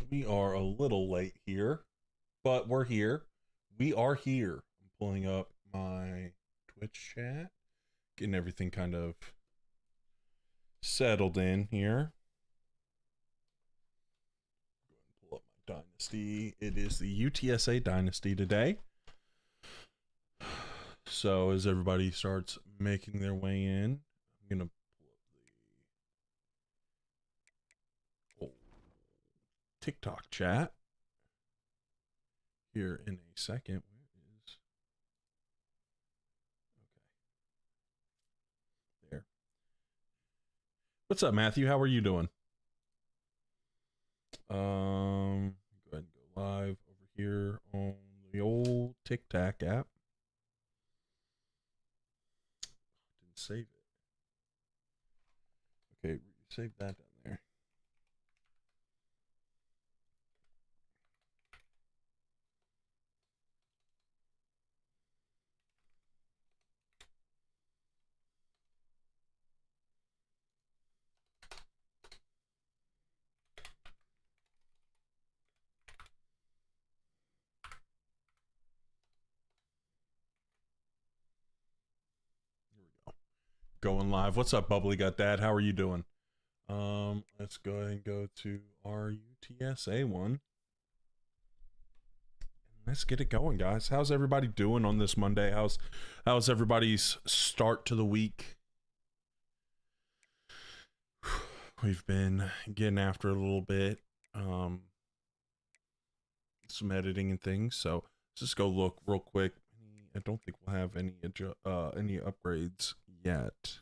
we are a little late here, but we're here. We are here. I'm pulling up my Twitch chat, getting everything kind of settled in here. Pull up my Dynasty. It is the UTSA Dynasty today. So as everybody starts making their way in, I'm going to pull up the TikTok chat here in a second. Where is okay there? What's up, Matthew? How are you doing? Go ahead and go live over here on the old TikTok app. Didn't save it. Okay, save that down there. Going live. What's up, Bubbly Gut Dad? How are you doing? Let's go ahead and go to our UTSA one. Let's get it going, guys. How's everybody doing on this Monday? How's everybody's start to the week? We've been getting after it a little bit. Some editing and things. So let's just go look real quick. I don't think we'll have any upgrades yet.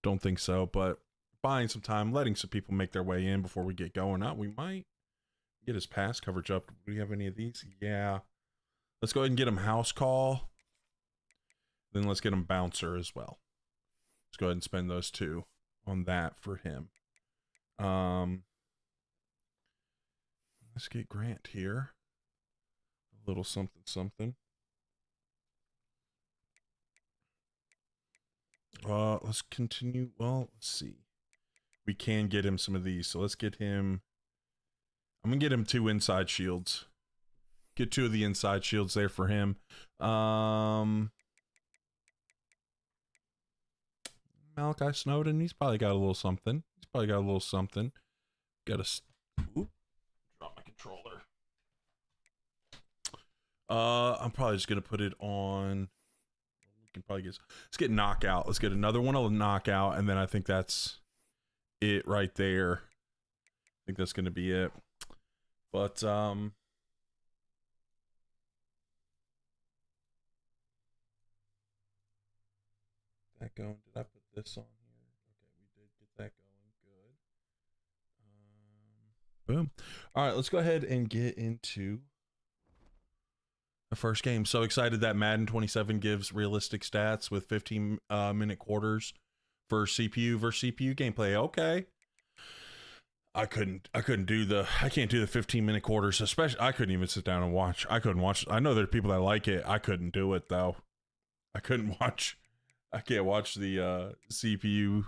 Don't think so, but buying some time, letting some people make their way in before we get going up. We might get his pass coverage up. Do we have any of these? Yeah. Let's go ahead and get him house call. Then let's get him bouncer as well. Let's go ahead and spend those two on that for him. Let's get Grant here. A little something something. Let's continue. Well, let's see. We can get him some of these. So let's get him. I'm going to get him 2 inside shields. Get 2 of the inside shields there for him. Malachi Snowden, he's probably got a little something. Got a... Oop, drop my controller. I'm probably just going to put it on... Can probably get, let's get knockout. Let's get another one of knockout, and then I think that's it right there. I think that's going to be it. But that going. Did I put this on here? Okay, we did get that going. Good. Boom. All right, let's go ahead and get into the first game. So excited that Madden 27 gives realistic stats with 15-minute quarters for CPU versus CPU gameplay. Okay. I can't do the 15-minute quarters, especially. I couldn't even sit down and watch. I couldn't watch. I know there are people that like it. I couldn't do it though. I can't watch the CPU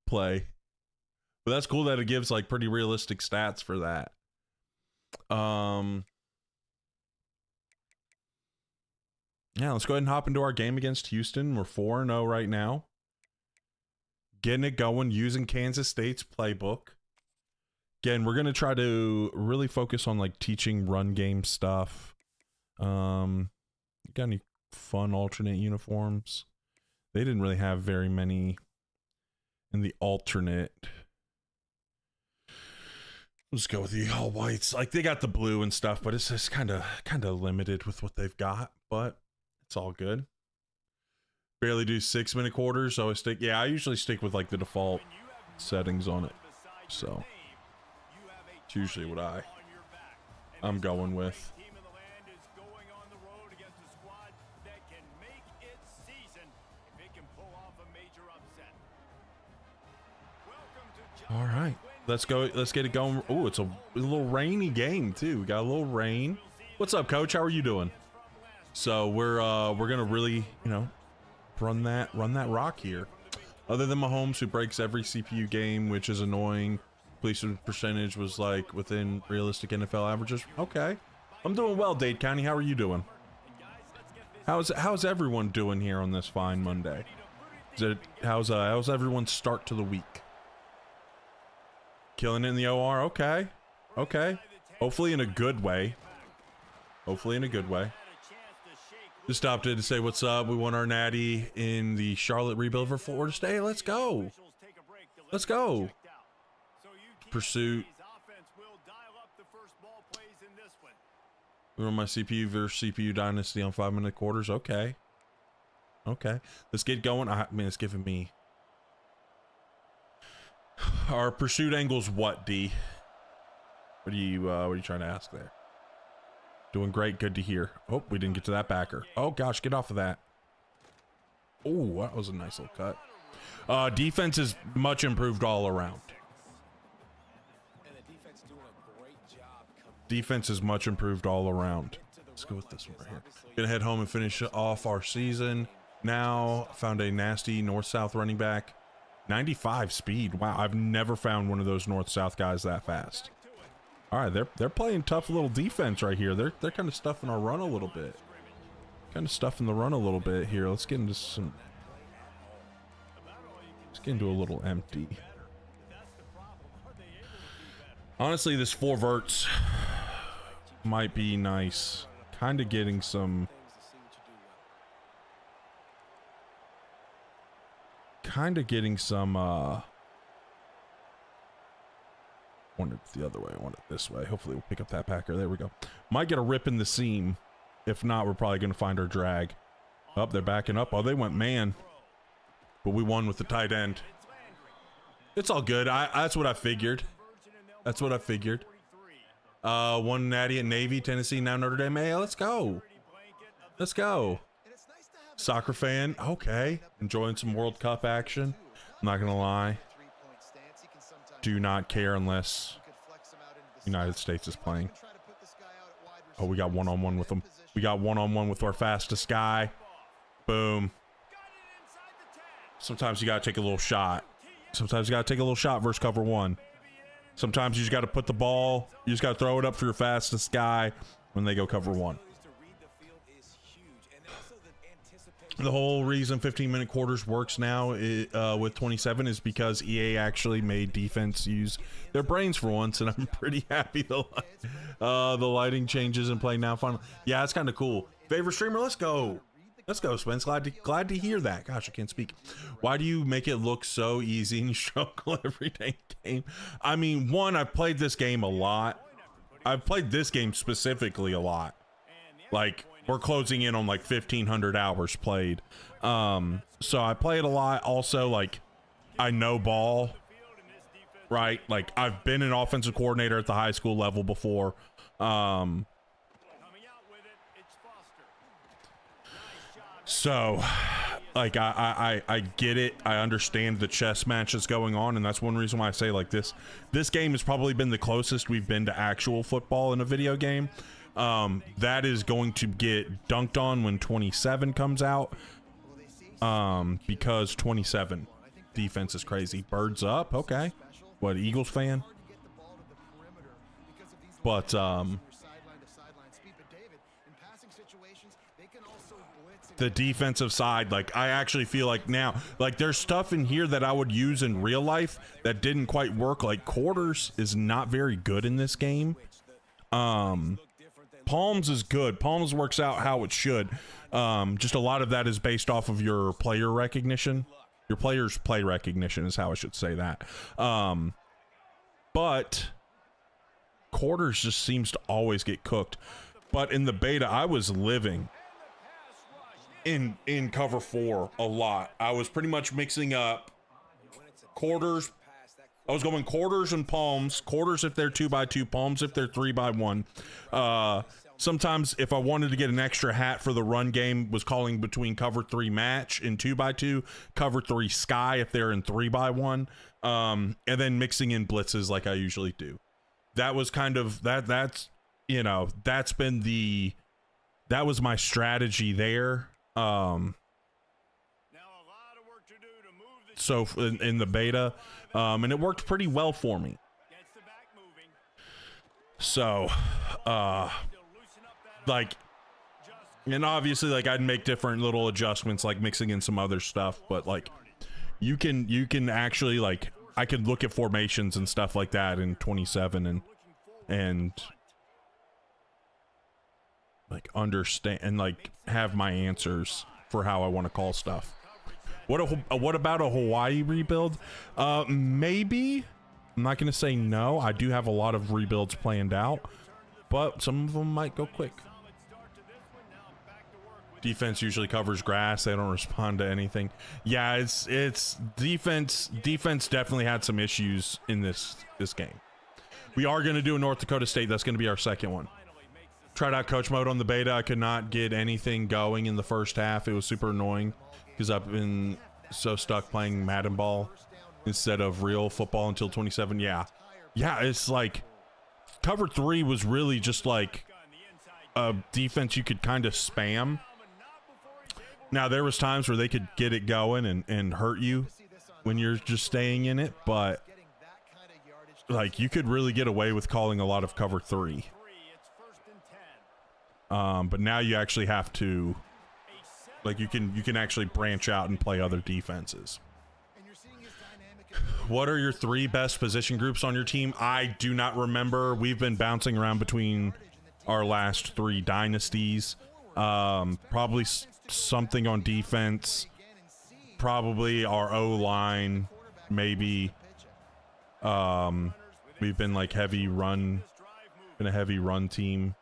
play. But that's cool that it gives like pretty realistic stats for that. Yeah, let's go ahead and hop into our game against Houston. We're 4-0 right now. Getting it going using Kansas State's playbook. Again, we're going to try to really focus on like teaching run game stuff. You got any fun alternate uniforms? They didn't really have very many in the alternate. Let's go with the all whites. Like they got the blue and stuff, but it's just kind of limited with what they've got, but it's all good. Barely do 6-minute quarters, so I usually stick with like the default settings on it. So it's usually what I'm going with. All right, let's go. Let's get it going. Oh, it's a little rainy game too. We got a little rain. What's up, Coach? How are you doing? So we're gonna really, run that rock here. Other than Mahomes, who breaks every CPU game, which is annoying. Completion percentage was like within realistic NFL averages. Okay. I'm doing well, Dade County. How are you doing? How's everyone doing here on this fine Monday? How's everyone's start to the week? Killing it in the OR. Okay. Okay. Hopefully in a good way. Hopefully in a good way. Just stopped in to say what's up. We won our natty in the Charlotte Rebuild for Florida State. Let's go. Let's go. Pursuit. We run my CPU versus CPU Dynasty on 5-minute quarters. Okay. Okay. Let's get going. I mean, it's giving me. Our pursuit angle's what, D? What are you trying to ask there? Doing great. Good to hear. Oh, we didn't get to that backer. Oh, gosh. Get off of that. Oh, that was a nice little cut. Defense is much improved all around. Defense is much improved all around. Let's go with this one right here. Gonna head home and finish off our season. Now, found a nasty north-south running back. 95 speed. Wow, I've never found one of those north-south guys that fast. All right, they're playing tough little defense right here. They're kind of stuffing our run a little bit. Kind of stuffing the run a little bit here. Let's get into some. Let's get into a little empty. Honestly, this 4 verts might be nice. Kind of getting some. Want it the other way. I want it this way. Hopefully we'll pick up that packer. There we go. Might get a rip in the seam. If not, we're probably going to find our drag. Oh, they're backing up. Oh, they went man. But we won with the tight end. It's all good. That's what I figured. That's what I figured. One natty at Navy, Tennessee, now Notre Dame. Hey, let's go. Let's go. Soccer fan. Okay. Enjoying some World Cup action. I'm not going to lie. Do not care unless United States is playing. Oh, we got one-on-one with them. We got one-on-one with our fastest guy. Boom. Sometimes you got to take a little shot. Sometimes you got to take a little shot versus cover one. Sometimes you just got to put the ball. You just got to throw it up for your fastest guy when they go cover one. The whole reason 15-minute quarters works now with 27 is because EA actually made defense use their brains for once, and I'm pretty happy the lighting changes and play now finally. Yeah, it's kind of cool. Favorite streamer? Let's go. Let's go, Spence. Glad to hear that. Gosh, I can't speak. Why do you make it look so easy and you struggle every day game? I mean, one, I've played this game a lot. I've played this game specifically a lot. Like, we're closing in on like 1,500 hours played. So I play it a lot. Also, like, I know ball, right? Like, I've been an offensive coordinator at the high school level before. So, like, I get it. I understand the chess match that's going on, and that's one reason why I say, like, this game has probably been the closest we've been to actual football in a video game. That is going to get dunked on when 27 comes out, because 27 defense is crazy. Birds up. Okay. What, Eagles fan? But, the defensive side, like, I actually feel like now, like, there's stuff in here that I would use in real life that didn't quite work. Like, quarters is not very good in this game. Palms is good. Palms works out how it should. Just a lot of that is based off of your player recognition. Your player's play recognition is how I should say that. But quarters just seems to always get cooked. But in the beta, I was living in cover 4 a lot. I was pretty much mixing up quarters. I was going quarters and palms. Quarters if they're 2x2, palms if they're 3x1. Sometimes if I wanted to get an extra hat for the run game, was calling between cover 3 match in 2x2, cover 3 sky if they're in 3x1, and then mixing in blitzes like I usually do. That was kind of that's you know, that was my strategy there. So in the beta, and it worked pretty well for me. So, like, and obviously, like, I'd make different little adjustments, like mixing in some other stuff, but like, you can actually, like, I could look at formations and stuff like that in 27 and like understand and like have my answers for how I want to call stuff. What about a Hawaii rebuild? Maybe. I'm not going to say no. I do have a lot of rebuilds planned out, but some of them might go quick. Defense usually covers grass. They don't respond to anything. Yeah, it's defense. Defense definitely had some issues in this game. We are going to do a North Dakota State. That's going to be our second one. Tried out coach mode on the beta. I could not get anything going in the first half. It was super annoying because I've been so stuck playing Madden ball instead of real football until 27. Yeah, it's like cover 3 was really just like a defense you could kind of spam. Now there was times where they could get it going and hurt you when you're just staying in it, but like you could really get away with calling a lot of cover 3. But now you actually have to, like, you can actually branch out and play other defenses. What are your 3 best position groups on your team? I do not remember. We've been bouncing around between our last 3 dynasties. Probably something on defense. Probably our O-line. Maybe. We've been like heavy run. Been a heavy run team.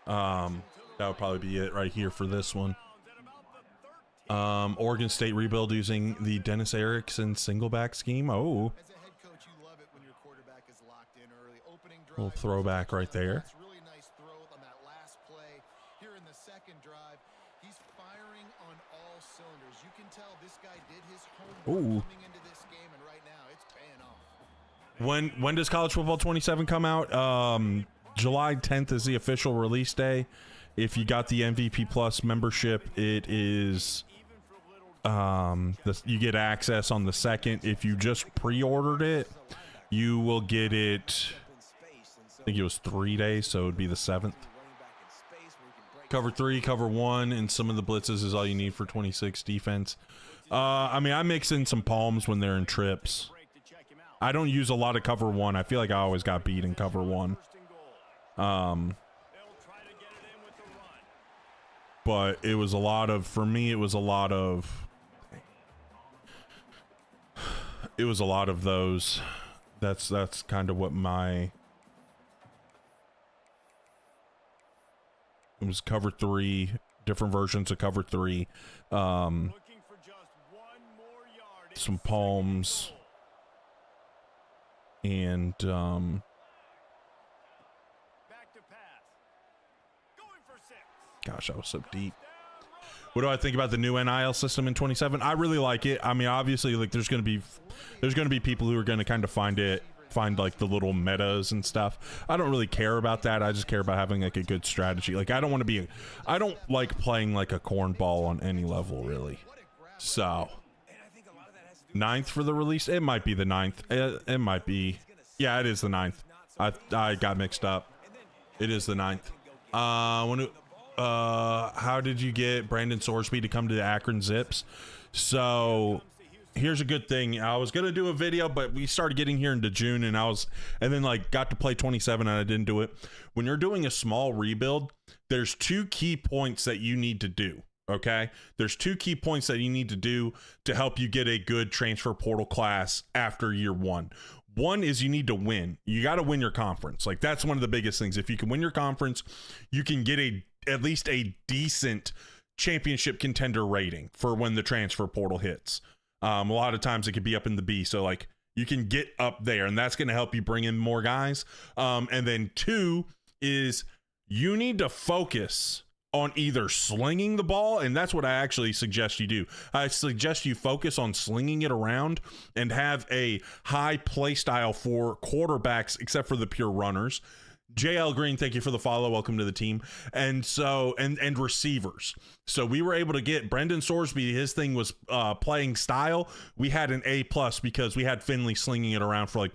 That would probably be it right here for this one. Oregon State rebuild using the Dennis Erickson single back scheme. Oh, little throwback right there. Ooh. When does College Football 27 come out? July 10th is the official release day. If you got the MVP Plus membership, it is you get access on the 2nd. If you just pre-ordered it, you will get it, I think it was 3 days, so it would be the 7th. Cover 3, cover 1, and some of the blitzes is all you need for 26 defense. I mean, I mix in some palms when they're in trips. I don't use a lot of cover 1. I feel like I always got beat in cover 1. But it was a lot of, for me, it was a lot of those. That's kind of what it was cover 3, different versions of cover 3. Some palms and gosh, I was so deep. What do I think about the new NIL system in 27? I really like it. I mean, obviously, like there's gonna be people who are gonna kind of find like the little metas and stuff. I don't really care about that. I just care about having like a good strategy. Like I don't like playing like a cornball on any level really. So 9th for the release. It might be the 9th. It might be. Yeah, it is the 9th. I got mixed up. It is the 9th. How did you get Brandon Sorsby to come to the Akron Zips? So here's a good thing. I was gonna do a video, but we started getting here into June, and then like got to play 27, and I didn't do it. When you're doing a small rebuild, there's 2 key points that you need to do. Okay, there's 2 key points that you need to do to help you get a good transfer portal class after year 1. One is you need to win. You got to win your conference. Like that's one of the biggest things. If you can win your conference, you can get at least a decent championship contender rating for when the transfer portal hits. A lot of times it could be up in the B. So like you can get up there, and that's going to help you bring in more guys. And then 2 is you need to focus on either slinging the ball, and that's what I actually suggest you do. I suggest you focus on slinging it around and have a high play style for quarterbacks, except for the pure runners. JL Green, thank you for the follow. Welcome to the team. And so, and receivers. So we were able to get Brendan Sorsby. His thing was playing style. We had an A+ because we had Finley slinging it around for like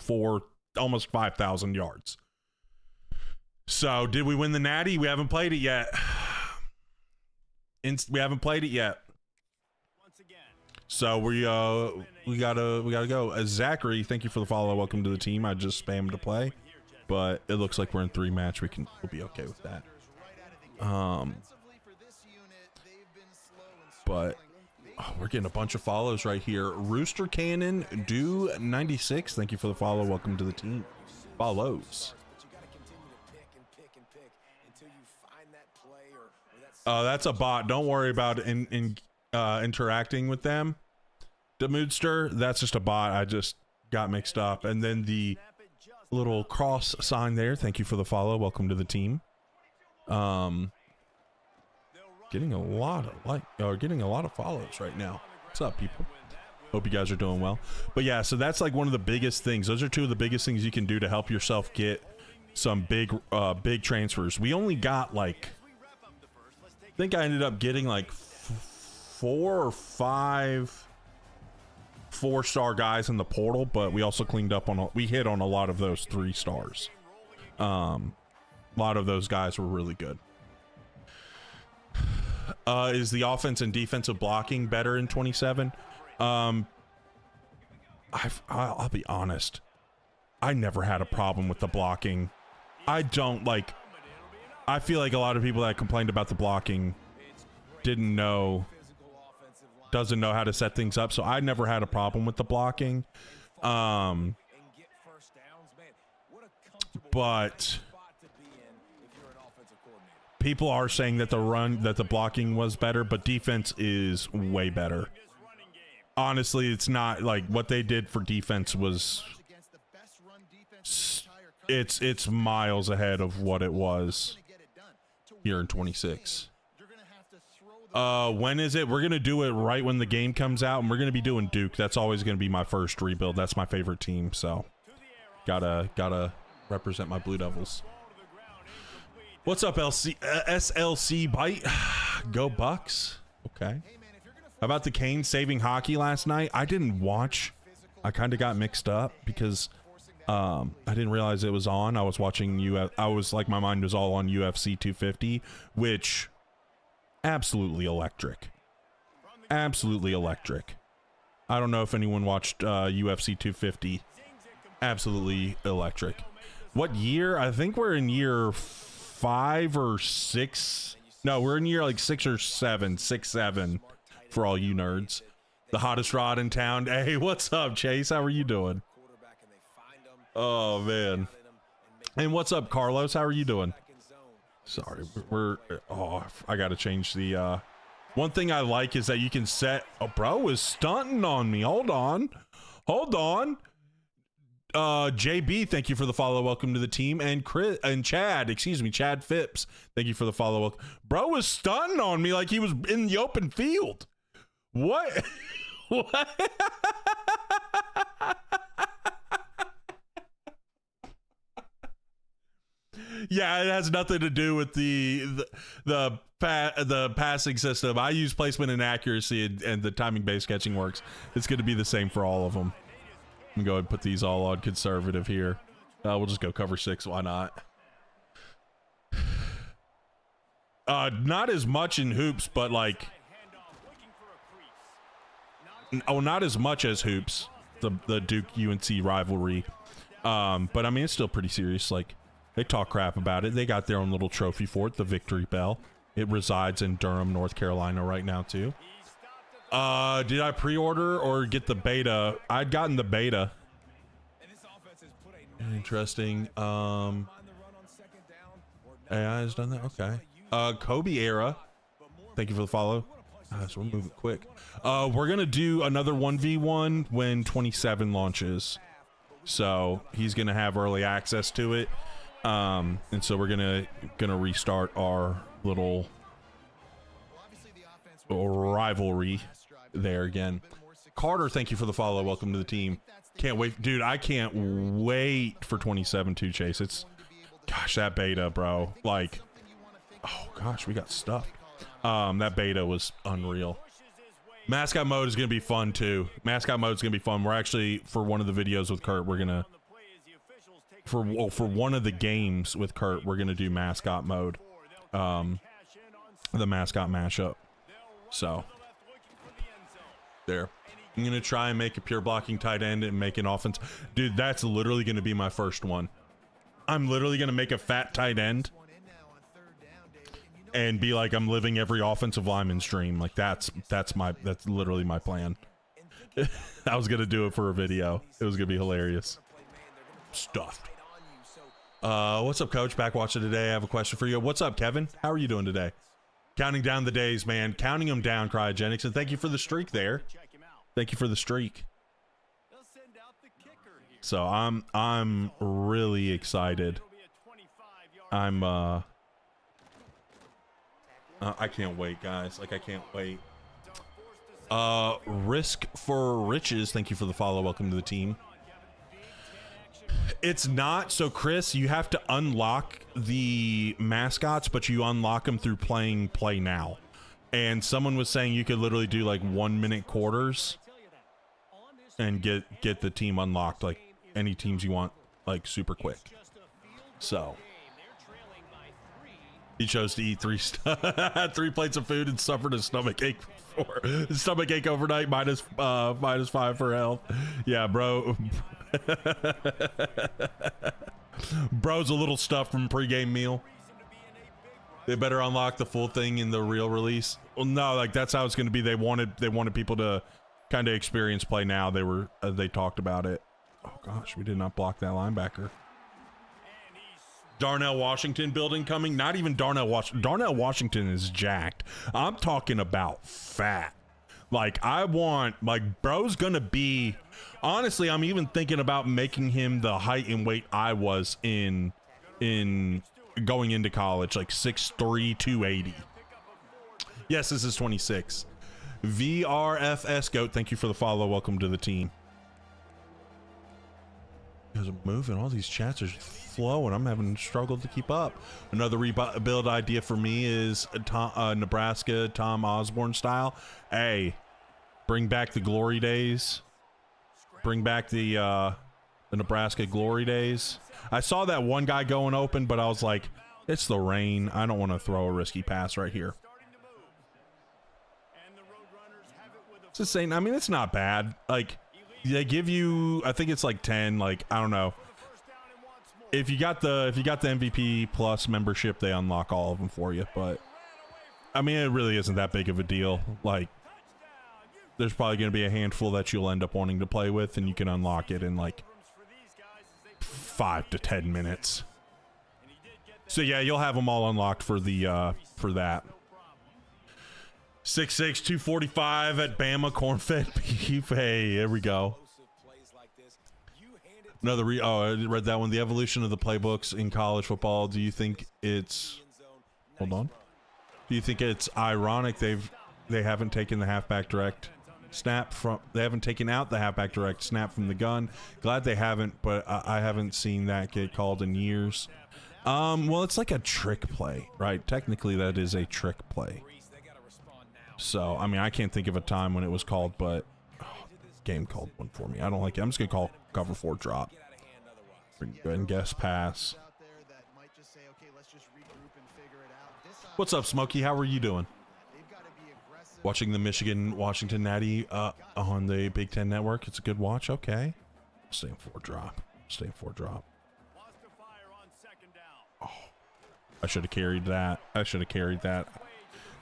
almost 5,000 yards. So did we win the Natty? We haven't played it yet. We haven't played it yet. So we gotta go. Zachary, thank you for the follow. Welcome to the team. I just spammed to play, but it looks like we're in 3-match. We'll be okay with that. But we're getting a bunch of follows right here. Rooster Cannon, do 96. Thank you for the follow. Welcome to the team. Follows. That's a bot. Don't worry about interacting with them. The Moodster, that's just a bot. I just got mixed up. And then the little cross sign there. Thank you for the follow. Welcome to the team. Getting a lot of follows right now. What's up, people? Hope you guys are doing well. But yeah, so that's like one of the biggest things. Those are two of the biggest things you can do to help yourself get some big transfers. We only got like, I think I ended up getting like 4 or 5 4-star guys in the portal, but we also cleaned up on we hit on a lot of those 3 stars. A lot of those guys were really good. Is the offense and defensive blocking better in 27? I'll be honest. I never had a problem with the blocking. I feel like a lot of people that complained about the blocking doesn't know how to set things up. So I never had a problem with the blocking. But people are saying that the blocking was better, but defense is way better. Honestly, it's not like what they did for defense was, it's miles ahead of what it was here in 26. When is it? We're gonna do it right when the game comes out, and we're gonna be doing Duke. That's always gonna be my first rebuild. That's my favorite team, so gotta represent my Blue Devils. What's up, SLC Bite? Go Bucks. Okay. How about the Canes saving hockey last night? I didn't watch. I kind of got mixed up because I didn't realize it was on. I was watching I was like, my mind was all on UFC 250, which absolutely electric. Absolutely electric. I don't know if anyone watched UFC 250. Absolutely electric. What year? I think we're in year 5 or 6. No, we're in year like 6 or 7. 6, 7 for all you nerds. The hottest rod in town. Hey, what's up, Chase? How are you doing? Oh, man. And what's up, Carlos? How are you doing? Sorry, I gotta change the one thing I like is that you can set. Oh, bro is stunting on me. Hold on. JB, thank you for the follow. Welcome to the team. And Chad Phipps, thank you for the follow. Bro was stunting on me like he was in the open field. What? What? Yeah, it has nothing to do with the passing system. I use placement and accuracy, and the timing-based catching works. It's going to be the same for all of them. I'm going to go ahead and put these all on conservative here. We'll just go cover 6. Why not? Not as much in hoops, but like, not as much as hoops. The Duke UNC rivalry, but I mean it's still pretty serious. Like, they talk crap about it. They got their own little trophy for it, the Victory Bell. It resides in Durham, North Carolina right now too. Did I pre-order or get the beta? I'd gotten the beta. Interesting. AI has done that. Okay. Kobe era. Thank you for the follow. So we're moving quick. We're gonna do another 1v1 when 27 launches. So he's gonna have early access to it. And so we're gonna restart our little rivalry there again. Carter, thank you for the follow. Welcome to the team. Can't wait, dude. I can't wait for 27 too, Chase. Gosh, that beta, bro. Like, oh gosh, we got stuffed. That beta was unreal. Mascot mode is gonna be fun too. Mascot mode is gonna be fun. We're actually, for one of the videos with Kurt, we're gonna for one of the games with Kurt, we're gonna do mascot mode. The mascot mashup. So there. I'm gonna try and make a pure blocking tight end and make an offense. Dude, that's literally gonna be my first one. I'm literally gonna make a fat tight end and be like, I'm living every offensive lineman's dream. Like that's literally my plan. I was gonna do it for a video. It was gonna be hilarious. Stuffed. What's up, coach? Back watching today. I have a question for you. What's up, Kevin? How are you doing today? Counting down the days, man. Counting them down, Cryogenics. And thank you for the streak there. Thank you for the streak. So I'm really excited. I can't wait, guys. Like, I can't wait. Risk for Riches, thank you for the follow. Welcome to the team. It's not. So, Chris, you have to unlock the mascots, but you unlock them through playing Play Now. And someone was saying you could literally do like 1 minute quarters and get the team unlocked, like any teams you want, like super quick. So he chose to eat three plates of food and suffered a stomach ache overnight, minus 5 for health. Yeah, bro. Bro's a little stuffed from pregame meal. They better unlock the full thing in the real release. Well, no, like that's how it's going to be. They wanted people to kind of experience Play Now. They talked about it. Oh gosh, we did not block that linebacker. Darnell Washington building coming. Not even Darnell Washington. Darnell Washington is jacked. I'm talking about fat. Like, I want, like, bro's gonna be, honestly, I'm even thinking about making him the height and weight I was in going into college, like 6'3", 280. Yes, this is 26. VRFS Goat, thank you for the follow. Welcome to the team. You guys are moving. All these chats are flowing. I'm having struggled to keep up. Another rebuild idea for me is Nebraska Tom Osborne style. Hey, bring back the glory days. Bring back the Nebraska glory days. I saw that one guy going open, but I was like, it's the rain. I don't want to throw a risky pass right here. It's the same. I mean, it's not bad. Like, they give you, I think it's like 10, like, I don't know. If you got the MVP plus membership, they unlock all of them for you, but I mean, it really isn't that big of a deal. Like, there's probably going to be a handful that you'll end up wanting to play with, and you can unlock it in like 5 to 10 minutes. So yeah, you'll have them all unlocked for the for that. 6'6", 245 at Bama corn-fed beef. Hey, there we go. Another I read that one. The evolution of the playbooks in college football. Do you think it's hold on? Do you think it's ironic they haven't taken the halfback direct snap from? They haven't taken out the halfback direct snap from the gun. Glad they haven't, but I haven't seen that get called in years. Well, it's like a trick play, right? Technically, that is a trick play. So, I mean, I can't think of a time when it was called, but game called one for me. I don't like it. I'm just going to call cover 4 drop. Go ahead and guess pass. What's up, Smokey? How are you doing? Watching the Michigan-Washington Natty on the Big Ten Network. It's a good watch. Okay. Stay in 4 drop. Stay in 4 drop. Oh, I should have carried that. I should have carried that.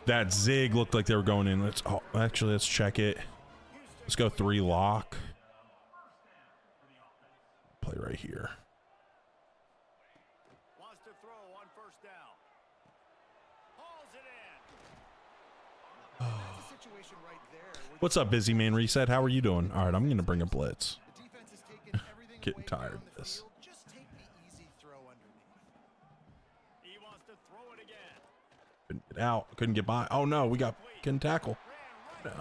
That zig looked like they were going in. Let's check it. Let's go 3 lock. Play right here. What's up, Busy Man Reset? How are you doing? All right, I'm going to bring a blitz. Getting tired of this. Couldn't get out. Couldn't get by. Oh no, couldn't tackle. No.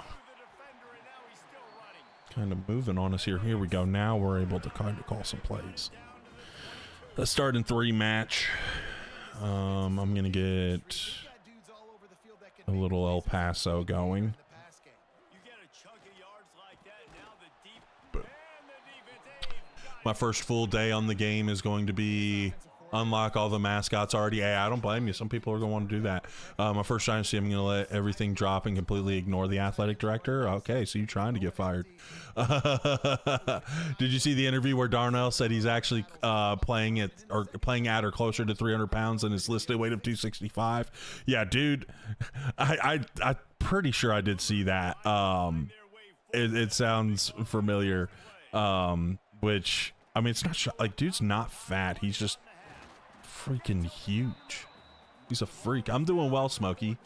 Kind of moving on us here. Here we go. Now we're able to kind of call some plays. A start in 3 match. I'm gonna get a little El Paso going. My first full day on the game is going to be unlock all the mascots already. Hey, I don't blame you. Some people are going to want to do that. My first Dynasty, I'm going to let everything drop and completely ignore the athletic director. Okay, so you're trying to get fired. Did you see the interview where Darnell said he's actually playing at or closer to 300 pounds and his listed weight of 265? Yeah, dude, I'm pretty sure I did see that. It sounds familiar. Which, I mean, it's not like, dude's not fat. He's just freaking huge. He's a freak. I'm doing well, Smokey.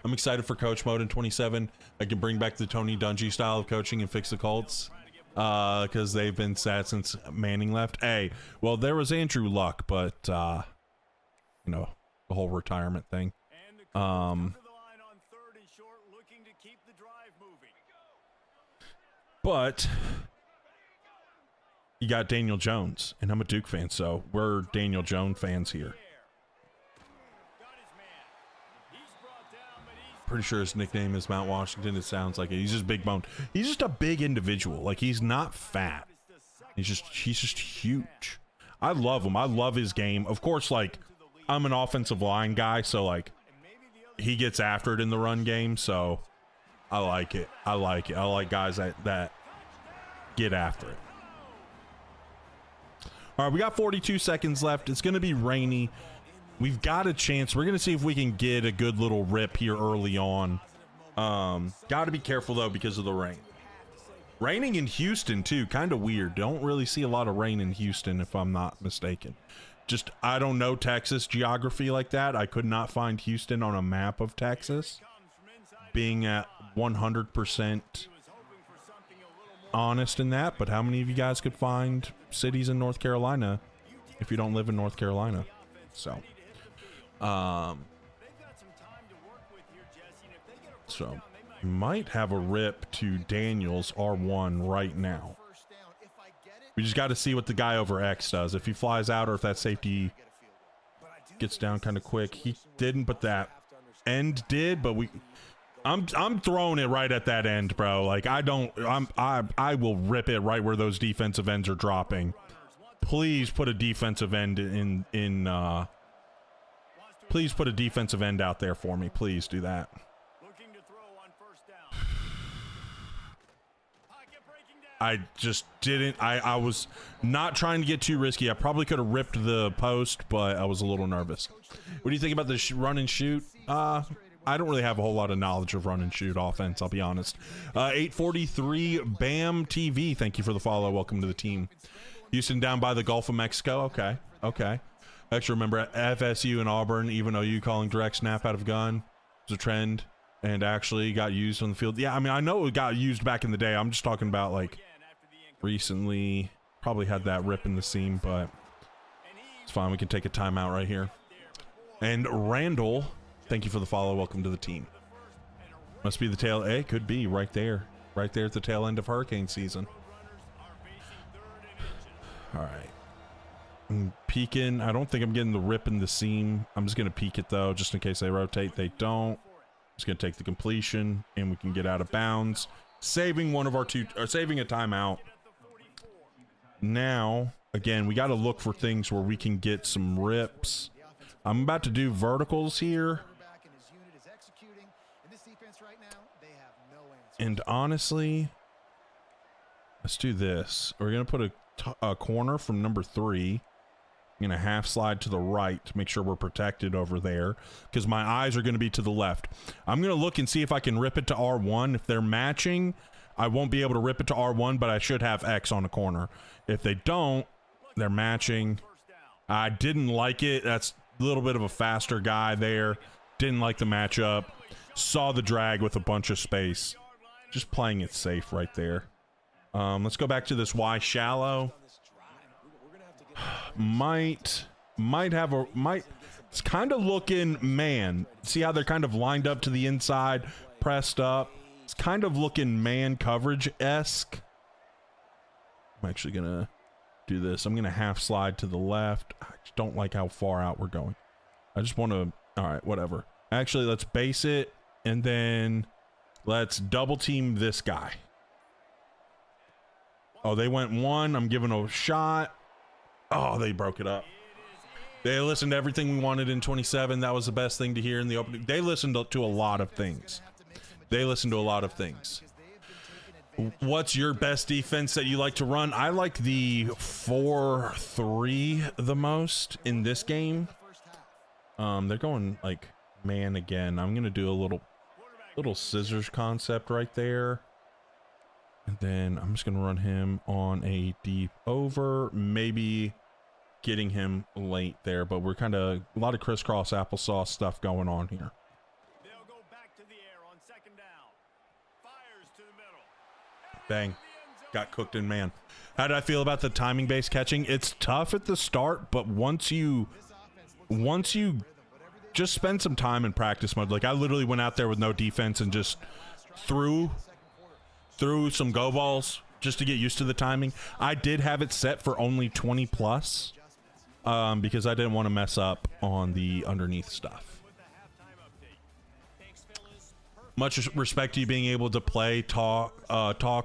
I'm excited for coach mode in 27. I can bring back the Tony Dungy style of coaching and fix the Colts. Because they've been sad since Manning left. Hey, well, there was Andrew Luck, but, you know, the whole retirement thing. But you got Daniel Jones, and I'm a Duke fan, so we're Daniel Jones fans here. Pretty sure his nickname is Mount Washington. It sounds like it. He's just big boned. He's just a big individual. Like, he's not fat. He's just huge. I love him. I love his game. Of course, like, I'm an offensive line guy, so like he gets after it in the run game, so I like it. I like guys that get after it. All right, we got 42 seconds left. It's going to be rainy. We've got a chance. We're going to see if we can get a good little rip here early on. Got to be careful, though, because of the rain. Raining in Houston, too. Kind of weird. Don't really see a lot of rain in Houston, if I'm not mistaken. Just, I don't know Texas geography like that. I could not find Houston on a map of Texas. Being at 100% honest in that. But how many of you guys could find cities in North Carolina if you don't live in North Carolina? So might have a rip to Daniels R1 right now. We just got to see what the guy over X does, if he flies out or if that safety gets down kind of quick. He didn't, but that end did. But I'm throwing it right at that end, bro. Like, I will rip it right where those defensive ends are dropping. Please put a defensive end please put a defensive end out there for me. Please do that. I just didn't. I was not trying to get too risky. I probably could have ripped the post, but I was a little nervous. What do you think about the run and shoot? I don't really have a whole lot of knowledge of run and shoot offense, I'll be honest. 843 BAM TV. Thank you for the follow. Welcome to the team. Houston down by the Gulf of Mexico. Okay. Actually, remember FSU and Auburn, even OU calling direct snap out of gun was a trend and actually got used on the field. Yeah, I mean, I know it got used back in the day. I'm just talking about, like, recently. Probably had that rip in the seam, but it's fine. We can take a timeout right here. And Randall, thank you for the follow. Welcome to the team. Must be the tail. Hey, could be right there at the tail end of hurricane season. All right. I'm peeking. I don't think I'm getting the rip in the seam. I'm just going to peek it, though, just in case they rotate. They don't. Just going to take the completion, and we can get out of bounds. Saving one of our saving a timeout. Now, again, we got to look for things where we can get some rips. I'm about to do verticals here. And honestly, let's do this. We're going to put a corner from number 3. I'm going to half slide to the right to make sure we're protected over there because my eyes are going to be to the left. I'm going to look and see if I can rip it to R1. If they're matching, I won't be able to rip it to R1, but I should have X on the corner. If they don't, they're matching. I didn't like it. That's a little bit of a faster guy there. Didn't like the matchup. Saw the drag with a bunch of space. Just playing it safe right there. Let's go back to this Y shallow. Might it's kind of looking man. See how they're kind of lined up to the inside, pressed up. It's kind of looking man coverage-esque. I'm actually gonna do this. I'm going to half slide to the left. I just don't like how far out we're going. I just want to, all right, whatever. Actually, let's base it, and then let's double team this guy. Oh, they went one. I'm giving a shot. Oh, they broke it up. They listened to everything we wanted in 27. That was the best thing to hear in the opening. They listened to a lot of things. They listened to a lot of things. What's your best defense that you like to run? I like the 4-3 the most in this game. They're going like man again. I'm gonna do a little scissors concept right there, and then I'm just gonna run him on a deep over, maybe getting him late there, but we're kind of a lot of crisscross applesauce stuff going on here. They'll go back to the air on second down. Fires to the middle. Bang. Got cooked in man. How did I feel about the timing based catching? It's tough at the start, but once you just spend some time in practice mode, like I literally went out there with no defense and just threw some go balls just to get used to the timing. I did have it set for only 20 plus because I didn't want to mess up on the underneath stuff. Much respect to you being able to play, talk,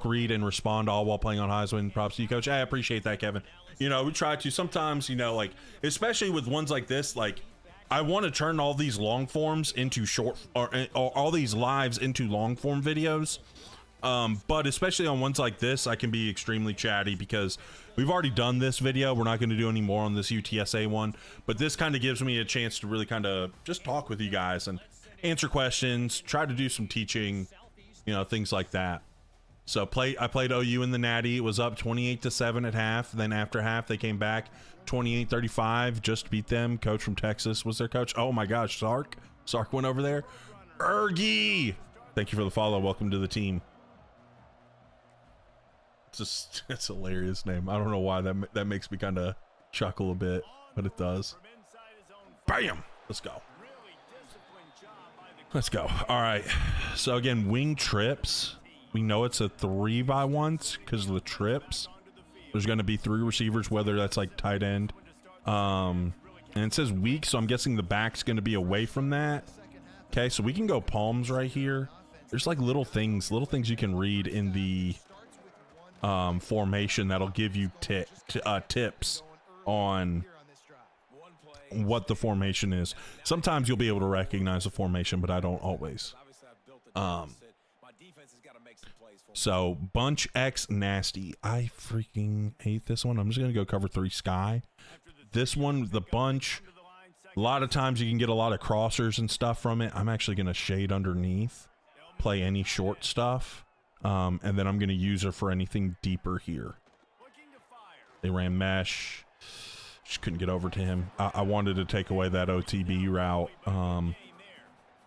read, and respond all while playing on Heisman. Props to you, Coach. I appreciate that, Kevin. You know, we try to sometimes, you know, like, especially with ones like this, like, I want to turn all these long forms into short, or all these lives into long form videos. But especially on ones like this, I can be extremely chatty because we've already done this video. We're not going to do any more on this UTSA one, but this kind of gives me a chance to really kind of just talk with you guys and answer questions, try to do some teaching, you know, things like that. So I played OU in the Natty. It was up 28-7 at half. Then after half, they came back 28-35, just beat them. Coach from Texas was their coach. Oh my gosh, Sark went over there. Ergy, thank you for the follow. Welcome to the team. It's a hilarious name. I don't know why that makes me kind of chuckle a bit, but it does. Bam. Let's go. Let's go. All right. So again, wing trips. We know it's a 3x1 because of the trips. There's going to be 3 receivers, whether that's like tight end. And it says weak, so I'm guessing the back's going to be away from that. Okay, so we can go palms right here. There's like little things you can read in the formation that'll give you tips on what the formation is. Sometimes you'll be able to recognize the formation, but I don't always. So bunch X nasty. I freaking hate this one. I'm just gonna go cover 3 sky. This one, the bunch, a lot of times you can get a lot of crossers and stuff from it. I'm actually gonna shade underneath, play any short stuff, and then I'm gonna use her for anything deeper here. They ran mesh. Just couldn't get over to him. I wanted to take away that OTB route.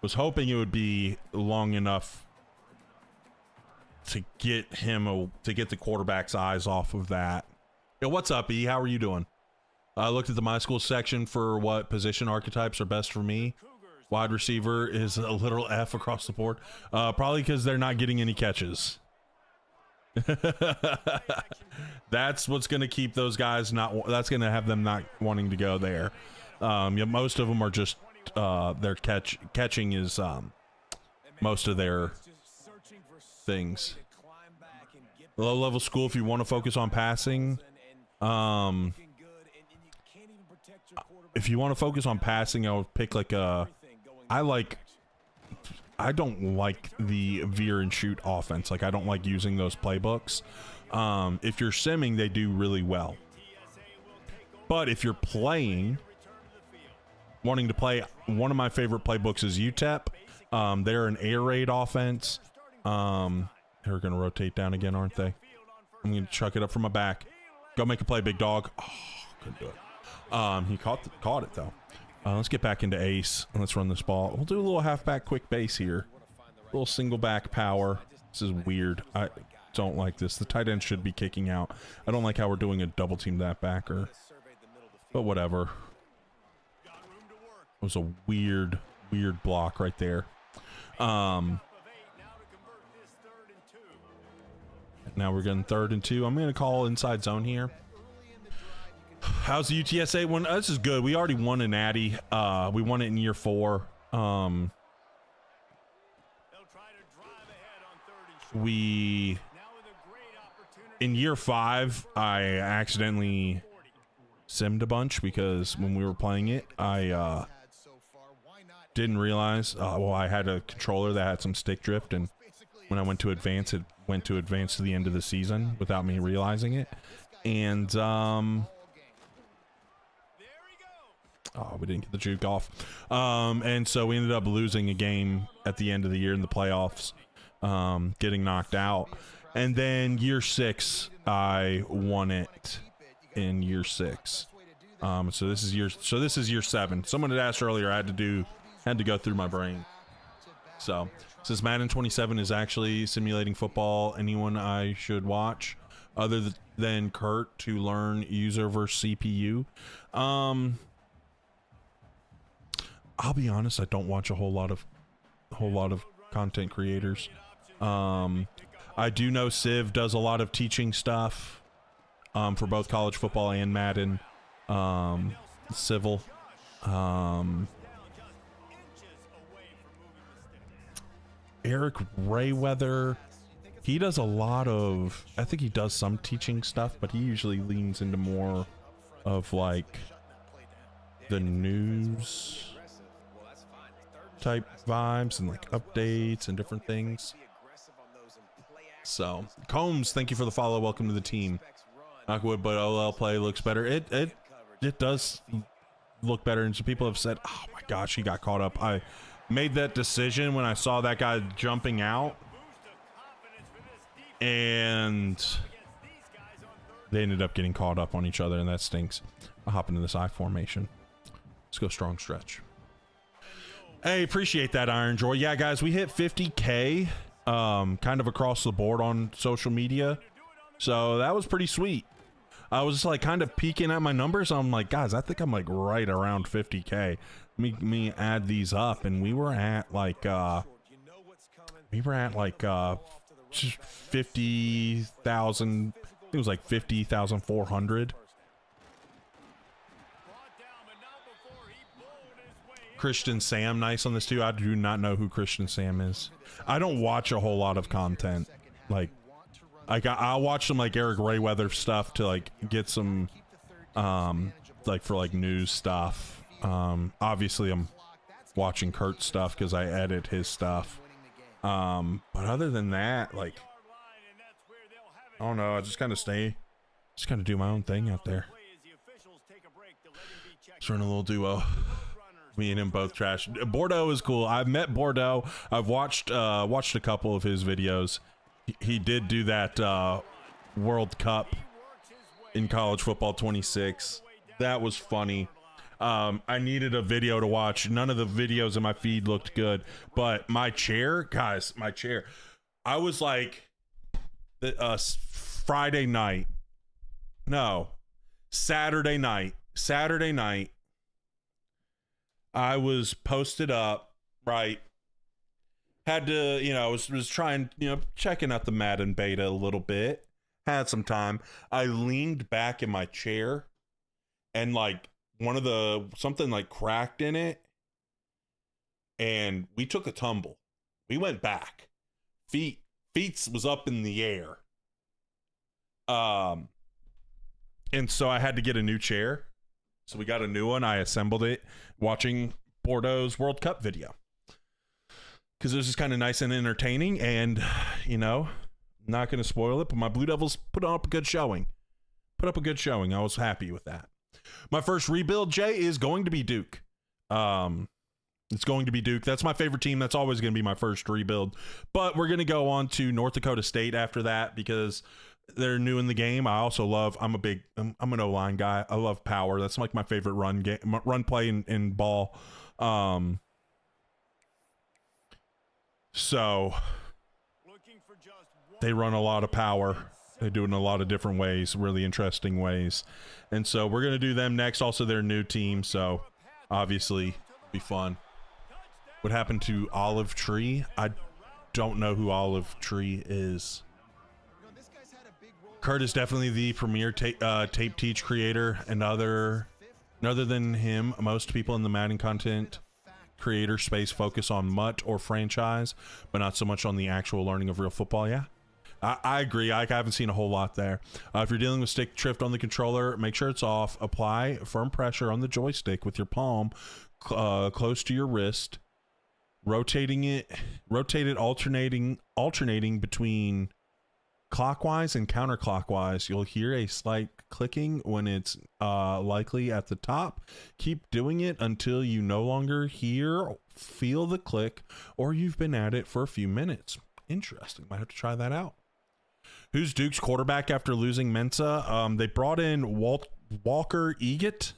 Was hoping it would be long enough to get him to get the quarterback's eyes off of that. Yo, what's up, E? How are you doing? I looked at the My School section for what position archetypes are best for me. Wide receiver is a literal F across the board. Probably because they're not getting any catches. That's what's going to keep those guys that's going to have them not wanting to go there. Yeah, most of them are just their catching is most of their things. Low level school, if you want to focus on passing, if you want to focus on passing, I would pick like I don't like the veer and shoot offense. Like, I don't like using those playbooks. If you're simming, they do really well. But if you're wanting to play, one of my favorite playbooks is UTEP. They're an air raid offense. They're going to rotate down again, aren't they? I'm going to chuck it up from my back. Go make a play, big dog. Oh, couldn't do it. He caught it, though. Let's get back into ace, and let's run this ball. We'll do a little halfback quick base here. A little single back power. This is weird. I don't like this. The tight end should be kicking out. I don't like how we're doing a double team that backer. But whatever. It was a weird block right there. Now we're getting 3rd and 2. I'm going to call inside zone here. How's the UTSA one? This is good. We already won a natty. We won it in year 4. We in year 5, I accidentally simmed a bunch because when we were playing it, I didn't realize. Well, I had a controller that had some stick drift, and when I went to advance, it went to advance to the end of the season without me realizing it. And oh, we didn't get the juke off. And so we ended up losing a game at the end of the year in the playoffs, getting knocked out. And then year 6, I won it in year 6. So this is year 7. Someone had asked earlier. I had to go through my brain. So since Madden 27 is actually simulating football, anyone I should watch other than Kurt to learn user versus CPU? I'll be honest, I don't watch a whole lot of content creators. I do know Civ does a lot of teaching stuff for both college football and Madden. Civil. Eric Rayweather, he does a lot of, I think he does some teaching stuff, but he usually leans into more of like the news type vibes and like updates and different things. So Combs, thank you for the follow. Welcome to the team. Knockwood, but OL play looks better. It does look better, and some people have said, oh my gosh, he got caught up. I made that decision when I saw that guy jumping out, and they ended up getting caught up on each other, and that stinks. I'll hop into this I formation. Let's go strong stretch. Hey, appreciate that, Iron Joy. Yeah, guys, we hit 50K kind of across the board on social media, so that was pretty sweet. I was like kind of peeking at my numbers. I'm like, guys, I think I'm like right around 50K. Me add these up, and we were at like 50,000. It was like 50,400. Christian Sam, nice on this too. I do not know who Christian Sam is. I don't watch a whole lot of content. I'll watch some like Eric Rayweather stuff to like get some like for like news stuff. Obviously I'm watching Kurt's stuff because I edit his stuff. But other than that, like, I don't know, I just kind of do my own thing out there. Just run a little duo. Me and him both trash. Bordeaux is cool. I've met Bordeaux. I've watched a couple of his videos. He did do that World Cup in college football 26. That was funny. I needed a video to watch. None of the videos in my feed looked good, but my chair, guys, I was like, Saturday night. I was posted up, right? Had to, was trying, checking out the Madden beta a little bit. Had some time. I leaned back in my chair, and like something like cracked in it, and we took a tumble. We went back. Feet was up in the air. And so I had to get a new chair. So we got a new one. I assembled it watching Bordeaux's World Cup video, because this is kind of nice and entertaining, and not going to spoil it, but my Blue Devils put up a good showing. I was happy with that. My first rebuild, Jay, is going to be Duke. It's going to be Duke. That's my favorite team. That's always going to be my first rebuild. But we're going to go on to North Dakota State after that because they're new in the game. I also love, I'm an O-line guy. I love power. That's like my favorite run play in ball. So they run a lot of power. They do it in a lot of different ways, really interesting ways. And so we're going to do them next. Also, they're a new team, so obviously it'll be fun. What happened to Olive Tree? I don't know who Olive Tree is. Kurt is definitely the premier tape teach creator, and other than him, most people in the Madden content creator space focus on MUT or franchise, but not so much on the actual learning of real football. Yeah, I agree. I haven't seen a whole lot there. If you're dealing with stick drift on the controller, make sure it's off. Apply firm pressure on the joystick with your palm close to your wrist, rotate it alternating between clockwise and counterclockwise. You'll hear a slight clicking when it's likely at the top. Keep doing it until you no longer feel the click, or you've been at it for a few minutes. Interesting. Might have to try that out. Who's Duke's quarterback after losing Mensa? They brought in Walker Eggett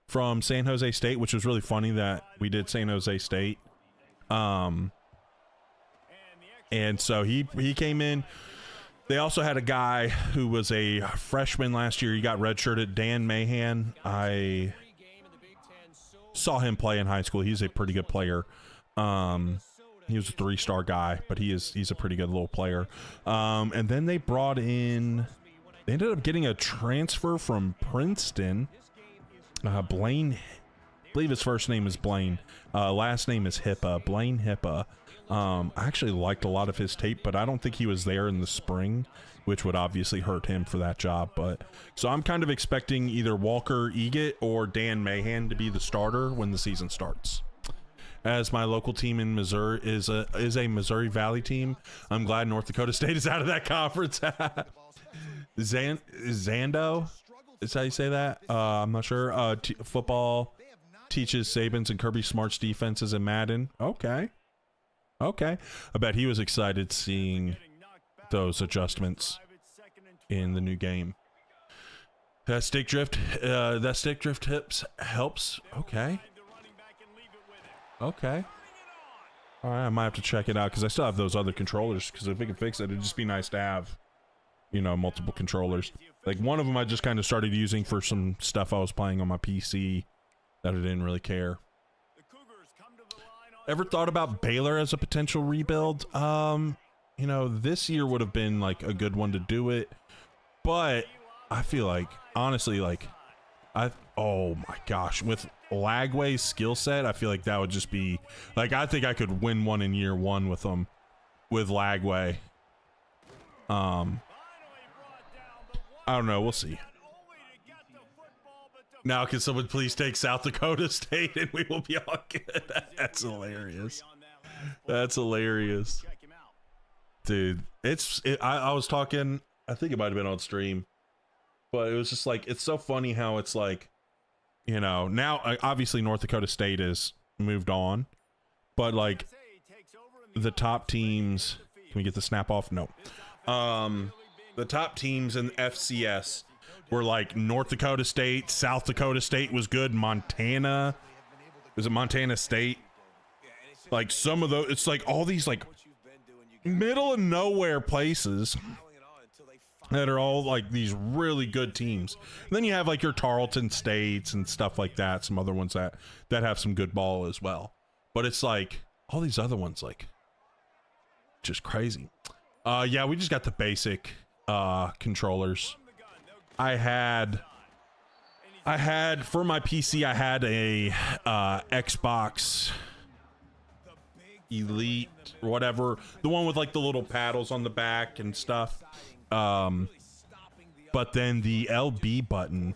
from San Jose State, which was really funny that we did San Jose State. And so he came in. They also had a guy who was a freshman last year. He got redshirted, Dan Mahan. I saw him play in high school. He's a pretty good player. He was a 3-star guy, but he's a pretty good little player. And then they ended up getting a transfer from Princeton. Blaine, I believe his first name is Blaine. Last name is Hippa. Blaine Hippa. I actually liked a lot of his tape, but I don't think he was there in the spring, which would obviously hurt him for that job. But so I'm kind of expecting either Walker Eggett or Dan Mahan to be the starter when the season starts. As my local team in Missouri is a Missouri Valley team, I'm glad North Dakota State is out of that conference. Zando, is how you say that? I'm not sure. Football teaches Saban's and Kirby Smart's defenses in Madden. Okay. I bet he was excited seeing those adjustments in the new game. That stick drift helps. Okay. All right, I might have to check it out because I still have those other controllers. Because if we can fix it, it'd just be nice to have, multiple controllers. Like one of them I just kind of started using for some stuff I was playing on my PC that I didn't really care. Ever thought about Baylor as a potential rebuild? This year would have been like a good one to do it, but I feel like honestly, oh my gosh, with Lagway's skill set, I feel like that would just be like, I think I could win one in year one with them, with Lagway. I don't know. We'll see. Now, can someone please take South Dakota State and we will be all good? That's hilarious. That's hilarious. Dude, I was talking, I think it might have been on stream, but it was just like, it's so funny how it's like, now obviously North Dakota State has moved on, but like the top teams, can we get the snap off? No. The top teams in FCS were like North Dakota State, South Dakota State was good, Montana, was it Montana State? Like some of those, it's like all these like middle of nowhere places that are all like these really good teams. And then you have like your Tarleton States and stuff like that, some other ones that have some good ball as well. But it's like all these other ones, like just crazy. Yeah, we just got the basic controllers. I had for my PC, I had a Xbox Elite, whatever, the one with like the little paddles on the back and stuff. But then the LB button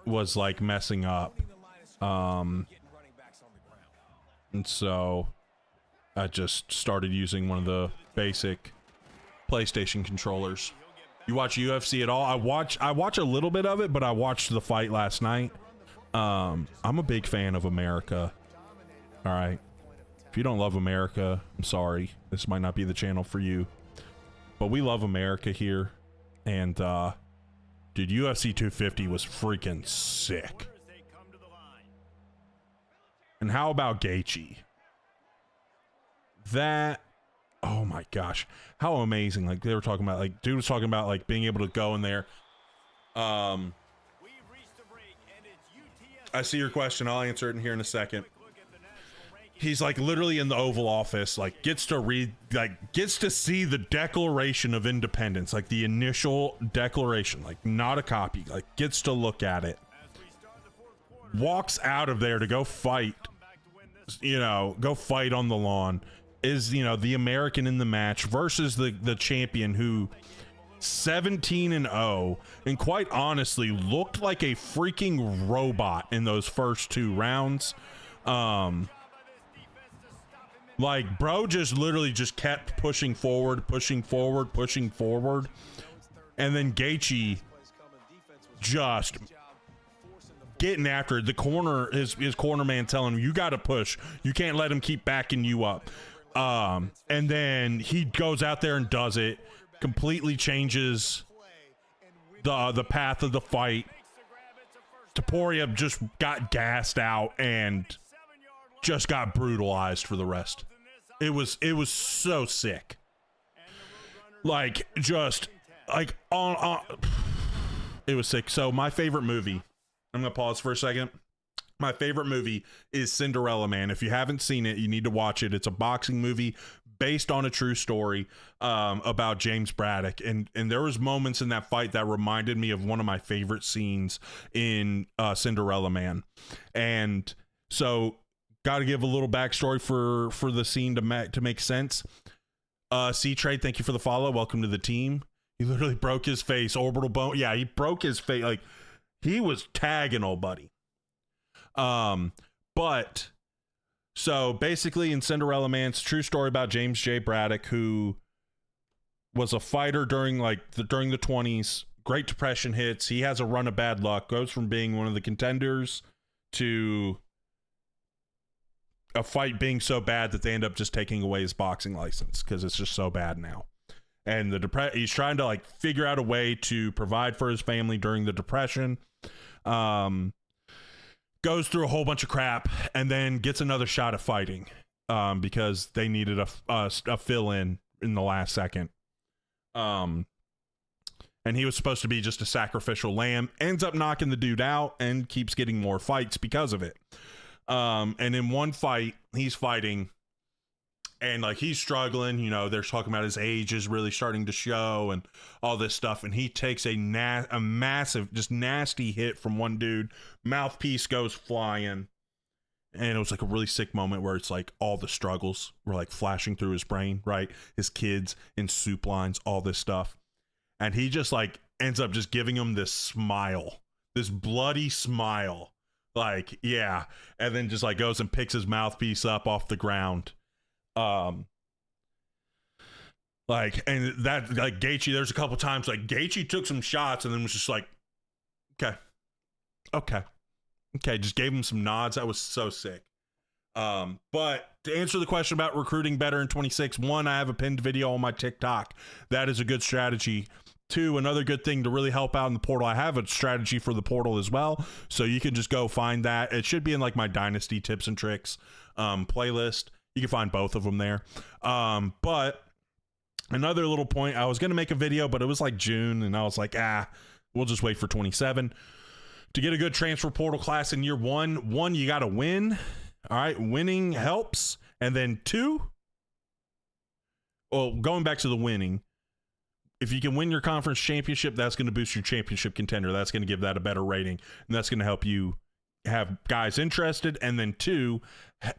was like messing up. And so I just started using one of the basic PlayStation controllers. You watch UFC at all? I watch a little bit of it, but I watched the fight last night. I'm a big fan of America. All right. If you don't love America, I'm sorry. This might not be the channel for you. But we love America here. And, dude, UFC 250 was freaking sick. And how about Gaethje? That, oh my gosh. How amazing. Like, they were talking about, like, dude was talking about, like, being able to go in there. I see your question. I'll answer it in here in a second. he's like literally in the Oval Office, like gets to see the Declaration of Independence, like the initial declaration, like not a copy, like gets to look at it, walks out of there to go fight, go fight on the lawn, is, the American in the match versus the champion who 17-0 and quite honestly looked like a freaking robot in those first 2 rounds. Like, bro just literally just kept pushing forward, and then Gaethje just getting after it. The corner, his corner man telling him, you got to push. You can't let him keep backing you up. And then he goes out there and does it, completely changes the path of the fight. Topuria just got gassed out and just got brutalized for the rest. It was so sick. Like, just like it was sick. So my favorite movie, I'm gonna pause for a second. My favorite movie is Cinderella Man. If you haven't seen it, you need to watch it. It's a boxing movie based on a true story about James Braddock, and there was moments in that fight that reminded me of one of my favorite scenes in Cinderella Man. And so got to give a little backstory for the scene to make sense. C-Trade, thank you for the follow. Welcome to the team. He literally broke his face, orbital bone. Yeah, he broke his face. Like, he was tagging old buddy. But so basically in Cinderella Man, it's a true story about James J. Braddock, who was a fighter during the 20s. Great Depression hits. He has a run of bad luck, goes from being one of the contenders to a fight being so bad that they end up just taking away his boxing license because it's just so bad now. And he's trying to like figure out a way to provide for his family during the Depression. Goes through a whole bunch of crap and then gets another shot at fighting because they needed a fill-in the last second. And he was supposed to be just a sacrificial lamb. Ends up knocking the dude out and keeps getting more fights because of it. And in one fight, he's fighting and like he's struggling. They're talking about his age is really starting to show and all this stuff. And he takes a massive, just nasty hit from one dude. Mouthpiece goes flying. And it was like a really sick moment where it's like all the struggles were like flashing through his brain, right? His kids in soup lines, all this stuff. And he just like ends up just giving him this smile, this bloody smile. Like, yeah. And then just like goes and picks his mouthpiece up off the ground. And that, like, Gaethje, there's a couple times like Gaethje took some shots and then was just like, okay, just gave him some nods. That was so sick. But to answer the question about recruiting better in 26, 1, I have a pinned video on my TikTok. That is a good strategy. 2, another good thing to really help out in the portal. I have a strategy for the portal as well, so you can just go find that. It should be in like my Dynasty tips and tricks playlist. You can find both of them there. But another little point, I was going to make a video, but it was like June, and I was like, we'll just wait for 27. To get a good transfer portal class in year one, you got to win. All right, winning helps. And then 2, well, going back to the winning, if you can win your conference championship, that's going to boost your championship contender. That's going to give that a better rating, and that's going to help you have guys interested. And then 2,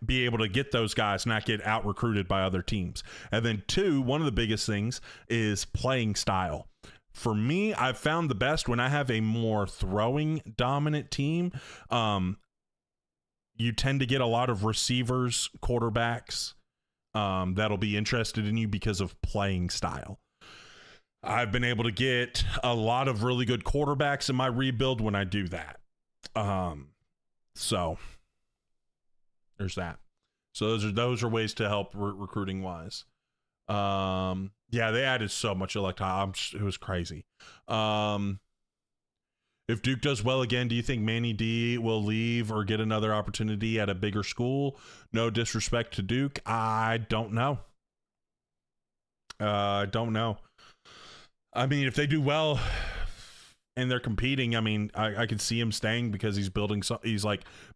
be able to get those guys, not get out recruited by other teams. And then 2, one of the biggest things is playing style. For me, I've found the best when I have a more throwing dominant team. You tend to get a lot of receivers, quarterbacks that'll be interested in you because of playing style. I've been able to get a lot of really good quarterbacks in my rebuild when I do that. So there's that. So those are ways to help recruiting wise. Yeah, they added so much electronics. It was crazy. If Duke does well again, do you think Manny D will leave or get another opportunity at a bigger school? No disrespect to Duke. I don't know. I don't know. I mean, if they do well, and they're competing. I mean, I could see him staying because he's building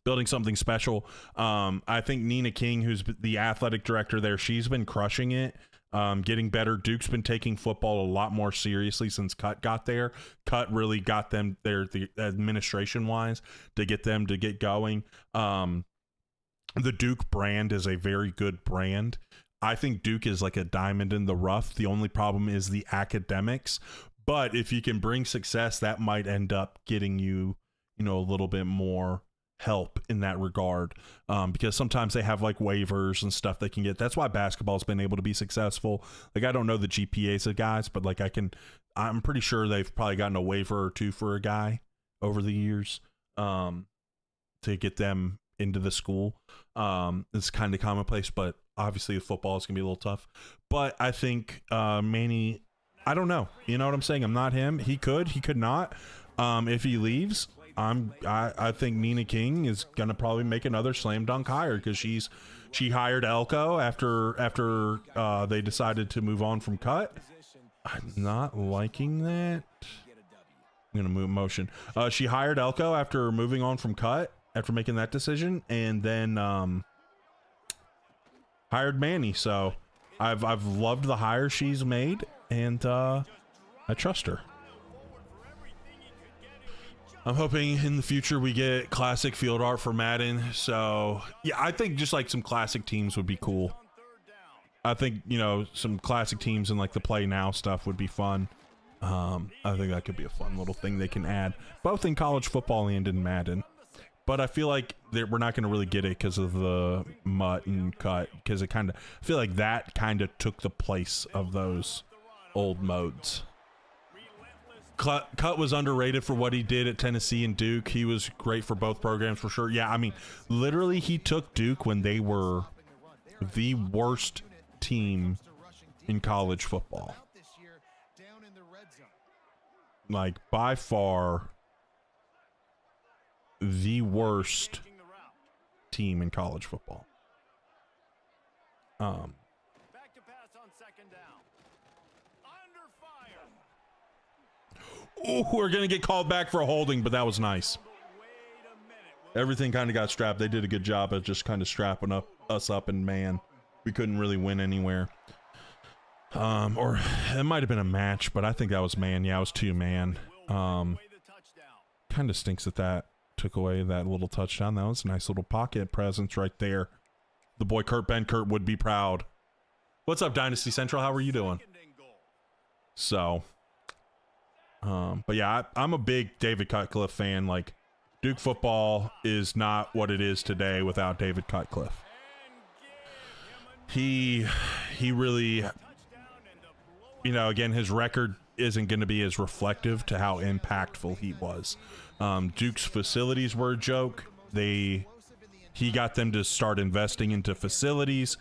building something special. I think Nina King, who's the athletic director there, she's been crushing it. Getting better. Duke's been taking football a lot more seriously since Cut got there. Cut really got them there, the administration wise, to get them to get going. The Duke brand is a very good brand. I think Duke is like a diamond in the rough. The only problem is the academics. But if you can bring success, that might end up getting you, a little bit more help in that regard, because sometimes they have like waivers and stuff they can get. That's why basketball's been able to be successful. Like, I don't know the GPAs of guys, but like I'm pretty sure they've probably gotten a waiver or two for a guy over the years to get them into the school. It's kind of commonplace, but obviously football is gonna be a little tough. But I think Manny, I don't know, you know what I'm saying? I'm not him. He could not. If he leaves, I think Nina King is gonna probably make another slam dunk hire, because she hired Elko after they decided to move on from Cut. I'm not liking that. I'm gonna move motion. She hired Elko after moving on from Cut, after making that decision, and then hired Manny. So I've loved the hire she's made, and I trust her. I'm hoping in the future we get classic field art for Madden. So yeah, I think just like some classic teams would be cool. I think, some classic teams and like the play now stuff would be fun. I think that could be a fun little thing they can add, both in college football and in Madden. But I feel like we're not going to really get it because of the Mutt and Cut, because I feel like that kind of took the place of those old modes. Cut was underrated for what he did at Tennessee and Duke. He was great for both programs for sure. Yeah, I mean, literally he took Duke when they were the worst team in college football. Like, by far the worst team in college football. Back to pass on second down. Under fire. Oh, we're gonna get called back for a holding, but that was nice. Everything kind of got strapped. They did a good job of just kind of strapping us up, and man, we couldn't really win anywhere. Or it might have been a match, but I think that was man. Yeah, it was 2-man. Kind of stinks that took away that little touchdown. That was a nice little pocket presence right there. The boy Kurt Benkert would be proud. What's up, Dynasty Central? How are you doing? So, but yeah, I'm a big David Cutcliffe fan. Like, Duke football is not what it is today without David Cutcliffe. He really, again, his record isn't going to be as reflective to how impactful he was. Duke's facilities were a joke. He got them to start investing into facilities,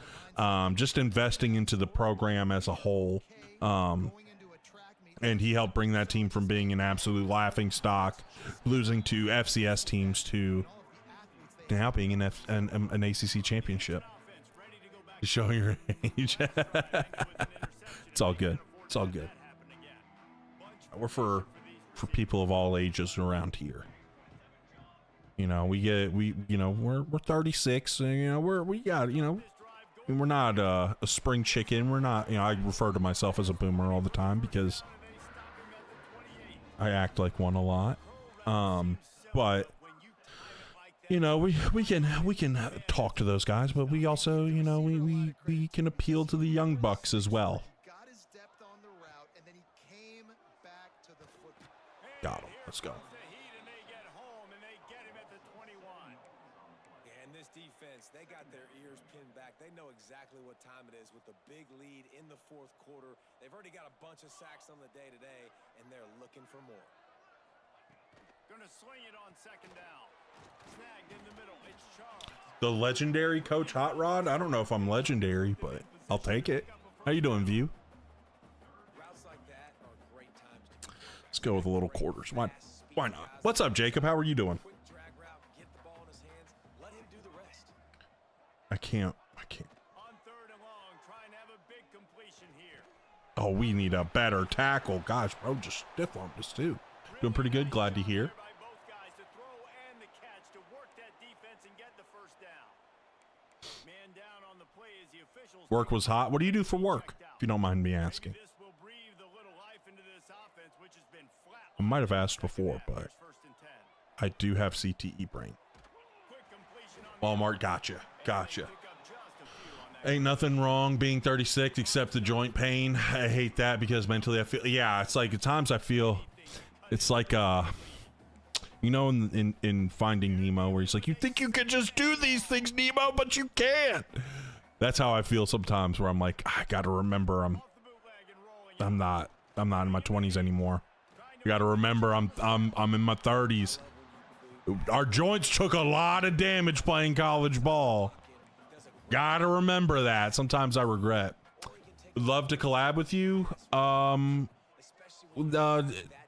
just investing into the program as a whole. And he helped bring that team from being an absolute laughing stock, losing to FCS teams, to now being an ACC championship. Showing your age. It's all good. It's all good. We're for people of all ages around here. We're 36, and we're not a spring chicken. We're not, I refer to myself as a boomer all the time because I act like one a lot. But we can talk to those guys, but we also, we can appeal to the young bucks as well. Got him. Let's go. And this defense, they got their ears pinned back. They know exactly what time it is with the big lead in the fourth quarter. They've already got a bunch of sacks on the day today, and they're looking for more. Gonna swing it on second down. Snagged in the middle. It's Charles. The legendary Coach Hot Rod. I don't know if I'm legendary, but I'll take it. How you doing, View? Let's go with a little quarters. Why not? What's up, Jacob? How are you doing? I can't. On third and long, try and have a big completion here. Oh, we need a better tackle. Gosh, bro, just stiff armed us too. Doing pretty good. Glad to hear. By both guys to throw and the catch to work that defense and get the first down. Man down on the play as the officials Work was hot. What do you do for work, if you don't mind me asking? This will breathe a little life into this offense, which has been flat. I might have asked before, but First and 10. I do have CTE brain. Quick completion on Walmart, gotcha. Gotcha. pick up just a few on that. Ain't nothing wrong being 36 except the joint pain. I hate that because mentally I feel, yeah, it's like at times I feel it's like, you know, in Finding Nemo where he's like, you think you could just do these things, Nemo, but you can't. That's how I feel sometimes where I'm like, I gotta remember I'm not in my 20s anymore. You gotta remember I'm in my 30s. Our joints took a lot of damage playing college ball. Gotta remember that. Sometimes I regret. Would love to collab with you.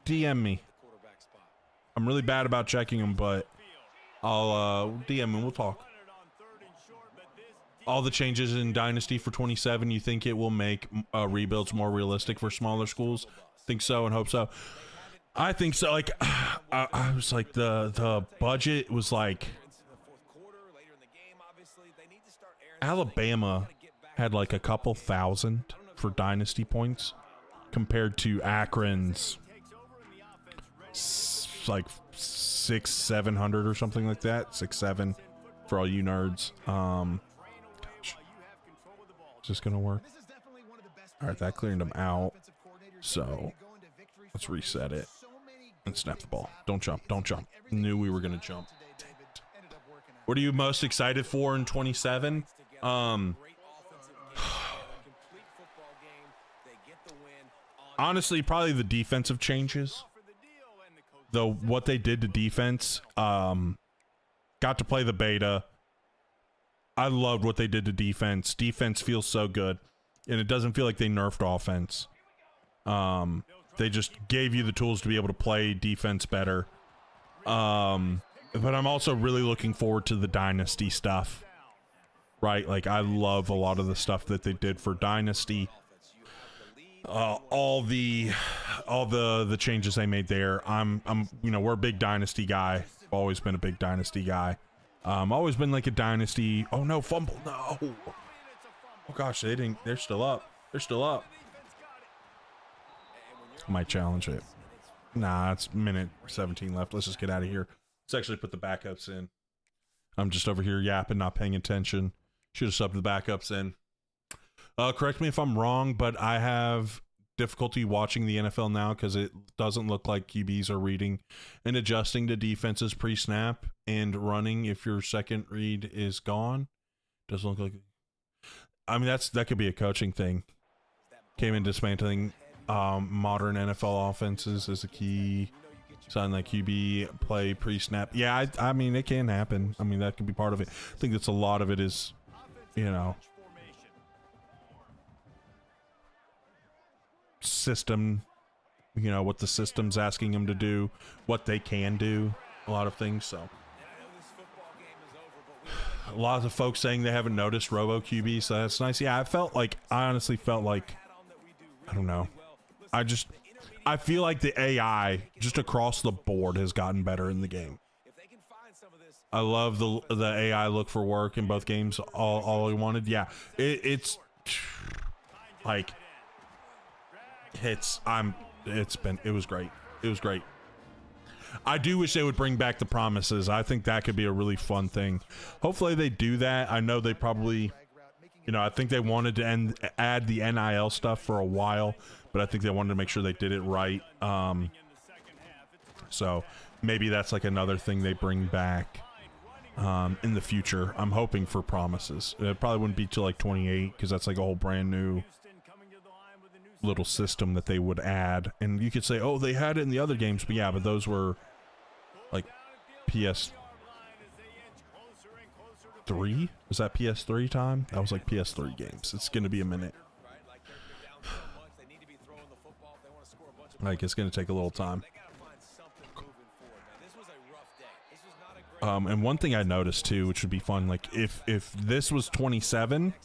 DM me. I'm really bad about checking them, but I'll DM and we'll talk. All the changes in Dynasty for 27, you think it will make rebuilds more realistic for smaller schools? Think so and hope so. I think so. Like, I was like, the budget was like, Alabama had like a couple thousand for Dynasty points compared to Akron's like 600-700 or something like that. 6-7 for all you nerds. Gosh. Is this gonna work? All right, that cleared them out. So let's reset it and snap the ball. Don't jump. Don't jump. Knew we were gonna jump. Dang it. What are you most excited for in 27? Honestly, probably the defensive changes. Though what they did to defense, got to play the beta. I loved what they did to defense. Defense feels so good, and it doesn't feel like they nerfed offense. They just gave you the tools to be able to play defense better. But I'm also really looking forward to the Dynasty stuff. Right, like I love a lot of the stuff that they did for Dynasty. All the changes they made there. I'm you know, we're a big Dynasty guy. I've always been a big Dynasty guy. Always been like a Dynasty. Oh no, fumble. No. Oh gosh, they're still up. They're still up. Might challenge it. Nah, it's minute 17 left. Let's just get out of here. Let's actually put the backups in. I'm just over here yapping, not paying attention. Should have subbed the backups in. Correct me if I'm wrong, but I have difficulty watching the NFL now because it doesn't look like QBs are reading and adjusting to defenses pre-snap and running if your second read is gone. Doesn't look like. I mean, that could be a coaching thing. Came in dismantling modern NFL offenses as a key. Something like QB play pre-snap. Yeah, I mean, it can happen. I mean, that could be part of it. I think that's a lot of it is, you know, system, you know, what the system's asking them to do, what they can do, a lot of things. So a lot of folks saying they haven't noticed Robo QB, so that's nice. Yeah, I honestly felt like, I don't know. I feel like the AI just across the board has gotten better in the game. I love the AI look for work in both games. All I wanted. Yeah, it's like it was great. It was great. I do wish they would bring back the promises. I think that could be a really fun thing. Hopefully they do that. I know they probably, you know, I think they wanted to add the NIL stuff for a while, but I think they wanted to make sure they did it right. So maybe that's like another thing they bring back in the future. I'm hoping for promises. It probably wouldn't be till like 28 because that's like a whole brand new little system that they would add. And you could say, oh, they had it in the other games, but yeah, but those were like PS3. Was that PS3 time? That was like PS3 games. It's gonna be a minute. Like, it's gonna take a little time. And one thing I noticed too, which would be fun, like if this was 27,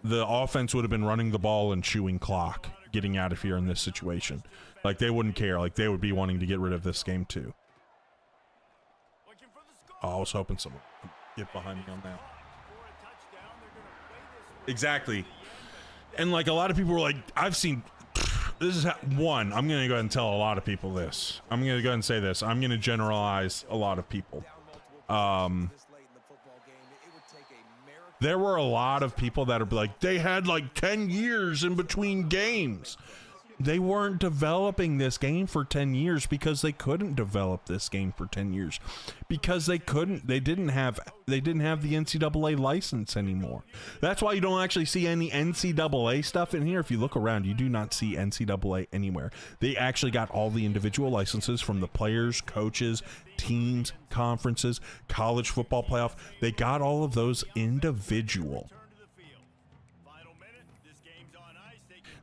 the offense would have been running the ball and chewing clock. getting out of here in this situation. Like, they wouldn't care. Like, they would be wanting to get rid of this game too. Oh, I was hoping someone would get behind me on that. Exactly. And like, a lot of people were like, I've seen, this is one, I'm going to go ahead and tell a lot of people this. I'm going to go ahead and say this. I'm going to generalize a lot of people. There were a lot of people that are like, they had like 10 years in between games. They weren't developing this game for 10 years because they couldn't develop this game for 10 years because they didn't have the NCAA license anymore. That's why you don't actually see any NCAA stuff in here. If you look around, you do not see NCAA anywhere. They actually got all the individual licenses from the players, coaches, teams, conferences, college football playoff. They got all of those individual.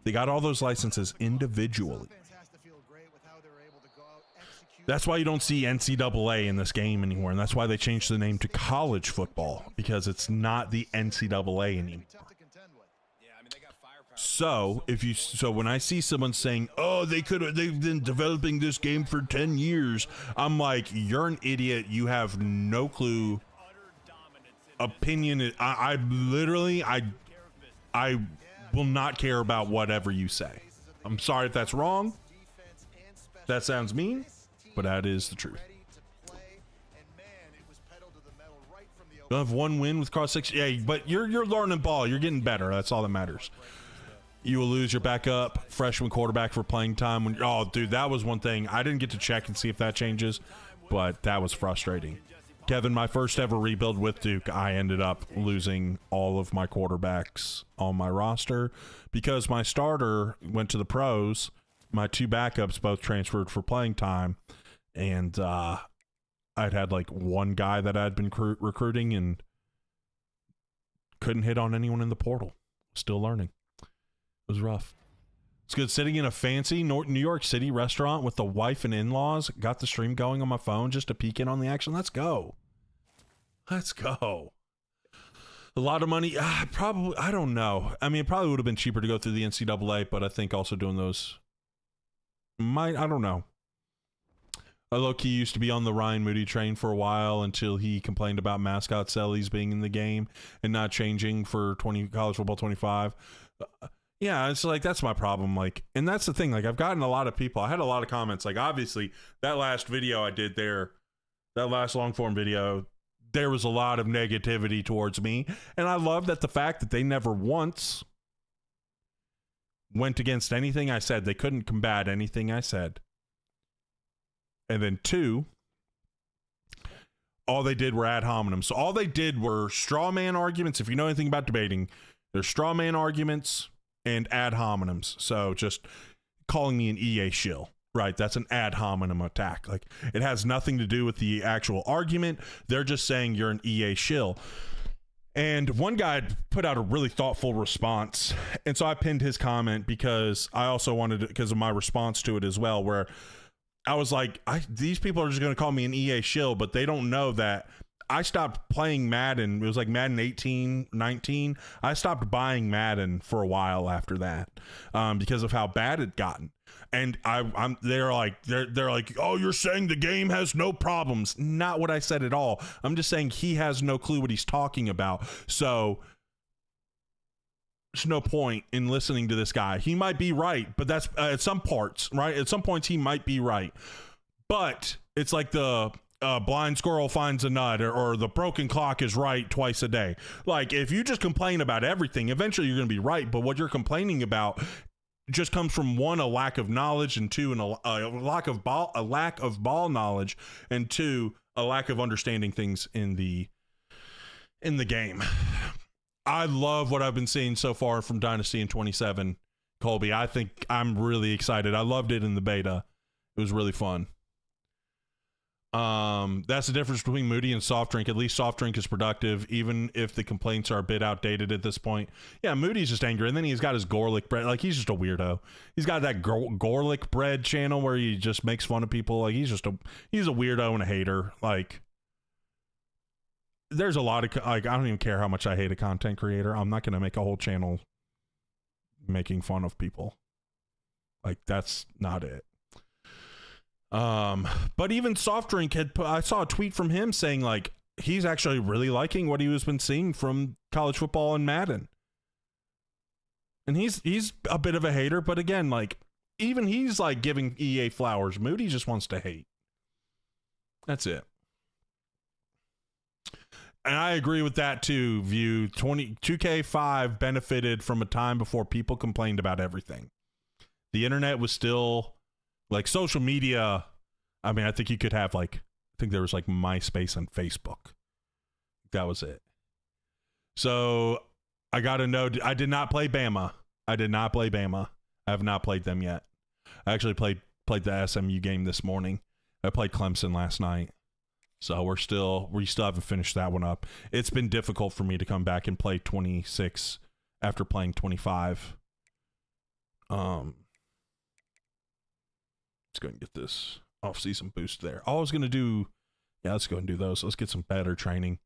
They got all those licenses individually. That's why you don't see NCAA in this game anymore, and that's why they changed the name to college football, because it's not the NCAA anymore. So when I see someone saying, "Oh, they've been developing this game for 10 years," I'm like, "You're an idiot. You have no clue." Opinion. I literally will not care about whatever you say. I'm sorry if that's wrong. That sounds mean, but that is the truth. You'll have one win with cross six. Yeah, but you're learning ball. You're getting better. That's all that matters. You will lose your backup freshman quarterback for playing time. Oh, dude, that was one thing. I didn't get to check and see if that changes, but that was frustrating. Kevin, my first ever rebuild with Duke, I ended up losing all of my quarterbacks on my roster because my starter went to the pros. My two backups both transferred for playing time, and I'd had like one guy that I'd been recruiting and couldn't hit on anyone in the portal. Still learning. It was rough. It's good sitting in a fancy New York City restaurant with the wife and in-laws. Got the stream going on my phone just to peek in on the action. Let's go. Let's go. A lot of money. Probably. I don't know. I mean, it probably would have been cheaper to go through the NCAA, but I think also doing those I don't know. I low-key used to be on the Ryan Moody train for a while until he complained about mascot Sellies being in the game and not changing for college football 25. Yeah, it's like, that's my problem. Like, and that's the thing. Like, I've gotten a lot of people. I had a lot of comments. Like, obviously, that last video I did there, that last long form video, there was a lot of negativity towards me. And I love that the fact that they never once went against anything I said. They couldn't combat anything I said. And then two, all they did were ad hominem. So all they did were straw man arguments. If you know anything about debating, there's straw man arguments and ad hominems. So just calling me an EA shill, right? That's an ad hominem attack. Like, it has nothing to do with the actual argument. They're just saying you're an EA shill. And one guy put out a really thoughtful response. And so I pinned his comment because I also wanted to, because of my response to it as well, where I was like, these people are just going to call me an EA shill, but they don't know that I stopped playing Madden. It was like Madden 18, 19. I stopped buying Madden for a while after that because of how bad it gotten. And they're like, oh, you're saying the game has no problems. Not what I said at all. I'm just saying he has no clue what he's talking about. So there's no point in listening to this guy. He might be right, but that's at some parts, right? At some points he might be right. But it's like the blind squirrel finds a nut, or the broken clock is right twice a day. Like, if you just complain about everything, eventually you're going to be right. But what you're complaining about just comes from, one, a lack of knowledge, and two, a lack of ball knowledge, and two, a lack of understanding things in the game. I love what I've been seeing so far from Dynasty in 27, Colby. I think I'm really excited. I loved it in the beta. It was really fun. That's the difference between Moody and Soft Drink. At least Soft Drink is productive, even if the complaints are a bit outdated at this point. Yeah, Moody's just angry, and then he's got his Gorlick bread. Like, he's just a weirdo. He's got that Gorlick bread channel where he just makes fun of people. Like, he's a weirdo and a hater. Like, there's a lot of, like, I don't even care how much I hate a content creator. I'm not going to make a whole channel making fun of people. Like, that's not it. But even Soft Drink I saw a tweet from him saying like he's actually really liking what he was been seeing from college football and Madden. And he's a bit of a hater, but again, like even he's like giving EA flowers. Moody just wants to hate. That's it. And I agree with that too. 2K5 benefited from a time before people complained about everything. The internet was still like social media. I mean, I think you could have like, I think there was like MySpace and Facebook. That was it. So I got to know, I did not play Bama. I have not played them yet. I actually played the SMU game this morning. I played Clemson last night. So we still haven't finished that one up. It's been difficult for me to come back and play 26 after playing 25. Let's go and get this off-season boost there. All I was going to do, let's go and do those. Let's get some better training.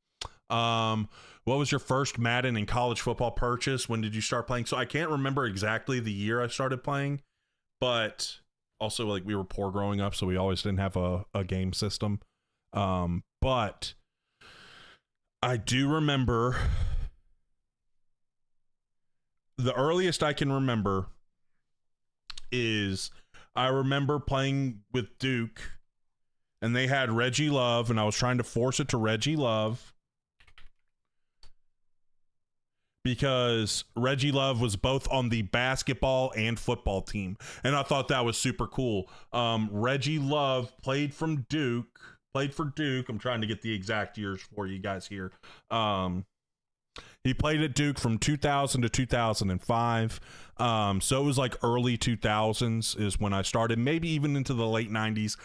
What was your first Madden in college football purchase? When did you start playing? So I can't remember exactly the year I started playing, but also like we were poor growing up, so we always didn't have a game system. But I do remember the earliest I can remember is I remember playing with Duke and they had Reggie Love and I was trying to force it to Reggie Love because Reggie Love was both on the basketball and football team. And I thought that was super cool. Reggie Love played for Duke. I'm trying to get the exact years for you guys here. He played at Duke from 2000 to 2005. So it was like early 2000s is when I started, maybe even into the late 90s.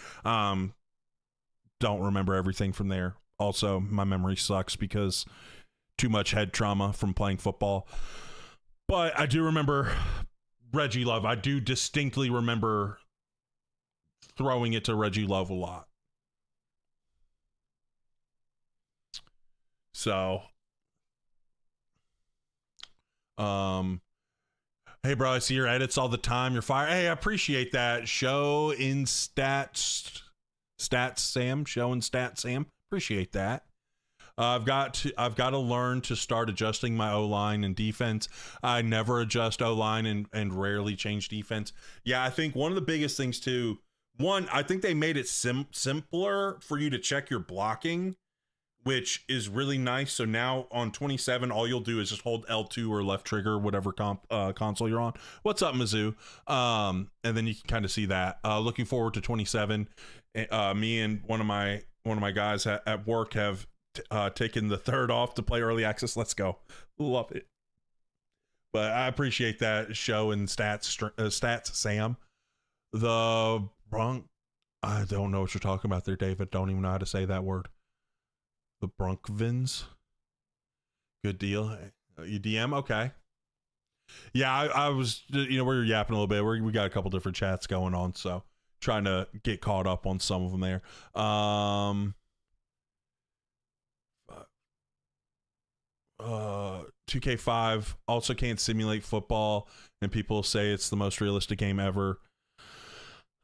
Don't remember everything from there. Also, my memory sucks because too much head trauma from playing football. But I do remember Reggie Love. I do distinctly remember throwing it to Reggie Love a lot. So, hey bro, I see your edits all the time. You're fire. Hey, I appreciate that. Show in stats Sam. Appreciate that. I've got to learn to start adjusting my O-line and defense. I never adjust O-line and rarely change defense. Yeah, I think one of the biggest things too, I think they made it simpler for you to check your blocking, which is really nice. So now on 27, all you'll do is just hold L2 or left trigger, whatever console you're on. What's up, Mizzou? And then you can kind of see that. Looking forward to 27. Me and one of my guys at work have taken the third off to play early access. Let's go. Love it. But I appreciate that show and stats, Sam. The Bronx. I don't know what you're talking about there, David. Don't even know how to say that word. The Bronkvins. Good deal. You DM? Okay. Yeah, I was, we're yapping a little bit. We got a couple different chats going on, so trying to get caught up on some of them there. 2K5 also can't simulate football, and people say it's the most realistic game ever.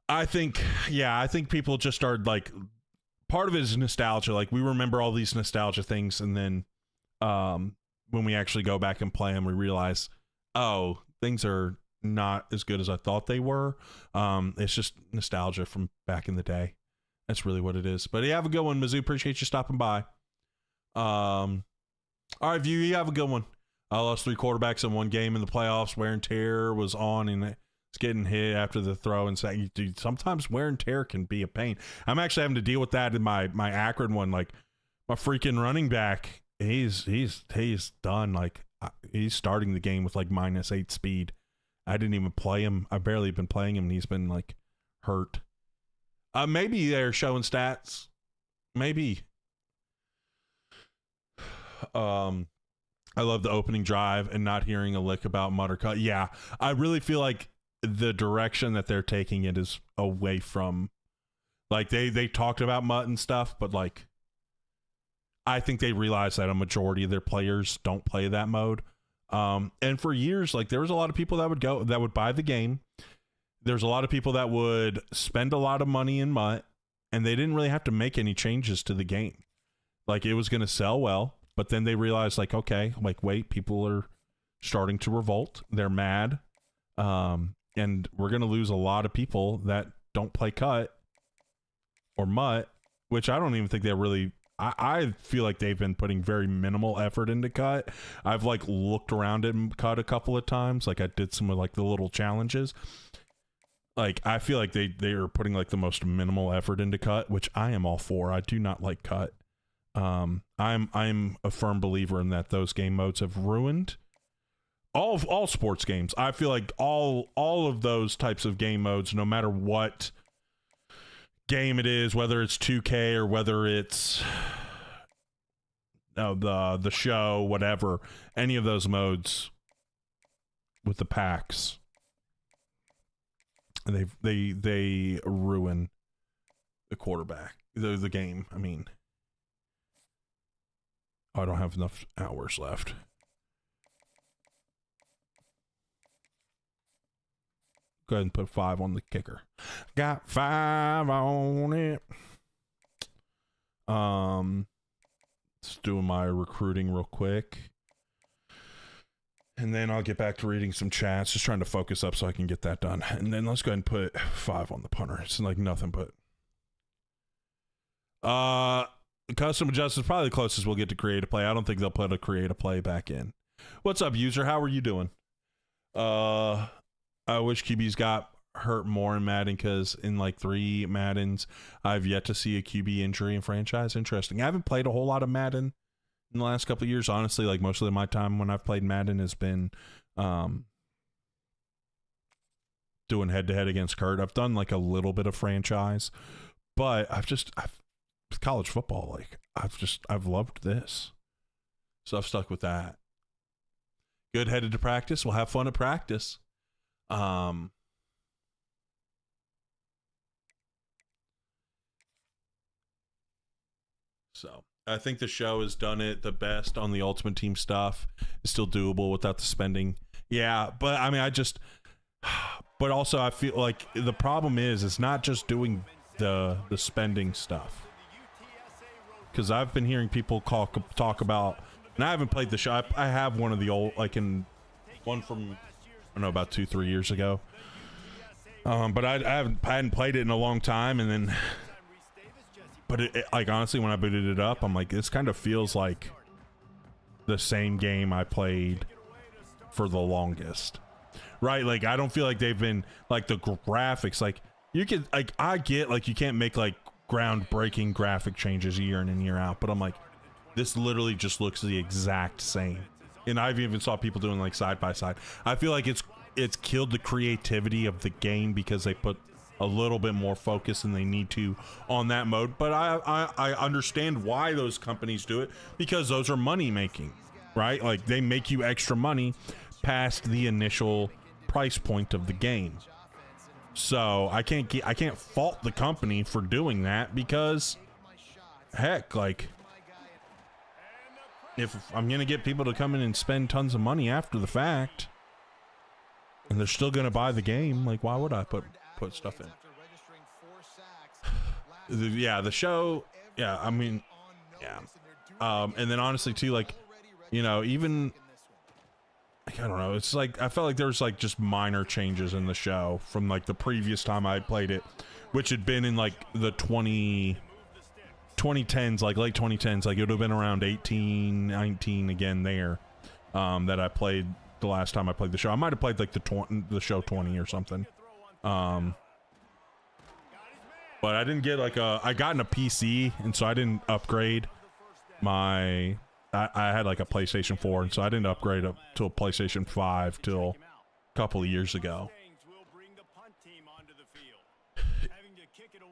I think people just started like, part of it is nostalgia. Like we remember all these nostalgia things, and then when we actually go back and play them, we realize, oh, things are not as good as I thought they were. It's just nostalgia from back in the day. That's really what it is. But yeah, have a good one, Mizzou. Appreciate you stopping by. All right, View, you have a good one. I lost 3 quarterbacks in one game in the playoffs. Wear and tear was on, and it's getting hit after the throw. And saying, dude, sometimes wear and tear can be a pain. I'm actually having to deal with that in my Akron one. Like my freaking running back, he's done. Like he's starting the game with like -8 speed. I didn't even play him. I barely been playing him, and he's been like hurt. Maybe they're showing stats. Maybe. I love the opening drive and not hearing a lick about Muttercut. Yeah, I really feel like the direction that they're taking it is away from, like they talked about Mutt and stuff, but like I think they realized that a majority of their players don't play that mode. And for years, like there was a lot of people that would buy the game, there's a lot of people that would spend a lot of money in MUT, and they didn't really have to make any changes to the game. Like, it was going to sell well, but then they realized, like, okay, like, wait, people are starting to revolt. They're mad. And we're going to lose a lot of people that don't play cut or MUT, which I don't even think they really... I feel like they've been putting very minimal effort into cut. I've like looked around at cut a couple of times. Like I did some of like the little challenges. Like I feel like they are putting like the most minimal effort into cut, which I am all for. I do not like cut. I'm a firm believer in that those game modes have ruined all sports games. I feel like all of those types of game modes, no matter what game it is, whether it's 2K or whether it's the show, whatever, any of those modes with the packs, they ruin the quarterback, the game. I mean, I don't have enough hours left. Go ahead and put 5 on the kicker. Got 5 on it. Just doing my recruiting real quick. And then I'll get back to reading some chats. Just trying to focus up so I can get that done. And then let's go ahead and put 5 on the punter. It's like nothing but. Custom adjustments probably the closest we'll get to create a play. I don't think they'll put a create a play back in. What's up, user? How are you doing? I wish QBs got hurt more in Madden because in like 3 Maddens, I've yet to see a QB injury in franchise. Interesting. I haven't played a whole lot of Madden in the last couple of years. Honestly, like most of my time when I've played Madden has been doing head-to-head against Kurt. I've done like a little bit of franchise, but college football, like I've loved this. So I've stuck with that. Good headed to practice. We'll have fun at practice. So I think the show has done it the best on the Ultimate Team stuff. It's still doable without the spending. Yeah, but I mean, but also I feel like the problem is it's not just doing the spending stuff. Because I've been hearing people talk about, and I haven't played the show. I have one of the old, like one from, I don't know, about 2-3 years ago. But I hadn't played it in a long time, and then, but it like honestly, when I booted it up, I'm like, this kind of feels like the same game I played for the longest, right? Like I don't feel like they've been like the graphics. Like you can, like I get like you can't make like groundbreaking graphic changes year in and year out, but I'm like, this literally just looks the exact same. And I've even saw people doing like side by side. I feel like it's killed the creativity of the game because they put a little bit more focus than they need to on that mode. But I understand why those companies do it, because those are money making, right? Like they make you extra money past the initial price point of the game. So I can't fault the company for doing that, because heck, like if I'm going to get people to come in and spend tons of money after the fact and they're still going to buy the game, like why would I put stuff in? The show, yeah, I mean, yeah. And then honestly too, like, you know, even like, I don't know, it's like I felt like there was like just minor changes in the show from like the previous time I played it, which had been in like the 2010s, like late 2010s. Like it would have been around 18, 19 again there, that I played the last time I played the show. I might have played like the show 20 or something. But I didn't get like I got in a PC, and so I didn't upgrade my, I had like a PlayStation 4, and so I didn't upgrade up to a PlayStation 5 till a couple of years ago.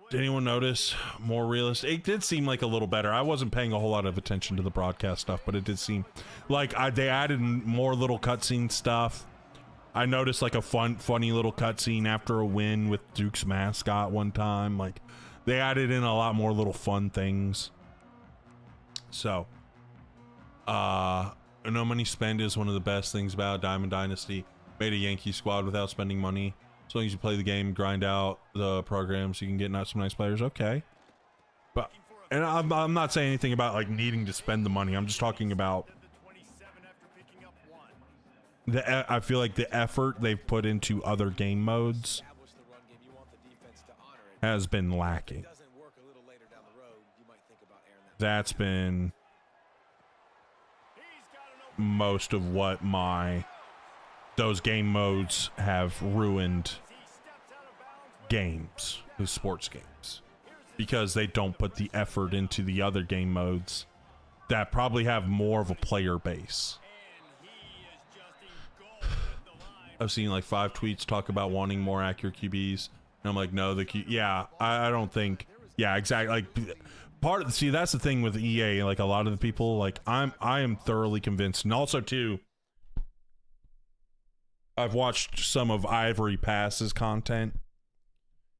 Did anyone notice more realistic? It did seem like a little better. I wasn't paying a whole lot of attention to the broadcast stuff, but it did seem like they added more little cutscene stuff. I noticed like a funny little cutscene after a win with Duke's mascot one time. Like they added in a lot more little fun things. So, no money spent is one of the best things about Diamond Dynasty. Made a Yankee squad without spending money. As long as you play the game, grind out the programs, you can get some nice players. Okay. But, and I'm not saying anything about like needing to spend the money. I'm just talking about I feel like the effort they've put into other game modes has been lacking. That's been most of what those game modes have ruined games, the sports games, because they don't put the effort into the other game modes that probably have more of a player base. I've seen like 5 tweets talk about wanting more accurate QBs, and I'm like, no, I don't think, exactly. Like see, that's the thing with EA. Like a lot of the people, like I am thoroughly convinced, and also too, I've watched some of Ivory Pass's content,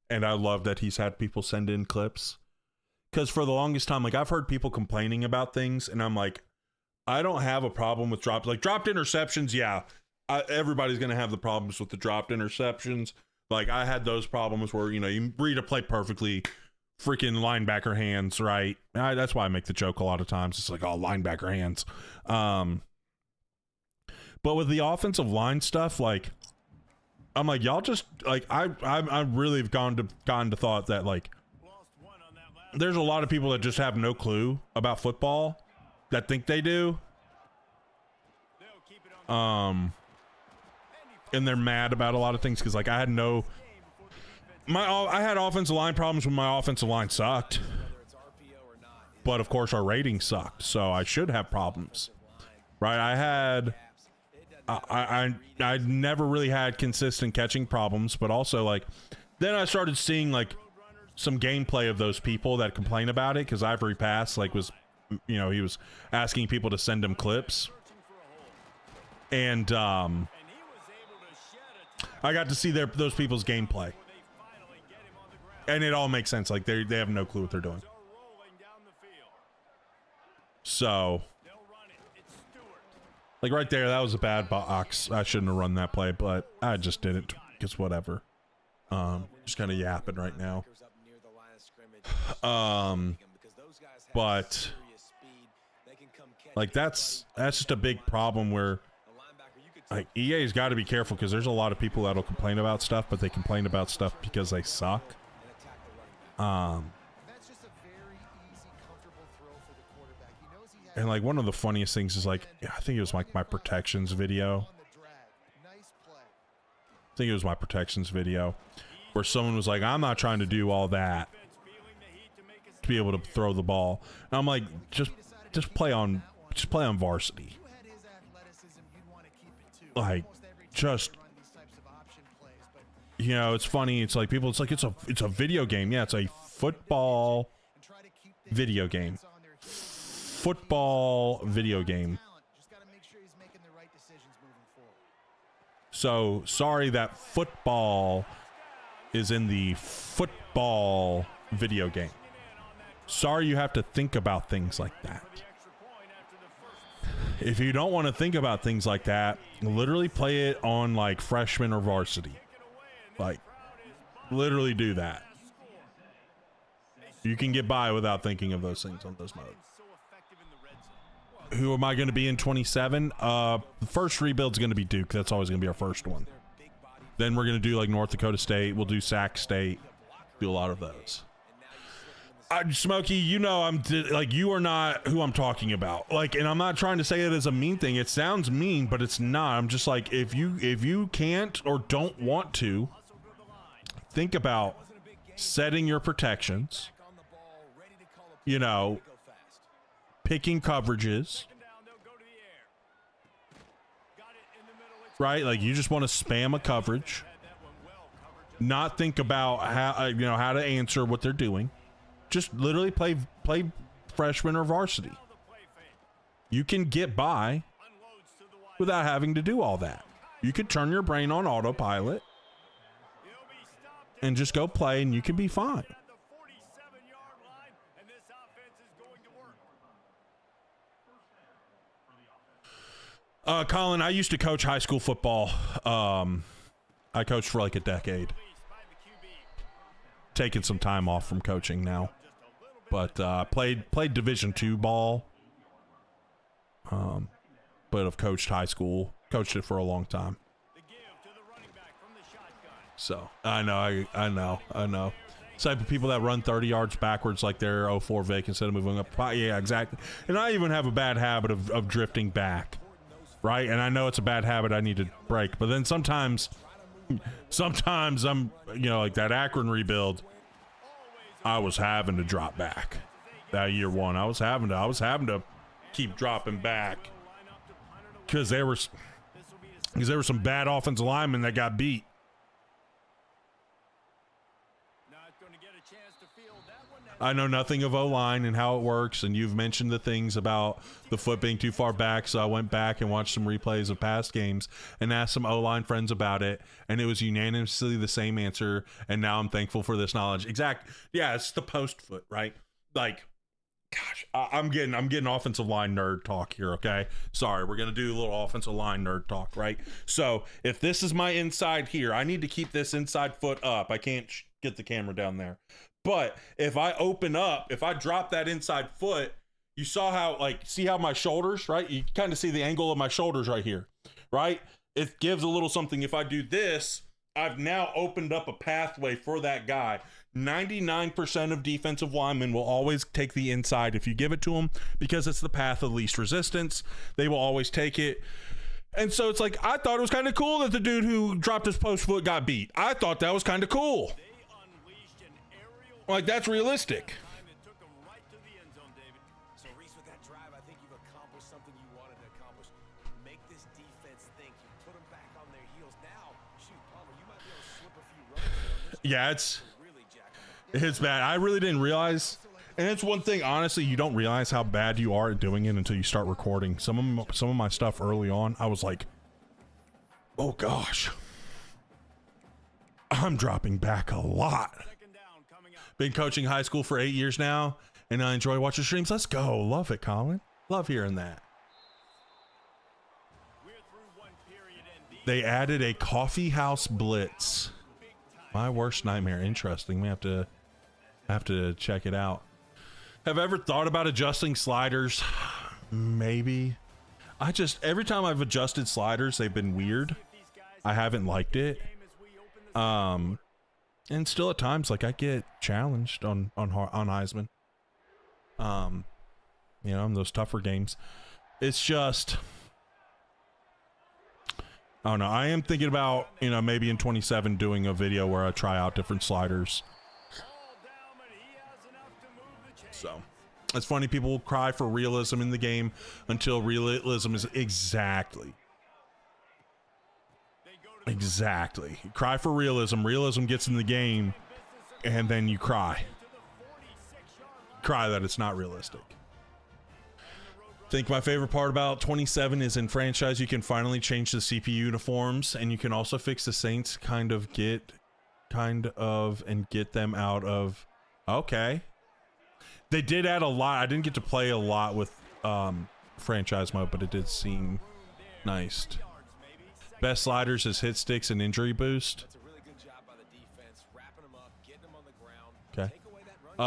and I love that he's had people send in clips, because for the longest time, like I've heard people complaining about things, and I'm like, I don't have a problem with dropped interceptions. Yeah. Everybody's going to have the problems with the dropped interceptions. Like I had those problems where, you read a play perfectly, freaking linebacker hands, right? That's why I make the joke a lot of times. It's like, oh, linebacker hands. But with the offensive line stuff, like, I'm like, y'all just, like, I really have gone to thought that, like, there's a lot of people that just have no clue about football that think they do. And they're mad about a lot of things because, like, I had offensive line problems when my offensive line sucked, but of course our rating sucked, so I should have problems, right? I never really had consistent catching problems, but also, like, then I started seeing like some gameplay of those people that complain about it, because Ivory Pass, like, was, he was asking people to send him clips, and I got to see those people's gameplay, and it all makes sense. Like they have no clue what they're doing. So, like right there, that was a bad box. I shouldn't have run that play, but I just didn't, because whatever. Just kind of yapping right now. But like that's just a big problem where, like, EA's got to be careful, because there's a lot of people that'll complain about stuff, but they complain about stuff because they suck. And like one of the funniest things is, like, I think it was like my protections video. Where someone was like, I'm not trying to do all that to be able to throw the ball. And I'm like, just play on varsity. Like, just, it's funny. It's like people, it's like, it's a video game. Yeah, it's a football video game. So sorry that football is in the football video game. Sorry you have to think about things like that. If you don't want to think about things like that, literally play it on like freshman or varsity. Like, literally do that. You can get by without thinking of those things on those modes. Who am I going to be in 27? The first rebuild's going to be Duke. That's always going to be our first one. Then we're going to do like North Dakota State. We'll do Sac State. Do a lot of those. Smokey, I'm like, you are not who I'm talking about. Like, and I'm not trying to say it as a mean thing. It sounds mean, but it's not. I'm just like, if you can't or don't want to, think about setting your protections, picking coverages, right? Like, you just want to spam a coverage, not think about how to answer what they're doing. Just literally play freshman or varsity. You can get by without having to do all that. You could turn your brain on autopilot and just go play, and you can be fine. Colin, I used to coach high school football. I coached for like a decade. Taking some time off from coaching now, but played Division II ball. But I've coached high school, coached it for a long time. So I know. Type of people that run 30 yards backwards like they're 04 Vic instead of moving up. Yeah, exactly. And I even have a bad habit of drifting back, right? And I know it's a bad habit I need to break. But then sometimes I'm, like that Akron rebuild, I was having to drop back. That year one, I was having to keep dropping back because there were some bad offensive linemen that got beat. I know nothing of O-line and how it works, and you've mentioned the things about the foot being too far back, so I went back and watched some replays of past games and asked some O-line friends about it, and it was unanimously the same answer, and now I'm thankful for this knowledge. Yeah, it's the post foot, right? Like, gosh, I'm getting offensive line nerd talk here, okay? Sorry, we're going to do a little offensive line nerd talk, right? So if this is my inside here, I need to keep this inside foot up. I can't get the camera down there. But if I open up, if I drop that inside foot, you saw how, see how my shoulders, right? You kind of see the angle of my shoulders right here, right? It gives a little something. If I do this, I've now opened up a pathway for that guy. 99% of defensive linemen will always take the inside if you give it to them because it's the path of least resistance. They will always take it. And so it's like, I thought it was kind of cool that the dude who dropped his post foot got beat. I thought that was kind of cool. Like, that's realistic. So Reese, with that drive, I think you've accomplished something you wanted to accomplish. Make this defense think. You put them back on their heels. Now, shoot, Palmer, you might be able to slip a few runs. Yeah, it's bad. I really didn't realize, and it's one thing, honestly, you don't realize how bad you are at doing it until you start recording. Some of my stuff early on, I was like, oh gosh, I'm dropping back a lot. Been coaching high school for 8 years now, and I enjoy watching streams. Let's go. Love it, Colin. Love hearing that. They added a coffee house blitz. My worst nightmare. Interesting. We have to check it out. Have I ever thought about adjusting sliders? Maybe. Every time I've adjusted sliders, they've been weird. I haven't liked it. And still at times, I get challenged on Heisman. In those tougher games. It's just, I don't know. I am thinking about, maybe in 27 doing a video where I try out different sliders. So, it's funny, people will cry for realism in the game until realism is exactly. You cry for realism. Realism gets in the game, and then you cry. Cry that it's not realistic. I think my favorite part about 27 is in franchise, you can finally change the CPU uniforms, and you can also fix the Saints and get them out of. Okay. They did add a lot. I didn't get to play a lot with franchise mode, but it did seem nice. Best sliders is hit sticks and injury boost. That's a really good job by the defense, wrapping them up, getting them on the ground. Okay. Take away that run.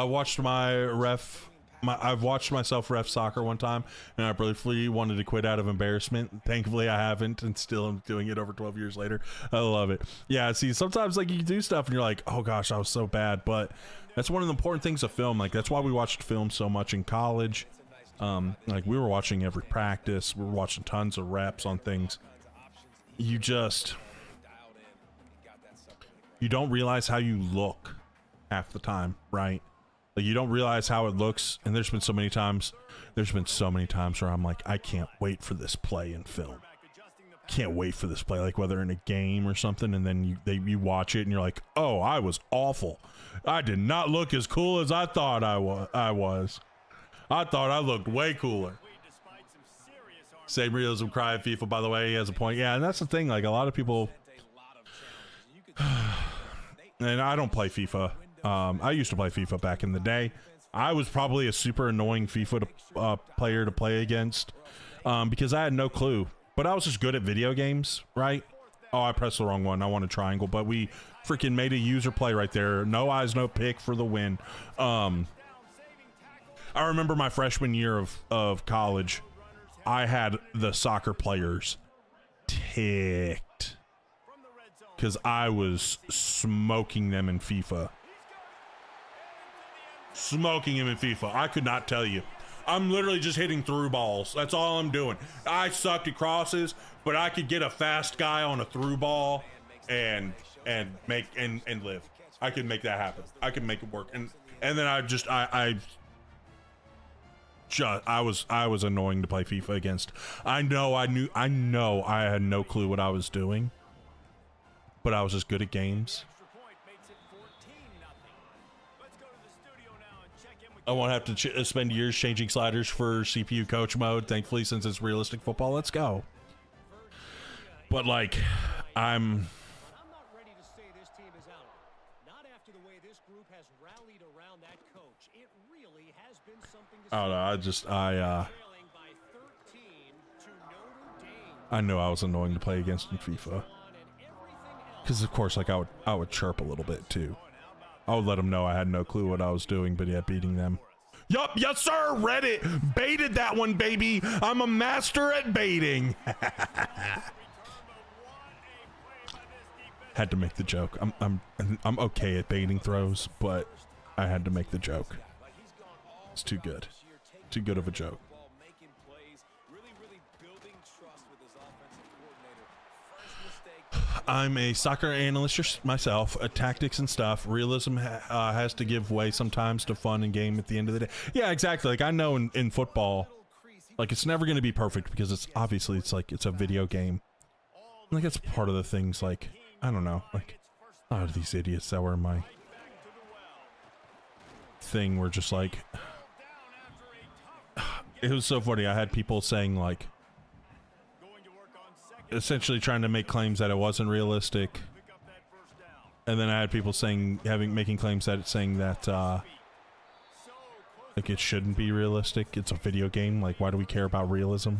I've watched myself ref soccer one time, and I briefly wanted to quit out of embarrassment. Thankfully, I haven't, and still am doing it over 12 years later. I love it. Yeah, see, sometimes you do stuff, and you're like, oh gosh, I was so bad. But that's one of the important things of film. That's why we watched film so much in college. We were watching every practice. We were watching tons of reps on things. You don't realize how you look half the time, right? You don't realize how it looks, and there's been so many times where I'm like, I can't wait for this play in film. Can't wait for this play, whether in a game or something, and then you watch it and you're like, oh, I was awful. I did not look as cool as I thought I was. I thought I looked way cooler. Same realism cry at FIFA, by the way. He has a point. Yeah, and that's the thing. A lot of people, and I don't play FIFA. I used to play FIFA back in the day. I was probably a super annoying FIFA player to play against because I had no clue. But I was just good at video games, right? Oh, I pressed the wrong one. I want a triangle, but we freaking made a user play right there. No eyes, no pick for the win. I remember my freshman year of college, I had the soccer players ticked because I was smoking them in FIFA. Smoking him in FIFA. I could not tell you. I'm literally just hitting through balls. That's all I'm doing. I sucked at crosses, but I could get a fast guy on a through ball and make and live. I could make that happen. I could make it work. And then I was annoying to play FIFA against. I know I had no clue what I was doing, but I was just good at games. I won't have to spend years changing sliders for CPU coach mode, thankfully, since it's realistic football. Let's go. But like, I'm not ready to say this team is out. Not after the way this group has rallied around that coach. It really has been something to I knew I was annoying to play against in FIFA. Because of course, like I would chirp a little bit too. I would let them know I had no clue what I was doing, but yeah, beating them. Yup, yes sir, read it. Baited that one, baby. I'm a master at baiting. Had to make the joke. I'm okay at baiting throws, but I had to make the joke. It's too good. Too good of a joke. I'm a soccer analyst myself, tactics and stuff. Realism has to give way sometimes to fun and game at the end of the day. Yeah, exactly. Like I know in football, like it's never going to be perfect because it's obviously it's a video game. Like that's part of the things. Like I don't know. Like a lot of these idiots that were in my thing were just like. It was so funny. I had people saying like. Essentially trying to make claims that it wasn't realistic, and then I had people making claims that saying that like it shouldn't be realistic. It's a video game. Like, why do we care about realism?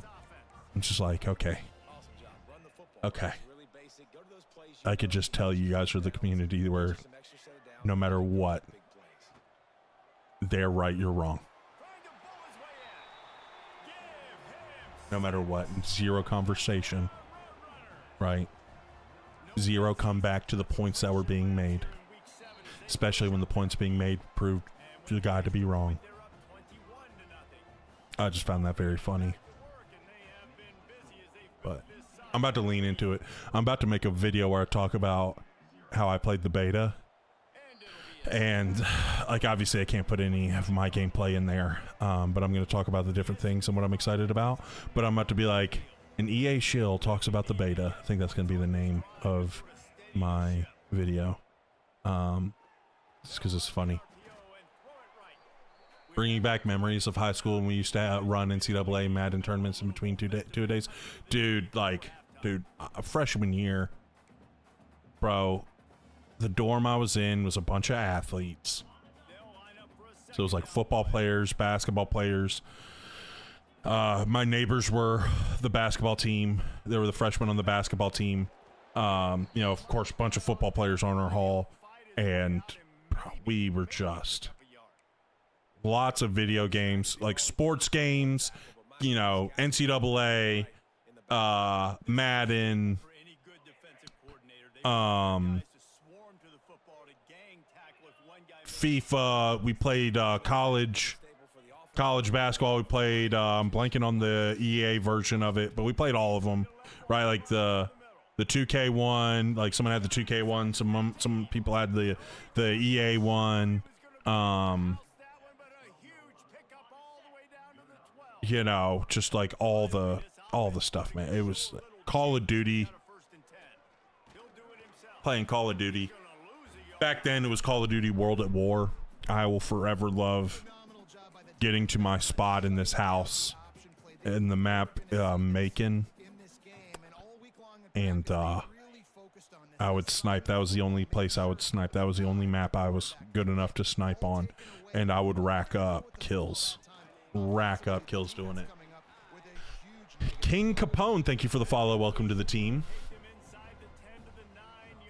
I'm just like, okay. I could just tell you guys are the community where no matter what, they're right, you're wrong. No matter what, zero conversation. Right? Zero comeback to the points that were being made. Especially when the points being made proved the guy to be wrong. I just found that very funny. But I'm about to lean into it. I'm about to make a video where I talk about how I played the beta. And like obviously I can't put any of my gameplay in there. But I'm going to talk about the different things and what I'm excited about. But I'm about to be like, an EA shill talks about the beta. I think that's going to be the name of my video. Just because it's funny. Bringing back memories of high school when we used to run NCAA Madden tournaments in between two days. Dude, freshman year, bro, the dorm I was in was a bunch of athletes. So it was like football players, basketball players. My neighbors were the basketball team. They were the freshmen on the basketball team. Of course, a bunch of football players on our hall, and we were just lots of video games, like sports games, NCAA, Madden, FIFA. We played college basketball. We played I'm blanking on the EA version of it, but we played all of them, right? Like the 2K one, like someone had the 2K one, some people had the EA one. Just like all the stuff, man. It was Call of Duty. Playing Call of Duty. Back then it was Call of Duty World at War. I will forever love getting to my spot in this house in the map, Macon, and I would snipe. That was the only place I would snipe. That was the only map I was good enough to snipe on, and I would rack up kills doing it. King Capone, thank you for the follow. Welcome to the team.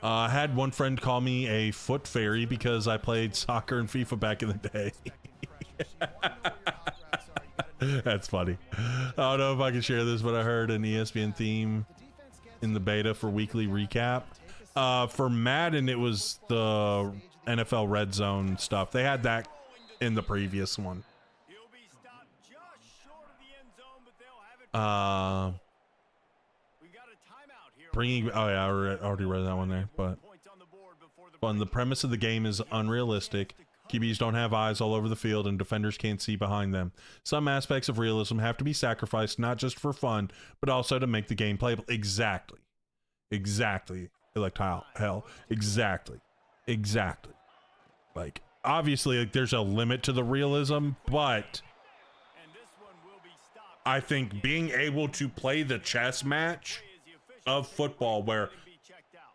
I had one friend call me a foot fairy because I played soccer and FIFA back in the day. That's funny. I don't know if I can share this, but I heard an ESPN theme in the beta for weekly recap. For Madden, it was the NFL Red Zone stuff. They had that in the previous one. Bringing, oh yeah, I already read that one there, but fun. The premise of the game is unrealistic. QBs don't have eyes all over the field and defenders can't see behind them. Some aspects of realism have to be sacrificed, not just for fun, but also to make the game playable. Exactly. Electile hell. Exactly. Like, obviously, like, there's a limit to the realism, but I think being able to play the chess match of football where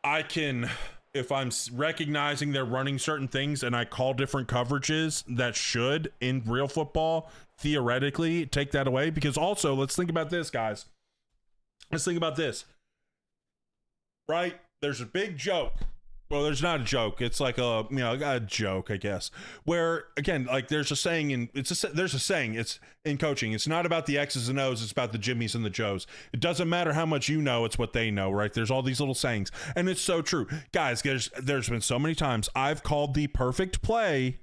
I can, if I'm recognizing they're running certain things and I call different coverages that should in real football theoretically take that away. Because also, let's think about this, guys. Let's think about this. Right? There's a big joke. Well, there's not a joke. It's like a joke, I guess. Where again, like there's a saying there's a saying. It's in coaching. It's not about the X's and O's. It's about the Jimmies and the Joes. It doesn't matter how much you know. It's what they know, right? There's all these little sayings, and it's so true, guys. There's been so many times I've called the perfect play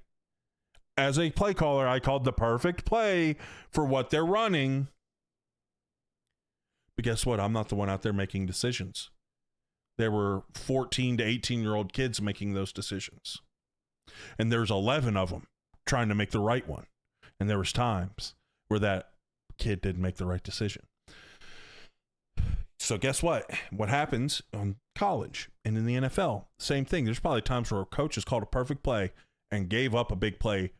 as a play caller. I called the perfect play for what they're running, but guess what? I'm not the one out there making decisions. There were 14 to 18-year-old kids making those decisions. And there's 11 of them trying to make the right one. And there was times where that kid didn't make the right decision. So guess what? What happens on college and in the NFL? Same thing. There's probably times where a coach has called a perfect play and gave up a big play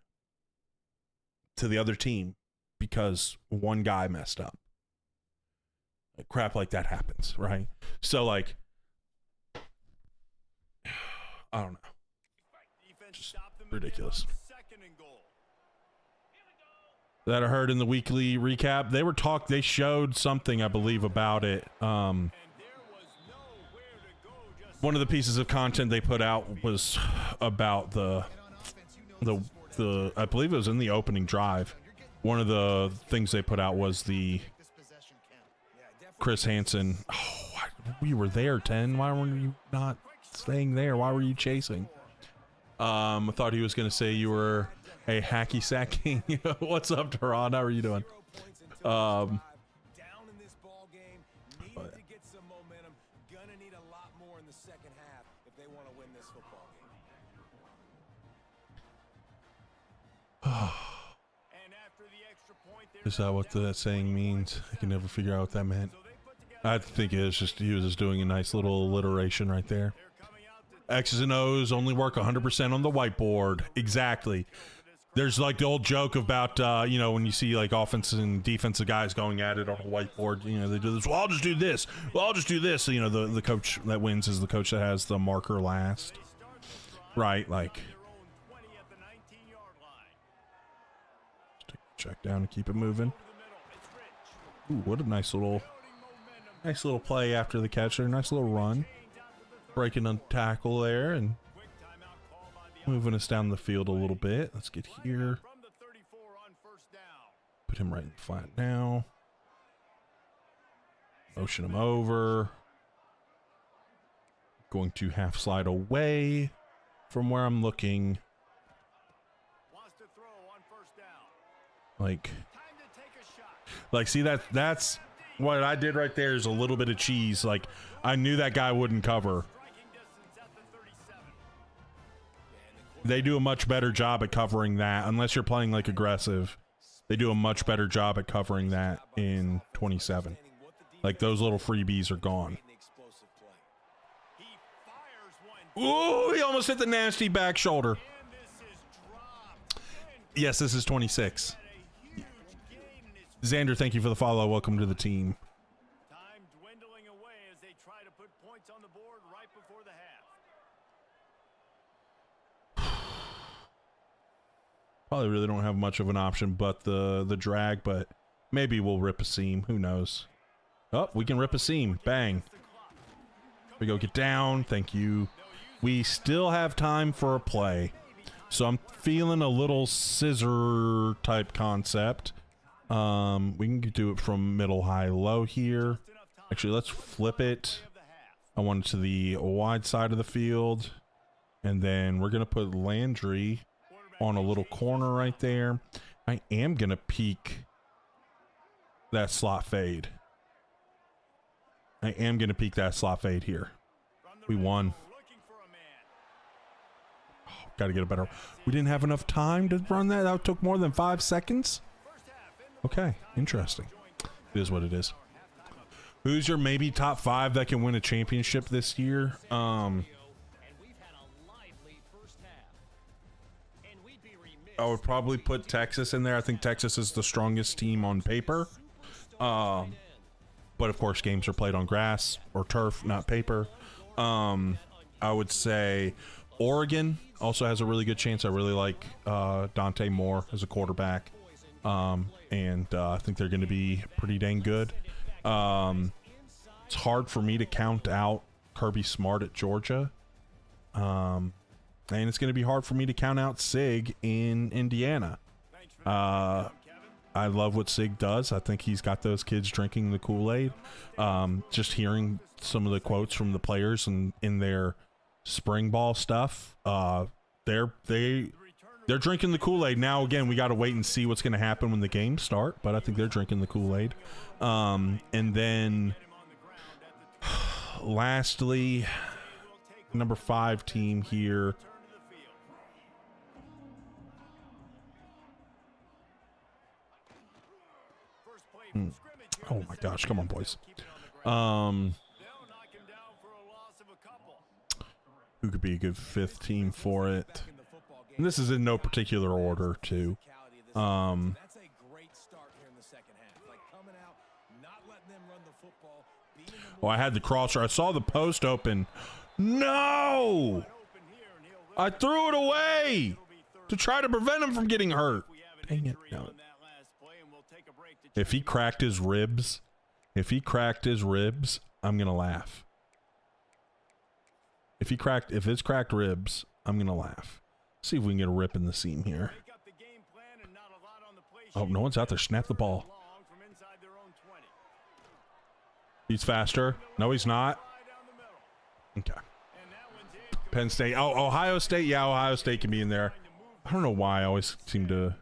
to the other team because one guy messed up. Crap like that happens, right? So, like, I don't know. Just ridiculous. That I heard in the weekly recap. They showed something, I believe, about it. One of the pieces of content they put out was about the I believe it was in the opening drive. One of the things they put out was the Chris Hansen. Oh, we were there, 10. Why were you not staying there? Why were you chasing? I thought he was going to say you were a hacky sacking. What's up, Tehran? How are you doing? Down in this ball game, need to get some momentum. Gonna need a lot more in the second half if they want to win this football game. Is that what that saying means? I can never figure out what that meant. I think it was just he was just doing a nice little alliteration right there. X's and O's only work 100% on the whiteboard. Exactly. There's like the old joke about, when you see like offensive and defensive guys going at it on a whiteboard, they do this. Well, I'll just do this. Well, I'll just do this. The coach that wins is the coach that has the marker last. Right. Like, check down and keep it moving. Ooh, what a nice little play after the catch there. Nice little run. Breaking a tackle there and moving us down the field a little bit. Let's get here. Put him right in the flat now. Motion him over. Going to half slide away from where I'm looking. Like see that's what I did right there is a little bit of cheese. Like, I knew that guy wouldn't cover. They do a much better job at covering that, unless you're playing like aggressive. They do a much better job at covering that in 27. Like, those little freebies are gone. Ooh, he almost hit the nasty back shoulder. Yes, this is 26. Xander, thank you for the follow. Welcome to the team. Time dwindling away as they try to put points on the board right before the half. Probably really don't have much of an option but the drag, but maybe we'll rip a seam. Who knows? Oh, we can rip a seam. Bang. We go, get down. Thank you. We still have time for a play. So I'm feeling a little scissor type concept. We can do it from middle, high, low here. Actually, let's flip it. I want it to the wide side of the field. And then we're going to put Landry on a little corner right there. I am going to peek that slot fade. I am going to peek that slot fade here. We won. Oh, got to get a better. We didn't have enough time to run that. That took more than 5 seconds. Okay, interesting. It is what it is. Who's your maybe top 5 that can win a championship this year? I would probably put Texas in there. I think Texas is the strongest team on paper. But of course, games are played on grass or turf, not paper. I would say Oregon also has a really good chance. I really like Dante Moore as a quarterback. And I think they're going to be pretty dang good. It's hard for me to count out Kirby Smart at Georgia. And it's going to be hard for me to count out Sig in Indiana. I love what Sig does. I think he's got those kids drinking the Kool-Aid. Just hearing some of the quotes from the players and in their spring ball stuff, they're drinking the Kool-Aid. Now, again, we got to wait and see what's going to happen when the games start, but I think they're drinking the Kool-Aid. And then lastly, number 5 team here. Oh my gosh, come on, boys. Who could be a good 5th team for it? And this is in no particular order, too. Oh, I had the crosser. I saw the post open. No! I threw it away to try to prevent him from getting hurt. Dang it. No. If he cracked his ribs, I'm going to laugh. If it's cracked ribs, I'm going to laugh. See if we can get a rip in the seam here. Oh, no one's out there. Snap the ball. He's faster. No, he's not. Okay. Penn State. Oh, Ohio State. Yeah, Ohio State can be in there. I don't know why I always seem to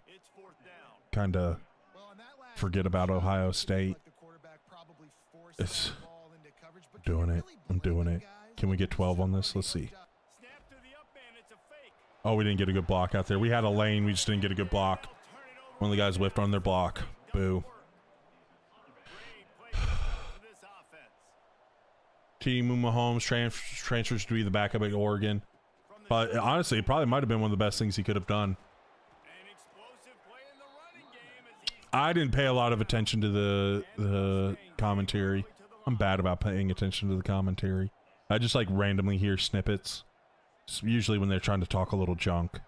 kind of forget about Ohio State. It's doing it. I'm doing it. Can we get 12 on this? Let's see. Oh, we didn't get a good block out there. We had a lane. We just didn't get a good block. One of the guys whiffed on their block. Boo. T. Mahomes transfers to be the backup at Oregon. But honestly, it probably might have been one of the best things he could have done. I didn't pay a lot of attention to the commentary. I'm bad about paying attention to the commentary. I just like randomly hear snippets. It's usually when they're trying to talk a little junk.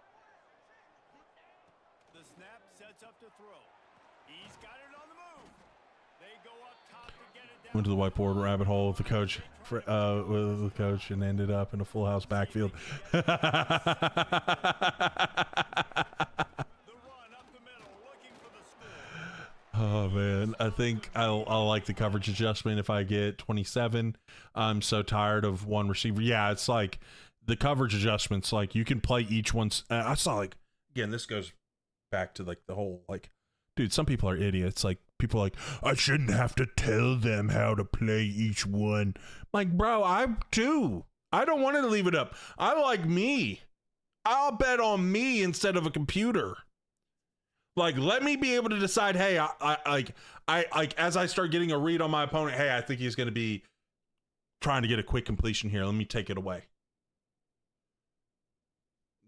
The snap sets up to throw. He's got it on the move. They go up top to get it down. Went to the whiteboard rabbit hole with the coach, and ended up in a full house backfield. Oh man, I think I'll like the coverage adjustment if I get 27. I'm so tired of one receiver. Yeah, it's like the coverage adjustments, like you can play each one's. I saw like, again, this goes back to like the whole like, dude, some people are idiots. Like people are like, I shouldn't have to tell them how to play each one. Like, bro, I do. I don't want to leave it up. I like me. I'll bet on me instead of a computer. Like, let me be able to decide, hey, I as I start getting a read on my opponent, hey, I think he's going to be trying to get a quick completion here. Let me take it away.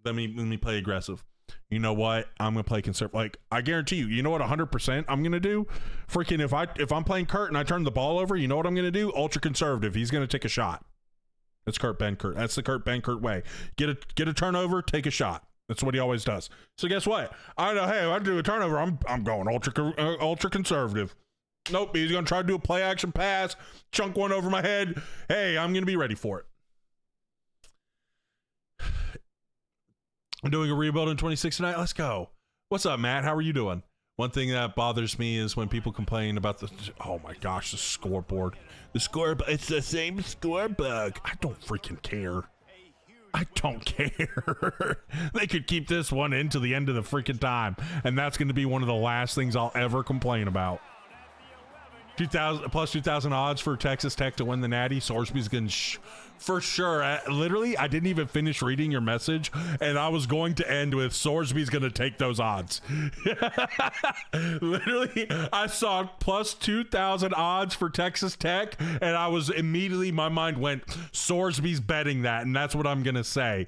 Let me play aggressive. You know what? I'm going to play conservative. Like, I guarantee you, you know what 100% I'm going to do? Freaking if I'm playing Kurt and I turn the ball over, you know what I'm going to do? Ultra conservative. He's going to take a shot. That's Kurt Benkert. That's the Kurt Benkert way. Get a turnover, take a shot. That's what he always does. So guess what? I know. Hey, if I do a turnover, I'm going ultra conservative. Nope, he's going to try to do a play action pass, chunk one over my head. Hey, I'm going to be ready for it. I'm doing a rebuild in 26 tonight. Let's go. What's up, Matt? How are you doing? One thing that bothers me is when people complain about the, oh my gosh, the scoreboard. The score, it's the same score bug. I don't freaking care. I don't care. They could keep this one into the end of the freaking time, and that's going to be one of the last things I'll ever complain about. 2,000 plus 2,000 odds for Texas Tech to win the Natty. Sorsby's going to for sure. Literally, I didn't even finish reading your message, and I was going to end with Sorsby's going to take those odds. Literally, I saw plus 2,000 odds for Texas Tech, and I was immediately, my mind went, Sorsby's betting that, and that's what I'm going to say.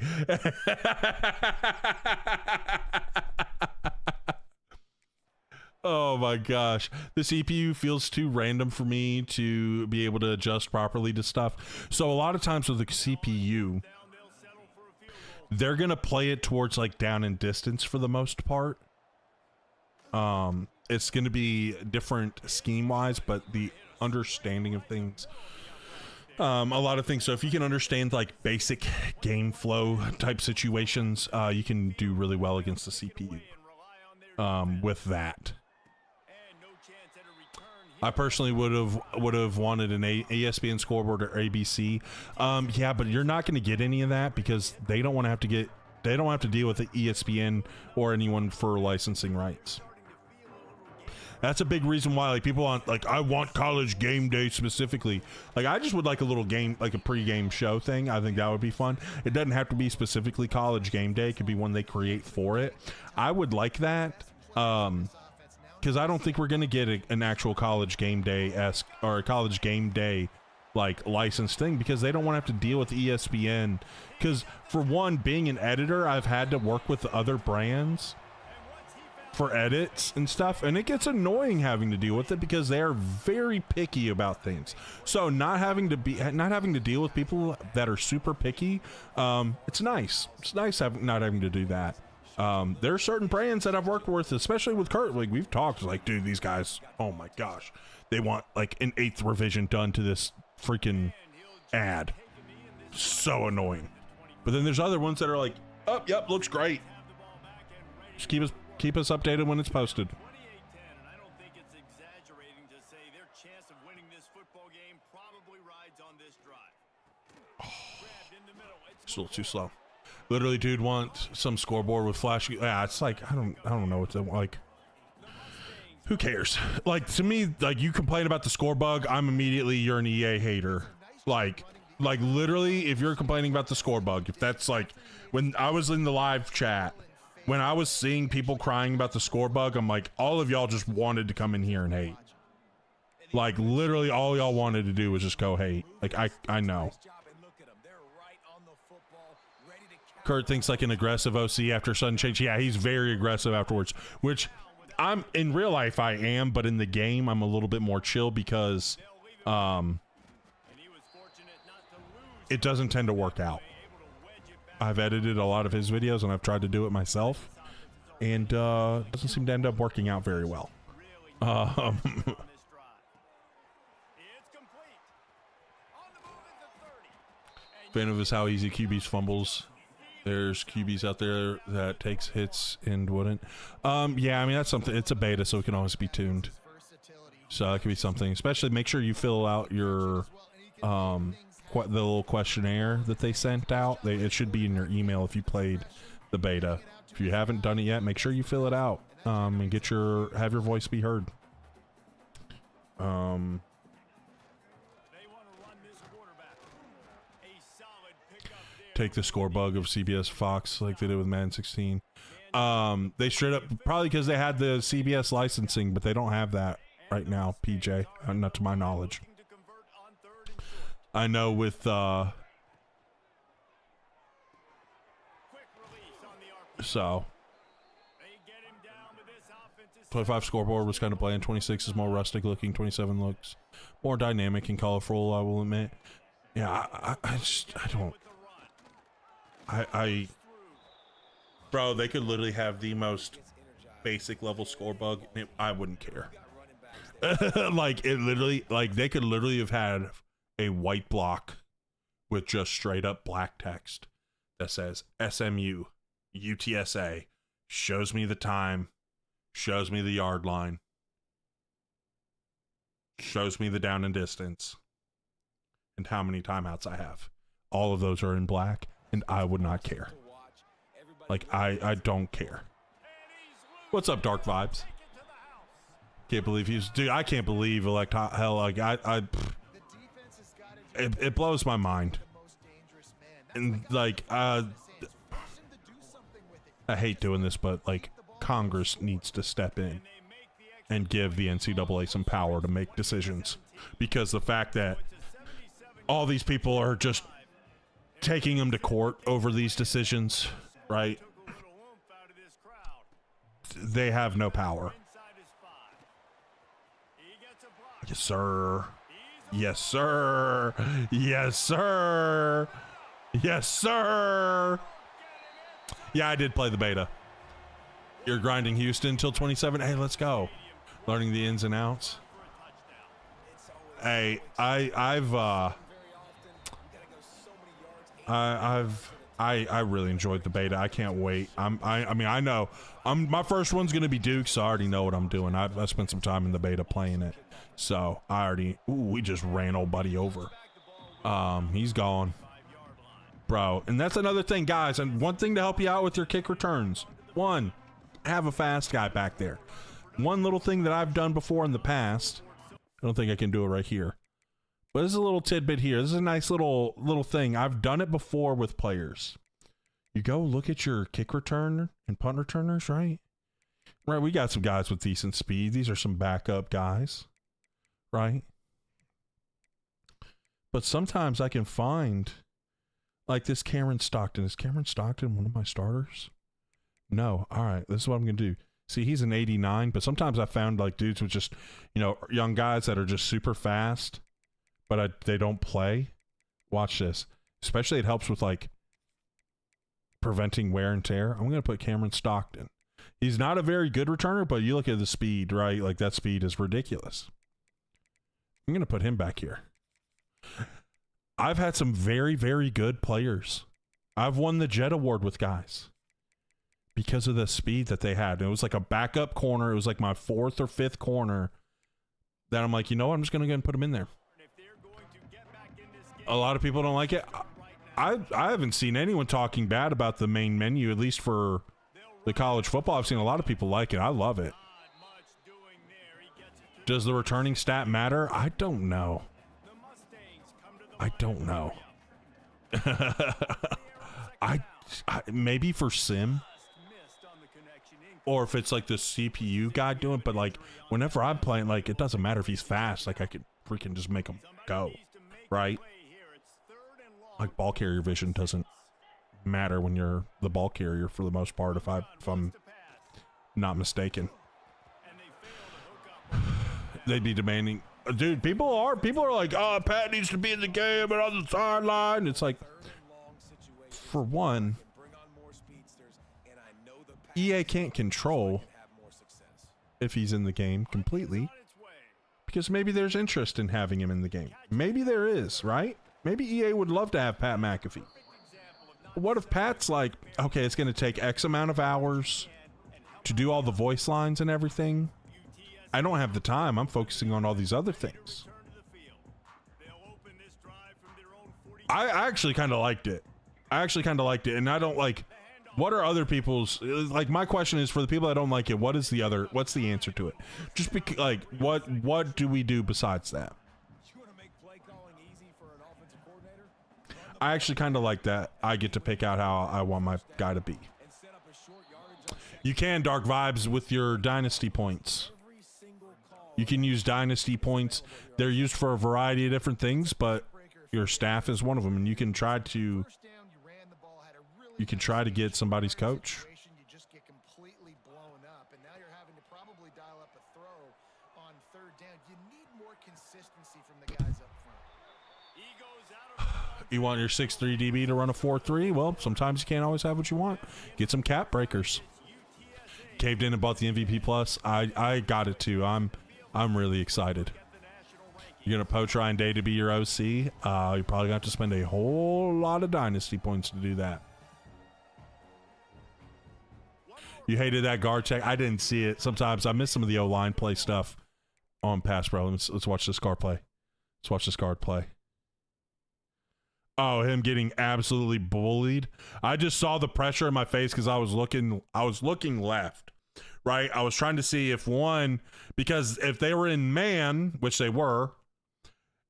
Oh my gosh. The CPU feels too random for me to be able to adjust properly to stuff. So a lot of times with the CPU, they're going to play it towards like down and distance for the most part. It's going to be different scheme wise, but the understanding of things, a lot of things. So if you can understand like basic game flow type situations, you can do really well against the CPU with that. I personally would have wanted an ESPN scoreboard or ABC. Yeah, but you're not going to get any of that because they don't want to have to deal with the ESPN or anyone for licensing rights. That's a big reason why like people want like I want college game day specifically. Like I just would like a little game, like a pre-game show thing. I think that would be fun. It doesn't have to be specifically college game day. It could be one they create for it. I would like that. Because I don't think we're going to get an actual college game day-esque or a college game day like licensed thing because they don't want to have to deal with ESPN. Because for one, being an editor, I've had to work with other brands for edits and stuff, and it gets annoying having to deal with it because they are very picky about things. So not having to deal with people that are super picky, it's nice. It's nice not having to do that. There are certain brands that I've worked with, especially with Kurt. Like we've talked, like, dude, these guys, oh my gosh, they want like an 8th revision done to this freaking ad. So annoying. But then there's other ones that are like, oh, yep, looks great. Just keep us updated when it's posted. I don't think it's exaggerating to say their chance of winning this football game probably rides on this drive. Grabbed in the middle. It's a little too slow. Literally, dude, want some scoreboard with flash. Yeah, it's like I don't know what to like. Who cares? Like to me, like you complain about the score bug, I'm immediately you're an EA hater. Like literally, if you're complaining about the score bug, if that's like when I was in the live chat, when I was seeing people crying about the score bug, I'm like, all of y'all just wanted to come in here and hate. Like literally, all y'all wanted to do was just go hate. Like I know. Kurt thinks like an aggressive OC after sudden change. Yeah, he's very aggressive afterwards, which I'm in real life I am, but in the game I'm a little bit more chill because it doesn't tend to work out. I've edited a lot of his videos and I've tried to do it myself and doesn't seem to end up working out very well. Fan of is how easy QBs fumbles. There's QBs out there that takes hits and wouldn't. Yeah, I mean, that's something. It's a beta, so it can always be tuned. So that could be something. Especially make sure you fill out your the little questionnaire that they sent out. It should be in your email if you played the beta. If you haven't done it yet, make sure you fill it out and have your voice be heard. Take the score bug of CBS Fox like they did with Madden 16. They straight up probably because they had the CBS licensing, but they don't have that right now, PJ, not to my knowledge. I know with 25 scoreboard was kind of bland. 26 is more rustic looking. 27 looks more dynamic and colorful, I will admit. Yeah, bro, they could literally have the most basic level score bug and I wouldn't care. Like it literally, like they could literally have had a white block with just straight up black text that says SMU, UTSA, shows me the time, shows me the yard line, shows me the down and distance, and how many timeouts I have. All of those are in black, and I would not care. Like, I don't care. What's up, Dark Vibes? Can't believe he's... Dude, I can't believe, like, hell, like, it blows my mind. And, like, I hate doing this, but, like, Congress needs to step in and give the NCAA some power to make decisions. Because the fact that all these people are just taking them to court over these decisions, right? They have no power. Yes, sir. Yes, sir. Yes, sir. Yes, sir. Yeah, I did play the beta. You're grinding Houston until 27. Hey, let's go. Learning the ins and outs. Hey, I really enjoyed the beta. I can't wait. I mean, I know my first one's gonna be Duke, so I already know what I'm doing. I spent some time in the beta playing it, so I already. Ooh, we just ran old buddy over. He's gone, bro. And that's another thing, guys. And one thing to help you out with your kick returns: one, have a fast guy back there. One little thing that I've done before in the past. I don't think I can do it right here. But this is a little tidbit here. This is a nice little thing. I've done it before with players. You go look at your kick return and punt returners, right? Right, we got some guys with decent speed. These are some backup guys, right? But sometimes I can find, like this Cameron Stockton. Is Cameron Stockton one of my starters? No. All right, this is what I'm going to do. See, he's an 89, but sometimes I found like dudes with just, you know, young guys that are just super fast, but they don't play. Watch this. Especially it helps with like preventing wear and tear. I'm going to put Cameron Stockton. He's not a very good returner, but you look at the speed, right? Like that speed is ridiculous. I'm going to put him back here. I've had some very, very good players. I've won the Jet Award with guys because of the speed that they had. It was like a backup corner. It was like my 4th or 5th corner that I'm like, you know what? I'm just going to go and put him in there. A lot of people don't like it. I haven't seen anyone talking bad about the main menu, at least for the college football. I've seen a lot of people like it. I love it. Does the returning stat matter? I don't know. I don't know. I maybe for sim, or if it's like the CPU guy doing, but like whenever I'm playing, like it doesn't matter if he's fast. Like I could freaking just make him go, right? Like ball carrier vision doesn't matter when you're the ball carrier for the most part, if I'm not mistaken. They'd be demanding, dude. People are like, oh, Pat needs to be in the game and on the sideline. It's like, for one, EA can't control if he's in the game completely, because maybe there's interest in having him in the game. Maybe there is, right? Maybe EA would love to have Pat McAfee. But what if Pat's like, okay, it's going to take X amount of hours to do all the voice lines and everything. I don't have the time. I'm focusing on all these other things. I actually kind of liked it. And I don't like, what are other people's, like my question is for the people that don't like it, what's the answer to it? Just like, what do we do besides that? I actually kind of like that. I get to pick out how I want my guy to be. You can Dark Vibes with your Dynasty points. You can use Dynasty points. They're used for a variety of different things, but your staff is one of them, and you can try to get somebody's coach. You want your 6'3" DB to run a 4'3"? Well, sometimes you can't always have what you want. Get some cap breakers. Caved in and bought the MVP Plus. I got it too. I'm I'm really excited. You're going to poach Ryan Day to be your OC. You're probably going to have to spend a whole lot of Dynasty points to do that. You hated that guard check. I didn't see it. Sometimes I miss some of the O-line play stuff on Pass Pro. Let's watch this guard play. Let's watch this guard play. Oh, him getting absolutely bullied. I just saw the pressure in my face because I was looking left, right? I was trying to see if one, because if they were in man, which they were,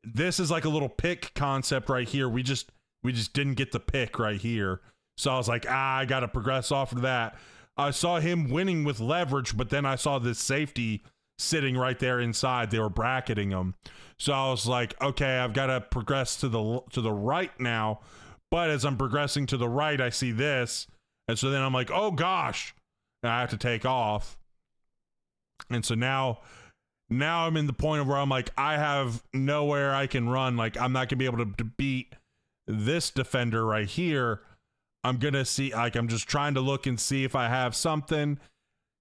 this is like a little pick concept right here. We just didn't get the pick right here. So I was like, I got to progress off of that. I saw him winning with leverage, but then I saw this safety sitting right there inside. They were bracketing him. So I was like, okay, I've got to progress to the right now. But as I'm progressing to the right, I see this. And so then I'm like, oh gosh, and I have to take off. And so now I'm in the point of where I'm like, I have nowhere I can run. Like, I'm not gonna be able to beat this defender right here. I'm gonna see, like, I'm just trying to look and see if I have something.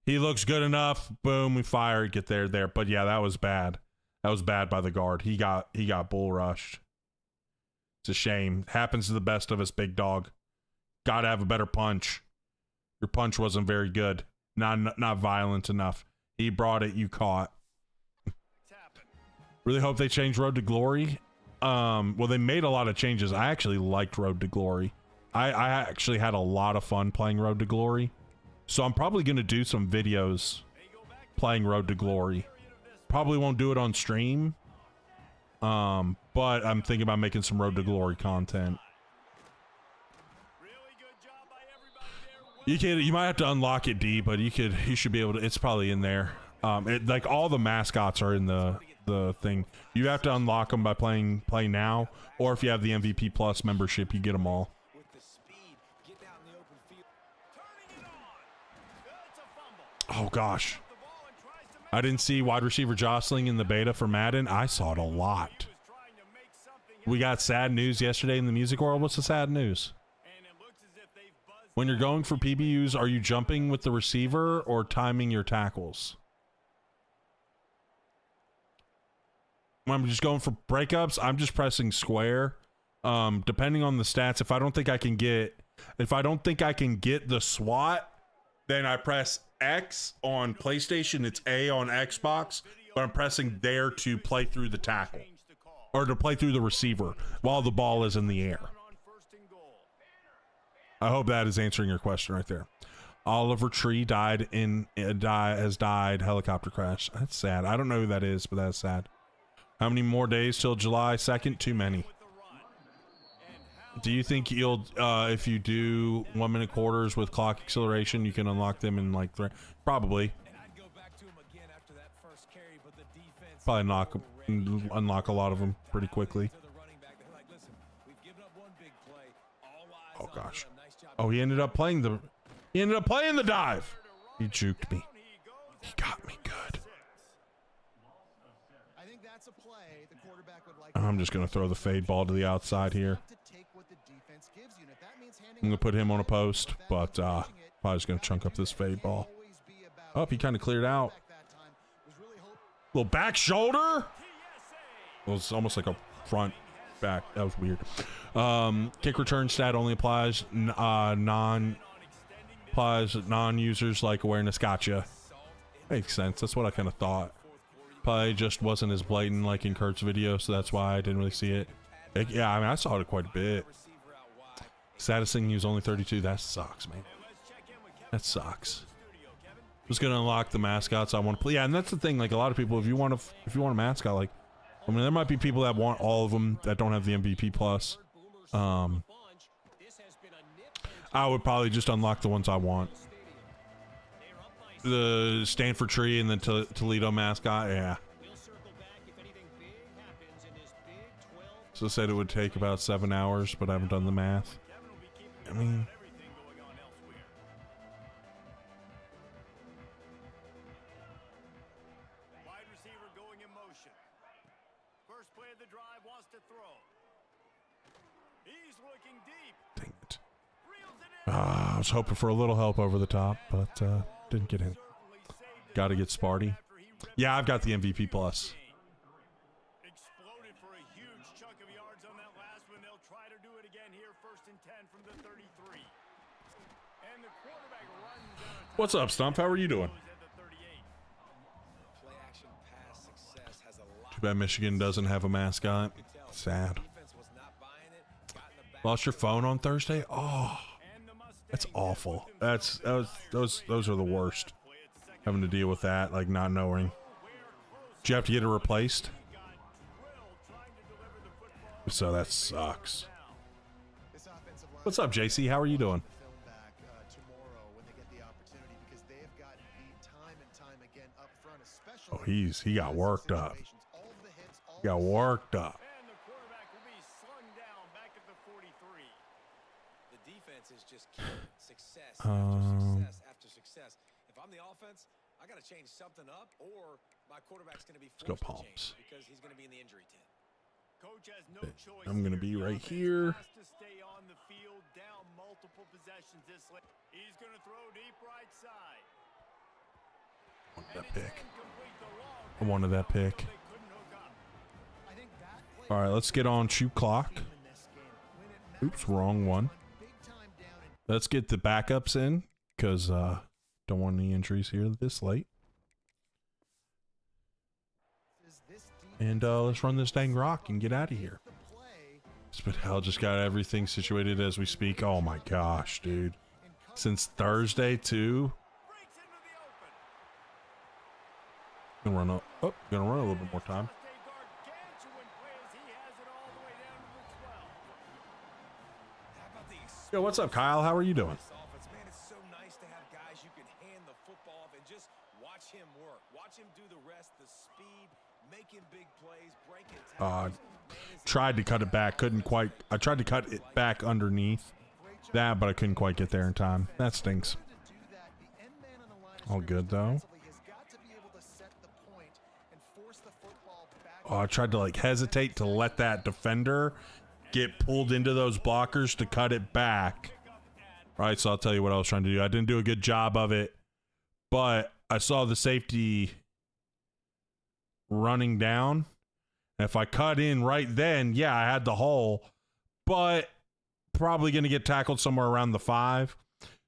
He looks good enough. Boom, we fire, get there. But yeah, that was bad. That was bad by the guard. He got bull rushed. It's a shame. Happens to the best of us, big dog. Gotta have a better punch. Your punch wasn't very good. Not violent enough. He brought it, you caught. Really hope they change Road to Glory. Well, they made a lot of changes. I actually liked Road to Glory. I actually had a lot of fun playing Road to Glory. So I'm probably going to do some videos playing Road to Glory. Probably won't do it on stream. But I'm thinking about making some Road to Glory content. You might have to unlock it, D, but you should be able to. It's probably in there. Like all the mascots are in the thing. You have to unlock them by playing Play Now, or if you have the MVP Plus membership, you get them all. Oh gosh, I didn't see wide receiver jostling in the beta for Madden. I saw it a lot. We got sad news yesterday in the music world. What's the sad news? When you're going for PBUs, are you jumping with the receiver or timing your tackles? When I'm just going for breakups, I'm just pressing square. Depending on the stats, if I don't think I can get the SWAT, then I press X on PlayStation. It's A on Xbox, but I'm pressing there to play through the tackle or to play through the receiver while the ball is in the air. I hope that is answering your question right there. Oliver Tree has died helicopter crash. That's sad. I don't know who that is, but that's sad. How many more days till July 2nd? Too many. Do you think you'll, if you do 1 minute quarters with clock acceleration, you can unlock them in like probably. Probably unlock a lot of them pretty quickly. Oh gosh. Oh, he ended up playing the dive. He juked me. He got me good. I'm just gonna throw the fade ball to the outside here. I'm gonna put him on a post, but probably just gonna chunk up this fade ball. Oh, he kind of cleared out. Little back shoulder. It was almost like a front back. That was weird. Kick return stat only applies non-users like awareness. Gotcha. Makes sense. That's what I kind of thought. Probably just wasn't as blatant like in Kurt's video, so that's why I didn't really see it. Yeah, I mean, I saw it quite a bit. Saddest thing, he was only 32. That sucks, man. That sucks. Just gonna unlock the mascots I want to play. Yeah, and that's the thing. Like a lot of people, if you want a mascot, like, I mean, there might be people that want all of them that don't have the MVP plus. I would probably just unlock the ones I want. The Stanford Tree and the Toledo mascot, yeah. So it said it would take about 7 hours, but I haven't done the math. I mean, wide receiver going in motion. First play of the drive, wants to throw. He's looking deep. Dang it. I was hoping for a little help over the top, but didn't get in. Got to get Sparty. Yeah, I've got the MVP plus. Exploded for a huge chunk of yards on that last one. They'll try to do it again here, 1st and 10 from the 33. And the quarterback runs out of time. What's up, Stump? How are you doing? At the 38. Play action pass success has a lot. Too bad Michigan doesn't have a mascot. Sad. Defense was not buying it. Got in the back. Lost your phone on Thursday? Oh, that's awful. Those are the worst. Having to deal with that, like not knowing. Did you have to get it replaced? So that sucks. What's up, JC? How are you doing? Oh, he got worked up. He got worked up. And the quarterback will be slung down back at the 43. The defense is just success after success after success. If I'm the offense, I got to change something up, or my quarterback's going to be go forced to Palms. change because he's going to be in the injury tent. Coach has no choice. I'm gonna be The right offense here. has to stay on the field, down multiple possessions this late. He's going to throw deep right side. That And it's pick. incomplete. The long I wanted that pick. they couldn't hook up. All right, let's get on shoot clock. Oops, wrong one. Let's get the backups in because don't want any injuries here this late. And let's run this dang rock and get out of here. Spitell just got everything situated as we speak. Oh my gosh, dude. Since Thursday too. Breaks into the open. Gonna run a little bit more time. A gargantuan play as he has it all the way down to the 12. How about the Yo, what's up, Kyle? How are you doing? this offense? Man, it's so nice to have guys you can hand the football off and just watch him work. Watch him do the rest, the speed, making big plays, breaking tackles. Tried to cut it back, couldn't quite. I tried to cut it back underneath that, but I couldn't quite get there in time. That stinks. All good though. Oh, I tried to like hesitate to let that defender get pulled into those blockers to cut it back. Right, so I'll tell you what I was trying to do. I didn't do a good job of it, but I saw the safety running down. If I cut in right then, yeah, I had the hole, but probably going to get tackled somewhere around the 5.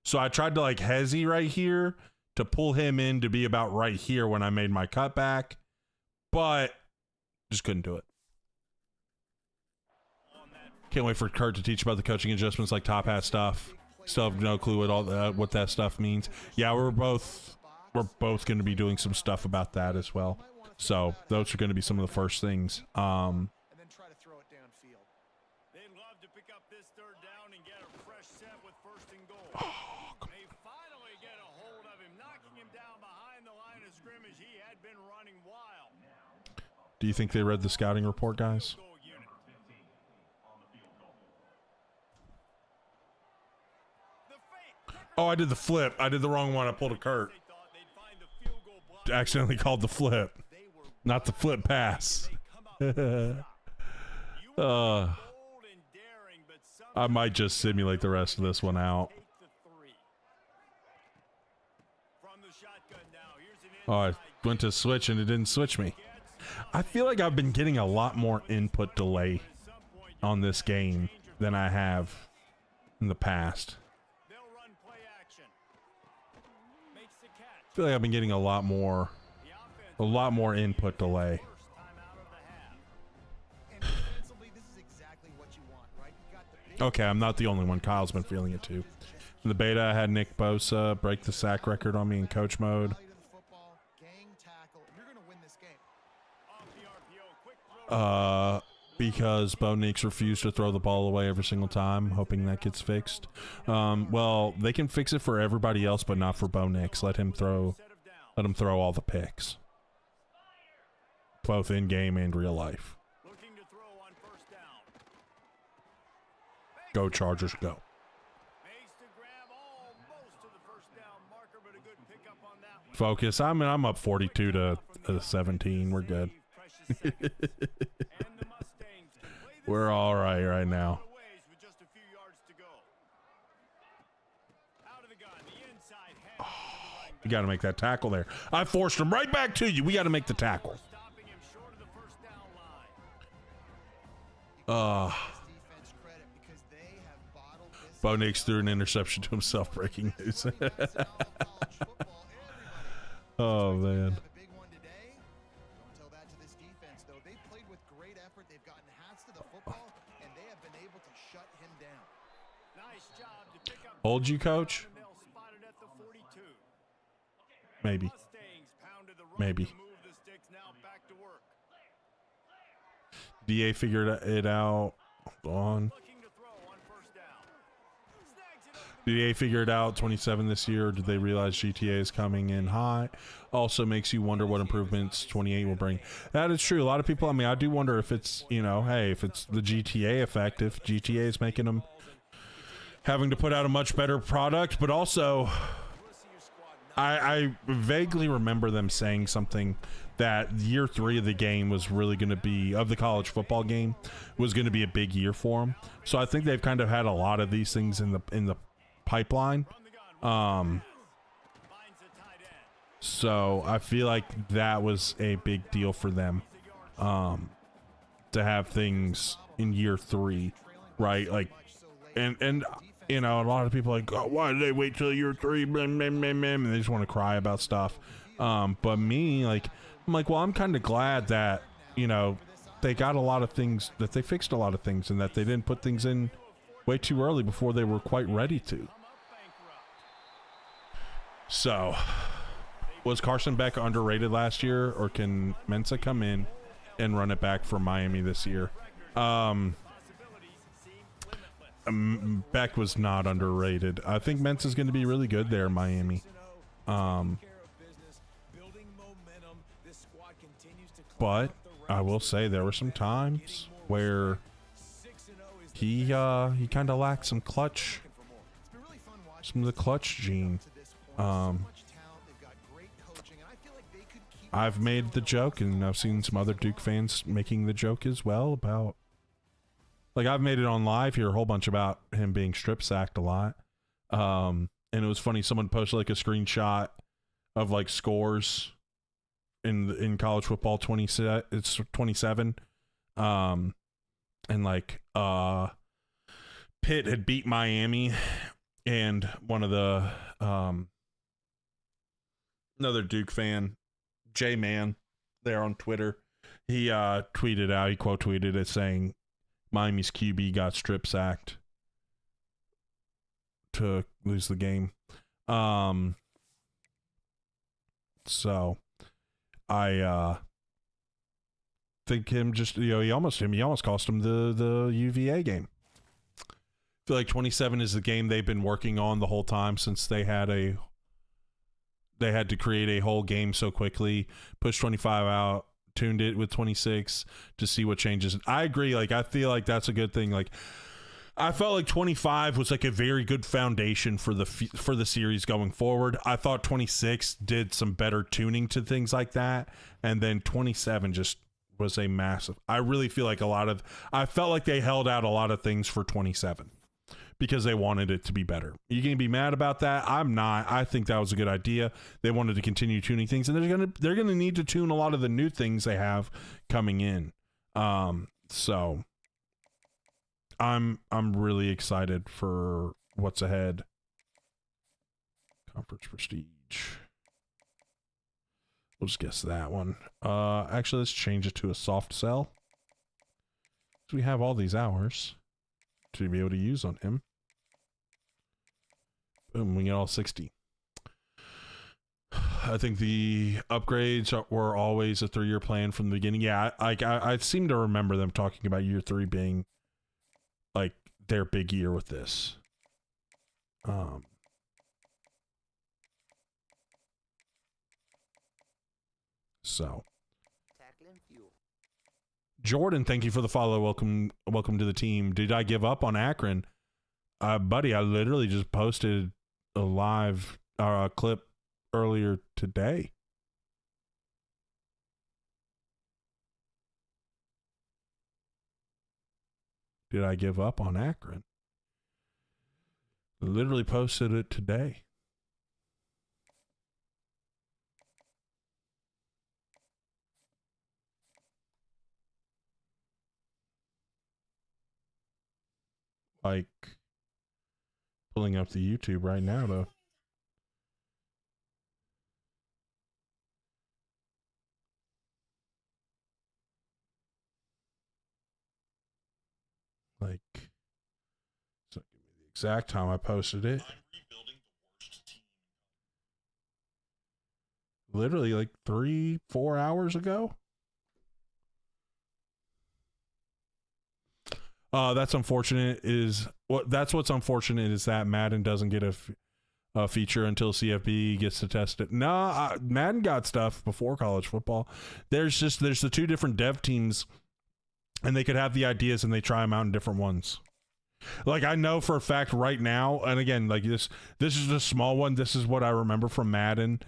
So I tried to like hezzy right here to pull him in to be about right here when I made my cutback, but just couldn't do it. Can't wait for Kurt to teach about the coaching adjustments like top hat stuff. Still have no clue what that stuff means. Yeah, we're both going to be doing some stuff about that as well. So those are going to be some of the first things. And then try to throw it downfield. They'd love to pick up this 3rd down and get a fresh set with 1st and goal. They finally get a hold of him, knocking him down behind the line of scrimmage. He had been running wild. Do you think they read the scouting report, guys? Goal unit. The fake. Oh, I did the flip. I did the wrong one. I pulled a Kurt. They thought they'd find the field goal block. Accidentally called the flip, They were not the flip pass. come out with a stop. You were Uh, bold and daring, but I might just simulate the rest of this one out. take the 3. From the shotgun now. Here's an Oh, I inside went to switch and it didn't switch me. I feel like I've been getting a lot more input delay on this game than I have in the past. They'll run play action. Makes the catch. I feel like I've been getting a lot more input delay. First time out of the half. And defensively, this is exactly what you want, right? You got the big Okay, I'm not the only one. Kyle's been feeling it too. In the beta, I had Nick Bosa break the sack record on me in coach mode. value to the football, gang tackle. You're going to win this game. Off the RPO, quick throw. Because Bo Nix refused to throw the ball away every single time, hoping that gets fixed. Well, they can fix it for everybody else, but not for Bo Nix. Let him throw all the picks, both in game and real life. Looking to throw on 1st down. Go Chargers, go! Makes the grab almost to the 1st down marker, but a good pickup on that one. Focus. I'm up 42 to 17. We're good. Precious seconds. And the Mustangs can play this We're all right now. ways with just a few yards to go. Out of the gun, the inside half to the running You got to make that tackle there. I forced him right back to you. We got to make the tackle. Stopping him short of the first down line. Defense credit because they have bottled this. Bo Nix threw an interception to himself. Breaking news. Oh, man. A big one today. Don't tell that to this defense, though. They played with great effort. They've gotten hats to the football, and they have been able to shut him down. Nice job to pick up. Hold you, coach? They'll spot it at the 42. Maybe. Mustangs pounded the run Maybe. to move the sticks. Now back to work. DA figured it out. Hold on. Looking to throw on first down. Snags it over the DA figured out 27 this year. Or did they realize GTA is coming in high? Also makes you wonder what improvements 28 will bring. That is true. A lot of people, I mean, I do wonder if it's, you know, hey, if it's the GTA effect, if GTA is making them having to put out a much better product, but also I vaguely remember them saying something that year 3 of the game was really going to be, of the college football game, was going to be a big year for them. So I think they've kind of had a lot of these things in the pipeline. finds the tight end. So I feel like that was a big deal for them, to have things in year 3, right? Like, and you know, a lot of people are like, oh, why did they wait till year 3? And they just want to cry about stuff. But me, like, I'm like, well, I'm kind of glad that, you know, they got a lot of things, that they fixed a lot of things, and that they didn't put things in way too early before they were quite ready to. So, was Carson Beck underrated last year, or can Mensa come in and run it back for Miami this year? Beck was not underrated. I think Mensa's going to be really good there in Miami. But I will say there were some times where he kind of lacked some clutch, some of the clutch gene. I've made the joke, and I've seen some other Duke fans making the joke as well about, like, I've made it on live here a whole bunch about him being strip sacked a lot. And it was funny, someone posted like a screenshot of like scores in college football, it's 27. And like Pitt had beat Miami, and one of the another Duke fan, J-Man, there on Twitter, he tweeted out, he quote tweeted it saying, Miami's QB got strip sacked to lose the game. So I think him just, you know, he almost cost him the UVA game. I feel like 27 is the game they've been working on the whole time, since they had to create a whole game so quickly, push 25 out, tuned it with 26 to see what changes. I agree. Like, I feel like that's a good thing. Like, I felt like 25 was like a very good foundation for the series going forward. I thought 26 did some better tuning to things like that, and then 27 just was a massive. I really feel like I felt like they held out a lot of things for 27 because they wanted it to be better. You can be mad about that. I'm not. I think that was a good idea. They wanted to continue tuning things, and they're gonna need to tune a lot of the new things they have coming in. So I'm really excited for what's ahead. Conference prestige. We'll just guess that one. Actually, let's change it to a soft sell. So we have all these hours to be able to use on him. Boom, we get all 60. I think the upgrades were always a 3-year plan from the beginning. Yeah, I seem to remember them talking about year 3 being like their big year with this. So Jordan, thank you for the follow. Welcome to the team. Did I give up on Akron? Buddy, I literally just posted a live clip earlier today. Did I give up on Akron? Literally posted it today. like pulling up the YouTube right now though. Like, so give me the exact time I posted it. Literally like 3-4 hours ago. That's unfortunate. That's what's unfortunate is that Madden doesn't get a feature until CFB gets to test it. Madden got stuff before college football. There's the two different dev teams, and they could have the ideas and they try them out in different ones. Like I know for a fact right now, and again, like this is a small one. This is what I remember from Madden.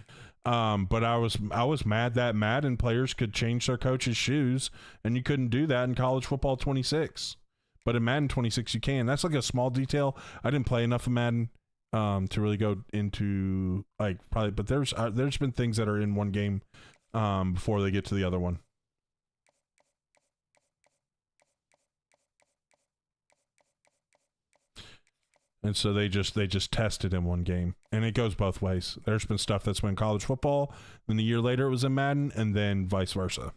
But I was mad that Madden players could change their coach's shoes, and you couldn't do that in college football 26. But in Madden 26, you can. That's like a small detail. I didn't play enough of Madden to really go into like probably. But there's been things that are in one game before they get to the other one. And so they just test it in one game, and it goes both ways. There's been stuff that's been college football, then a year later it was in Madden, and then vice versa.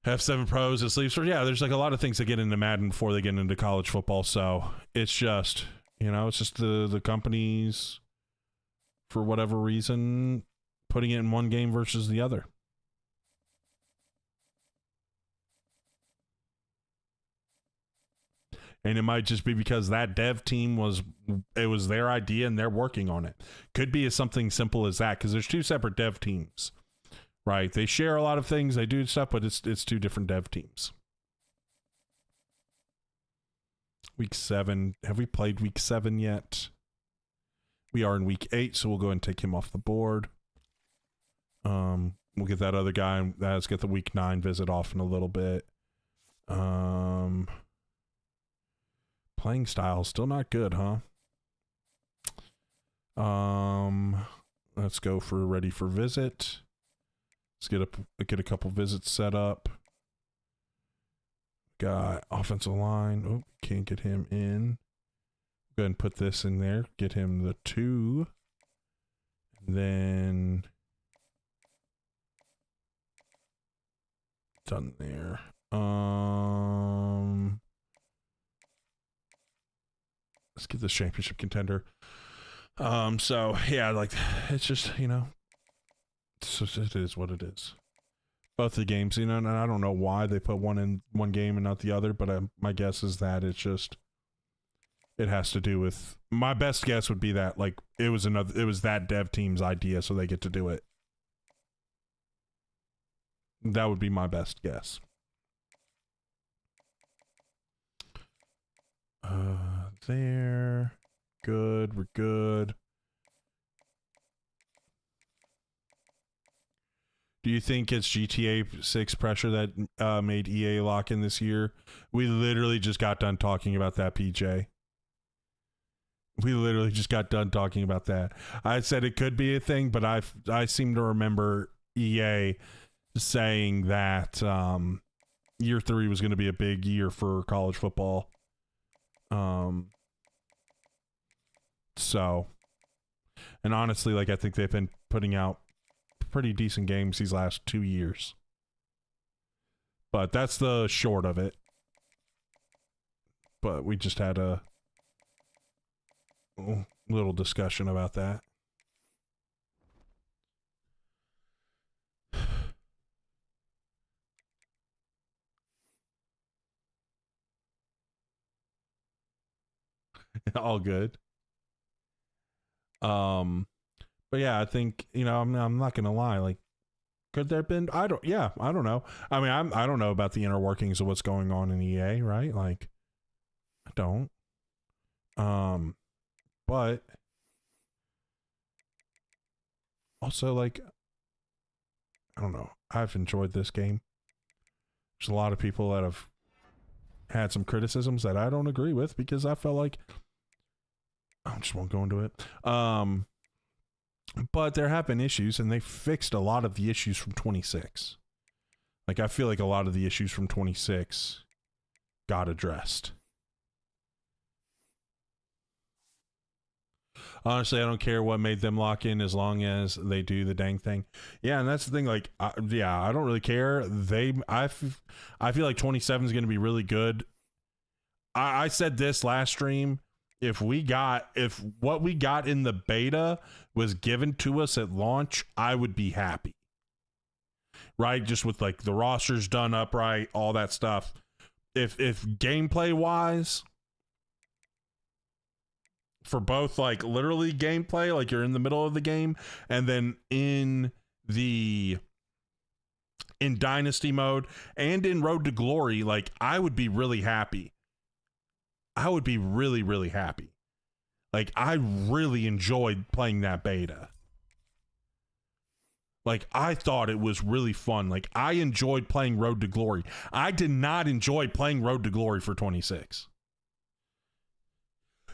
F7 Pros, it sleeps for, yeah, there's like a lot of things that get into Madden before they get into college football. So it's just, it's just the companies, for whatever reason, putting it in one game versus the other. And it might just be because that dev team was their idea and they're working on it. Could be as something simple as that, because there's two separate dev teams, right? They share a lot of things, they do stuff, but it's two different dev teams. Week 7. Have we played week 7 yet? We are in week 8, so we'll go ahead and take him off the board. We'll get that other guy. Let's get the week 9 visit off in a little bit. Playing style still not good, huh? Let's go for ready for visit. Let's get a couple visits set up. Got offensive line. Oh, can't get him in. Go ahead and put this in there. Get him the 2. And then done there. Let's get this championship contender. So yeah, like it's just, it is what it is. Both the games, and I don't know why they put one in one game and not the other, but my guess is that it has to do with, my best guess would be that like it was that dev team's idea, so they get to do it. That would be my best guess. There. Good, we're good. Do you think it's GTA 6 pressure that made EA lock in this year? We literally just got done talking about that, PJ. We literally just got done talking about that. I said it could be a thing, but I seem to remember EA saying that year 3 was going to be a big year for college football. So, and honestly, like I think they've been putting out pretty decent games these last 2 years. But that's the short of it. But we just had a little discussion about that. All good. But yeah, I think, I'm not gonna lie, like, could there have been, I don't know. I mean, I don't know about the inner workings of what's going on in EA, right? Like, I don't. But also, like, I don't know. I've enjoyed this game. There's a lot of people that have had some criticisms that I don't agree with, because I felt like, I just won't go into it. But there have been issues, and they fixed a lot of the issues from 26. Like, I feel like a lot of the issues from 26 got addressed. Honestly, I don't care what made them lock in as long as they do the dang thing. Yeah, and that's the thing. Like, I don't really care. I feel like 27 is going to be really good. I said this last stream. If what we got in the beta was given to us at launch, I would be happy. Right? Just with like the rosters done upright, all that stuff. If gameplay wise, for both like literally gameplay, like you're in the middle of the game, and then in Dynasty mode and in Road to Glory, like I would be really happy. I would be really, really happy. Like, I really enjoyed playing that beta. Like, I thought it was really fun. Like, I enjoyed playing Road to Glory. I did not enjoy playing Road to Glory for 26.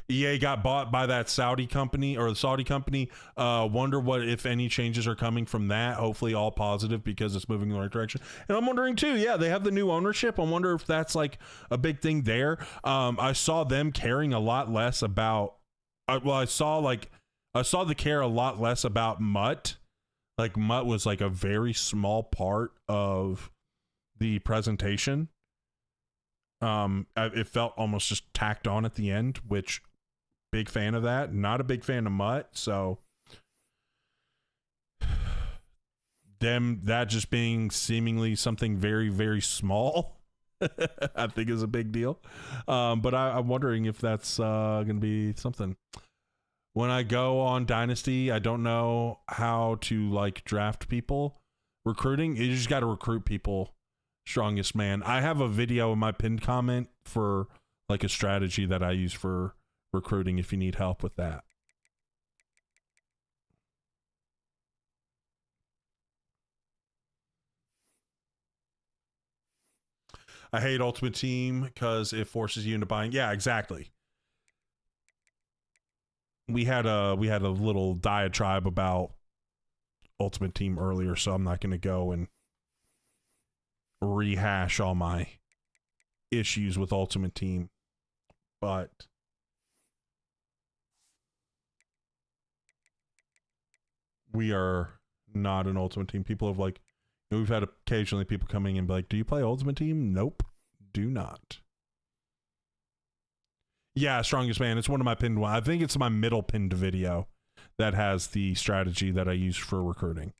EA got bought by that Saudi company or the Saudi company. Wonder what, if any, changes are coming from that. Hopefully all positive because it's moving in the right direction. And I'm wondering too, yeah, they have the new ownership. I wonder if that's like a big thing there. I saw them caring a lot less about, I saw the care a lot less about Mutt. Like Mutt was like a very small part of the presentation. It felt almost just tacked on at the end, which big fan of that. Not a big fan of Mutt, so that just being seemingly something very, very small, I think is a big deal. But I'm wondering if that's going to be something. When I go on Dynasty, I don't know how to like draft people. Recruiting, you just got to recruit people. Strongest man. I have a video in my pinned comment for like a strategy that I use for recruiting if you need help with that. I hate Ultimate Team because it forces you into buying. Yeah, exactly. We had a little diatribe about Ultimate Team earlier, so I'm not going to go and rehash all my issues with Ultimate Team, but we are not an Ultimate Team. People have like, we've had occasionally people coming and be like, do you play Ultimate Team? Nope, do not. Yeah, Strongest Man. It's one of my pinned ones. I think it's my middle pinned video that has the strategy that I use for recruiting.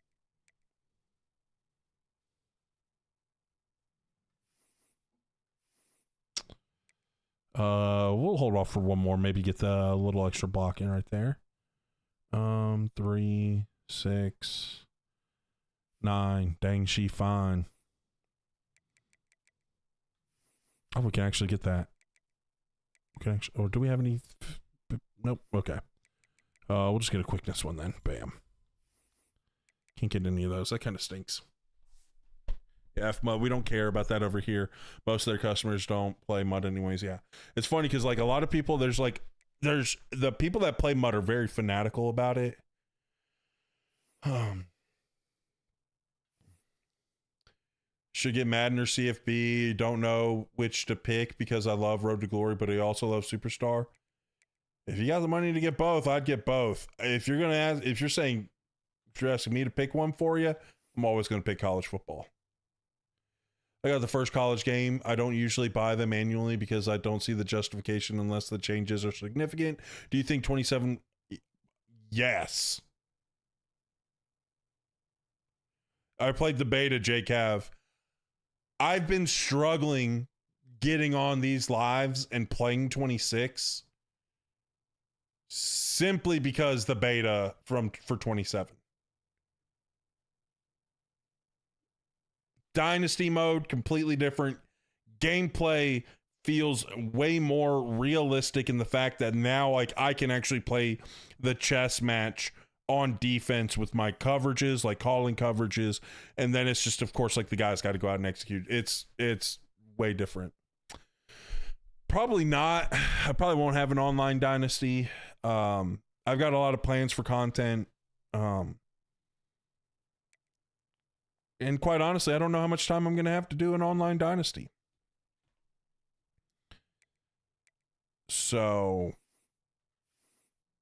We'll hold off for one more, maybe get the little extra block in right there. 3, 6, 9. Dang, she fine. Oh, we can actually get that. We can actually, or do we have any? Nope. Okay. We'll just get a quickness one then. Bam. Can't get any of those. That kind of stinks. Yeah, Mud, we don't care about that over here. Most of their customers don't play Mud anyways. Yeah, it's funny because like a lot of people, there's the people that play Mud are very fanatical about it. Should get Madden or CFB. Don't know which to pick because I love Road to Glory, but I also love Superstar. If you got the money to get both, I'd get both. If you're asking me to pick one for you, I'm always going to pick college football. I got the first college game. I don't usually buy them annually because I don't see the justification unless the changes are significant. Do you think 27? Yes. I played the beta, JCav. I've been struggling getting on these lives and playing 26 simply because the beta for 27. Dynasty mode, completely different. Gameplay feels way more realistic in the fact that now like I can actually play the chess match on defense with my coverages, like calling coverages, and then it's just of course like the guys got to go out and execute. It's way different. Probably not. I probably won't have an online Dynasty. I've got a lot of plans for content. And quite honestly, I don't know how much time I'm going to have to do an online Dynasty. So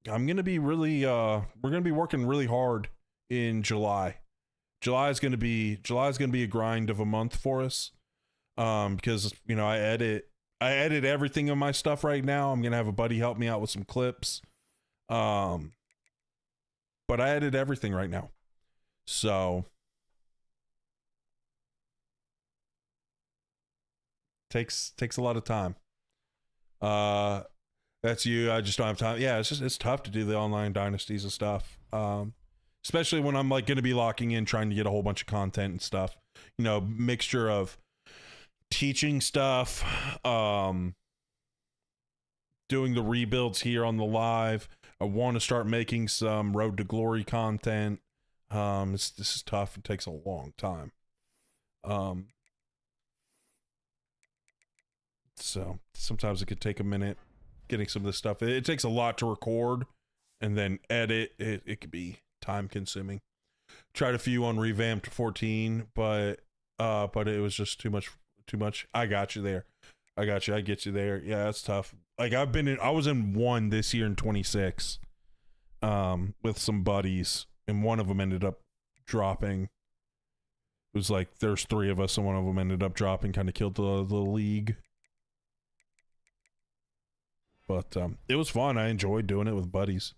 I'm gonna be really we're gonna be working really hard in July. July is gonna be a grind of a month for us. Because I edit everything of my stuff right now. I'm gonna have a buddy help me out with some clips. But I edit everything right now. So takes a lot of time. That's you. I just don't have time. Yeah, it's tough to do the online dynasties and stuff. Especially when I'm like going to be locking in, trying to get a whole bunch of content and stuff. Mixture of teaching stuff, doing the rebuilds here on the live. I want to start making some Road to Glory content. This is tough. It takes a long time. So sometimes it could take a minute getting some of this stuff. It takes a lot to record and then edit. It could be time consuming. Tried a few on Revamped 14, but it was just too much. I got you there. I get you there. Yeah, that's tough. Like I was in one this year in 26, with some buddies, and one of them ended up dropping. It was like there's 3 of us, and one of them ended up dropping, kind of killed the league. But it was fun. I enjoyed doing it with buddies.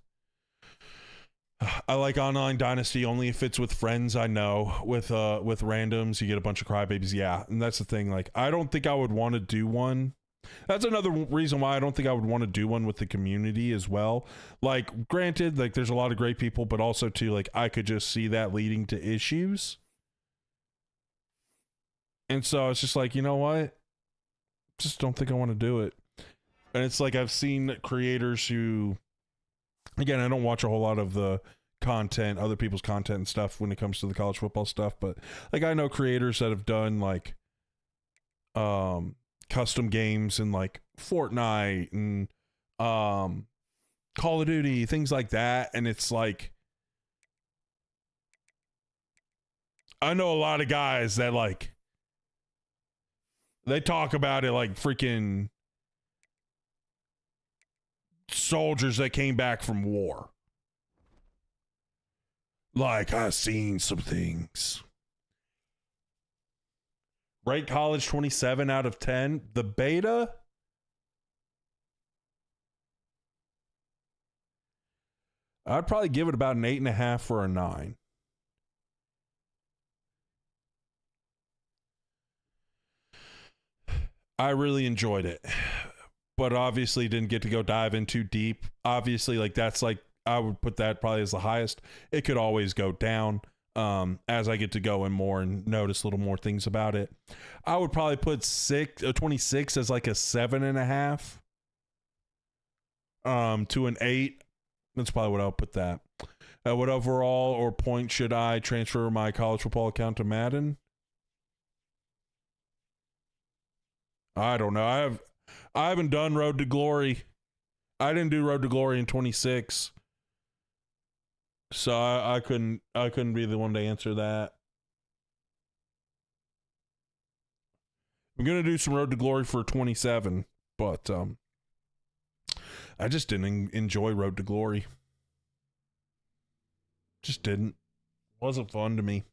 I like online Dynasty only if it's with friends I know. With randoms, you get a bunch of crybabies. Yeah, and that's the thing. Like, I don't think I would want to do one. That's another reason why I don't think I would want to do one with the community as well. Like, granted, like there's a lot of great people, but also too, like I could just see that leading to issues. And so it's just like, you know what? Just don't think I want to do it. And it's like I've seen creators who, again, I don't watch a whole lot of the content, other people's content and stuff when it comes to the college football stuff, but like I know creators that have done like custom games in like Fortnite and Call of Duty, things like that, and it's like I know a lot of guys that like they talk about it like freaking soldiers that came back from war. Like, I've seen some things. Rate college 27 out of 10. The beta, I'd probably give it about an 8.5 or a 9. I really enjoyed it, but obviously didn't get to go dive in too deep. Obviously, like that's like I would put that probably as the highest. It could always go down as I get to go in more and notice a little more things about it. I would probably put 26 as like a 7.5 to an 8. That's probably what I'll put that. What overall or point should I transfer my college football account to Madden? I don't know. I haven't done Road to Glory. I didn't do Road to Glory in 26. So I couldn't be the one to answer that. I'm going to do some Road to Glory for 27, but I just didn't enjoy Road to Glory. Just didn't. Wasn't fun to me.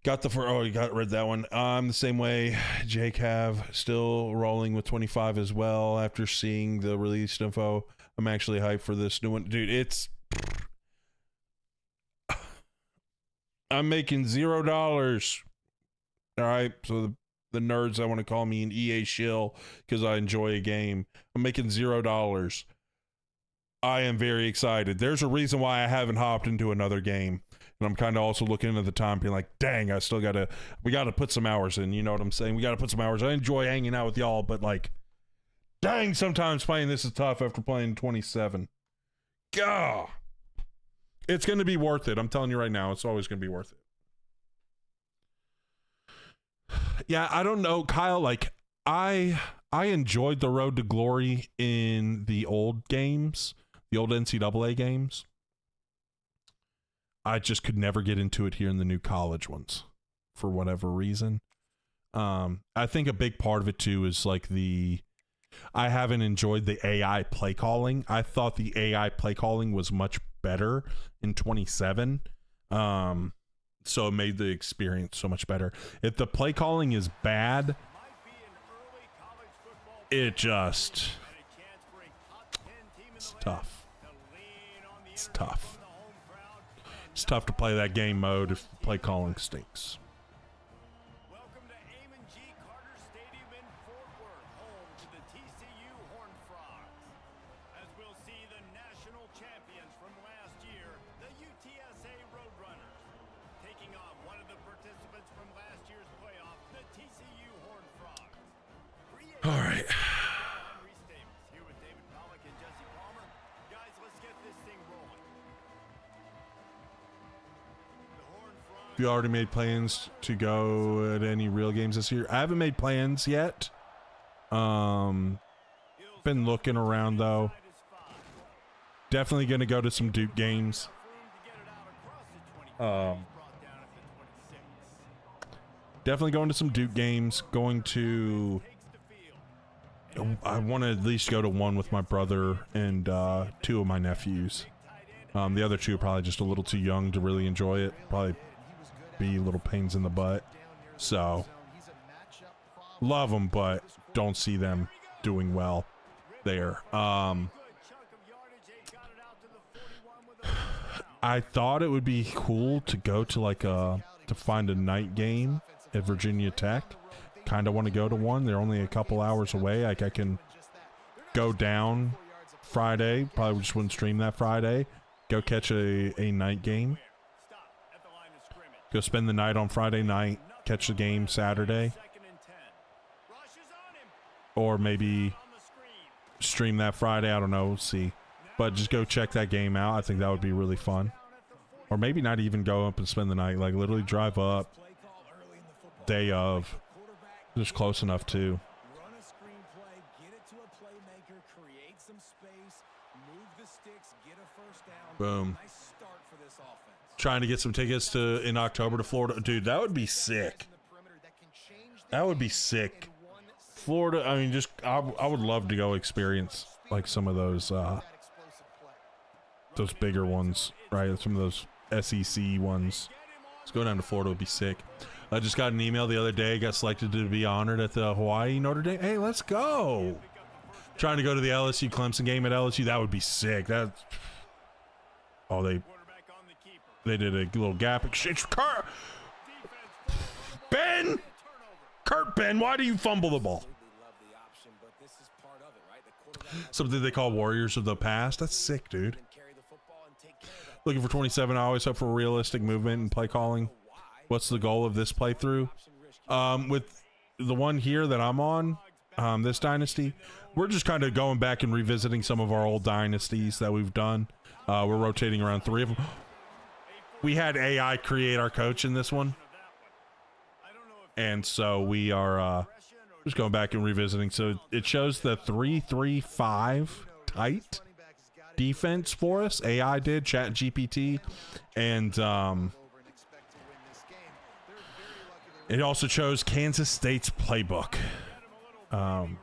Read that one. I'm the same way. Jake have still rolling with 25 as well after seeing the released info. I'm actually hyped for this new one. Dude, I'm making $0. All right. So the nerds that want to call me an EA shill because I enjoy a game, I'm making $0. I am very excited. There's a reason why I haven't hopped into another game. And I'm kind of also looking at the time being like, dang, we got to put some hours in. You know what I'm saying? We got to put some hours. I enjoy hanging out with y'all, but like, dang, sometimes playing this is tough after playing 27. Gah. It's going to be worth it. I'm telling you right now, it's always going to be worth it. Yeah, I don't know, Kyle, like I enjoyed the Road to Glory in the old games, the old NCAA games. I just could never get into it here in the new college ones for whatever reason. I think a big part of it too is like the I haven't enjoyed the AI play calling. I thought the AI play calling was much better in 27. So it made the experience so much better. If the play calling is bad, it just, it's tough. It's tough. It's tough to play that game mode if the play calling stinks. Welcome to Amon G. Carter Stadium in Fort Worth, home to the TCU Horned Frogs. As we'll see the national champions from last year, the UTSA Roadrunners, taking on one of the participants from last year's playoff, the TCU Horned Frogs. All right. Henry Stamos here with David Pollack and Jesse Palmer. Guys, let's get this thing rolling. The Horned Frogs. You already made plans to go at any real games this year? I haven't made plans yet. Been looking around though. Definitely gonna go to some Duke games. Definitely going to some Duke games. Going to. I want to at least go to one with my brother and 2 of my nephews. The other 2 are probably just a little too young to really enjoy it. Probably be little pains in the butt. So, love them, but don't see them doing well there. I thought it would be cool to go to like to find a night game at Virginia Tech. Kind of want to go to one. They're only a couple hours away. Like I can go down Friday. Probably just wouldn't stream that Friday. Go catch a night game. Go spend the night on Friday night. Catch the game Saturday. Or maybe stream that Friday. I don't know. We'll see. But just go check that game out. I think that would be really fun. Or maybe not even go up and spend the night. Like literally drive up day of. Just close enough too. Run a screenplay, get it to a playmaker, create some space, move the sticks, get a first down. Boom. Nice start for this offense. Trying to get some tickets to in October to Florida. Dude, that would be sick. That would be sick. Florida, I mean, just I would love to go experience like some of those bigger ones, right? Some of those SEC ones. Let's go down to Florida. Would be sick. I just got an email the other day. Got selected to be honored at the Hawaii Notre Dame. Hey, let's go. Trying to go to the LSU Clemson game at LSU. That would be sick. That. Oh, they did a little gap exchange. Ben, Kurt Ben, why do you fumble the ball? Something they call Warriors of the Past. That's sick, dude. Looking for 27. I always hope for realistic movement and play calling. What's the goal of this playthrough? With the one here that I'm on, this dynasty, we're just kind of going back and revisiting some of our old dynasties that we've done. We're rotating around 3 of them. We had AI create our coach in this one. And so we are just going back and revisiting. So it shows the 3-3-5 tight defense for us. AI did, Chat GPT, and it also chose Kansas State's playbook. And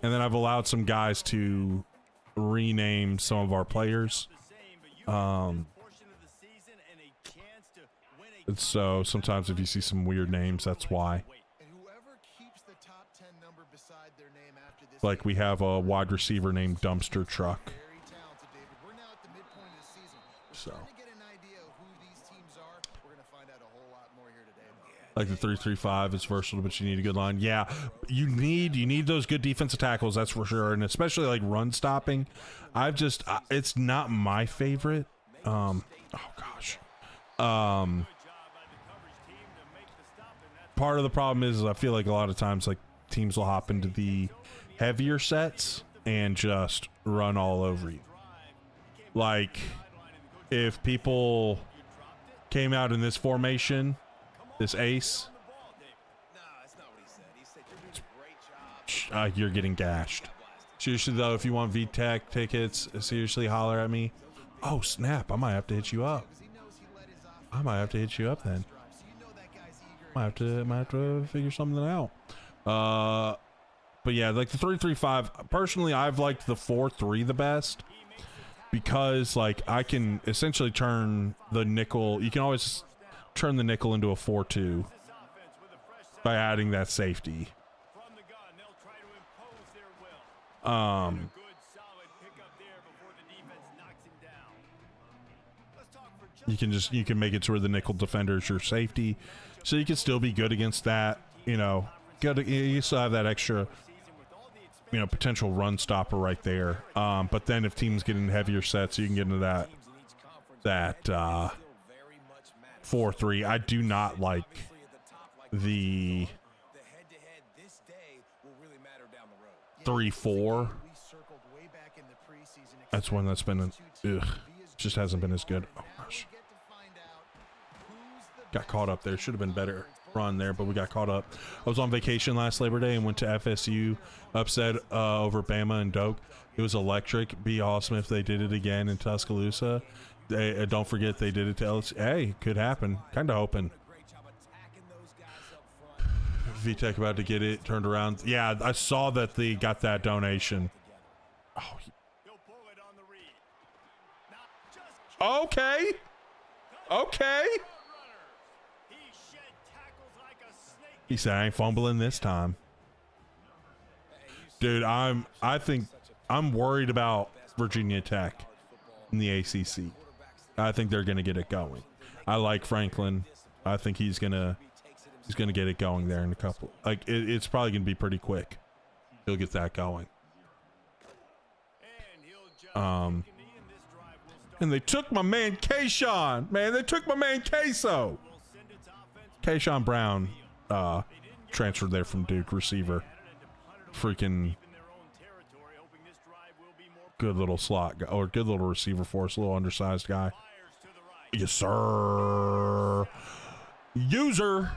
then I've allowed some guys to rename some of our players. And so sometimes if you see some weird names, that's why. Like we have a wide receiver named Dumpster Truck. So. Like the 3-3-5 is versatile, but you need a good line. Yeah, you need those good defensive tackles, that's for sure, and especially like run stopping. It's not my favorite. Oh gosh. Part of the problem is I feel like a lot of times like teams will hop into the heavier sets and just run all over you. Like if people came out in this formation, this ace, you're getting gashed. Seriously though, if you want VTech tickets, seriously holler at me. Oh snap, I might have to hit you up. I might have to hit you up then. Might have to figure something out. But yeah, like the 3-3-5. Personally, I've liked the 4-3 the best because like I can essentially turn the nickel. You can always turn the nickel into a 4-2 by adding that safety. You can make it to where the nickel defender is your safety, so you can still be good against that. You know, you still have that extra, you know, potential run stopper right there. But then if teams get in heavier sets, you can get into that 4-3. I do not like the 3-4. That's one that's been just hasn't been as good. Oh gosh, got caught up there. Should have been better run there, but we got caught up. I was on vacation last Labor Day and went to FSU upset over Bama and Doak. It was electric. Be awesome if they did it again in Tuscaloosa. They don't forget they did it to LSU. Hey, could happen. Kind of hoping. VTech about to get it turned around. Yeah, I saw that they got that donation. Oh. Okay. Okay. He said, I ain't fumbling this time. Dude, I think I'm worried about Virginia Tech in the ACC. I think they're going to get it going. I like Franklin. I think he's going to get it going there in a couple. Like it's probably going to be pretty quick. He'll get that going. And they took my man Kayshawn. Man, they took my man Queso. Kayshawn Brown transferred there from Duke, receiver. Freaking good little slot or good little receiver for us, a little undersized guy. Yes, sir. User.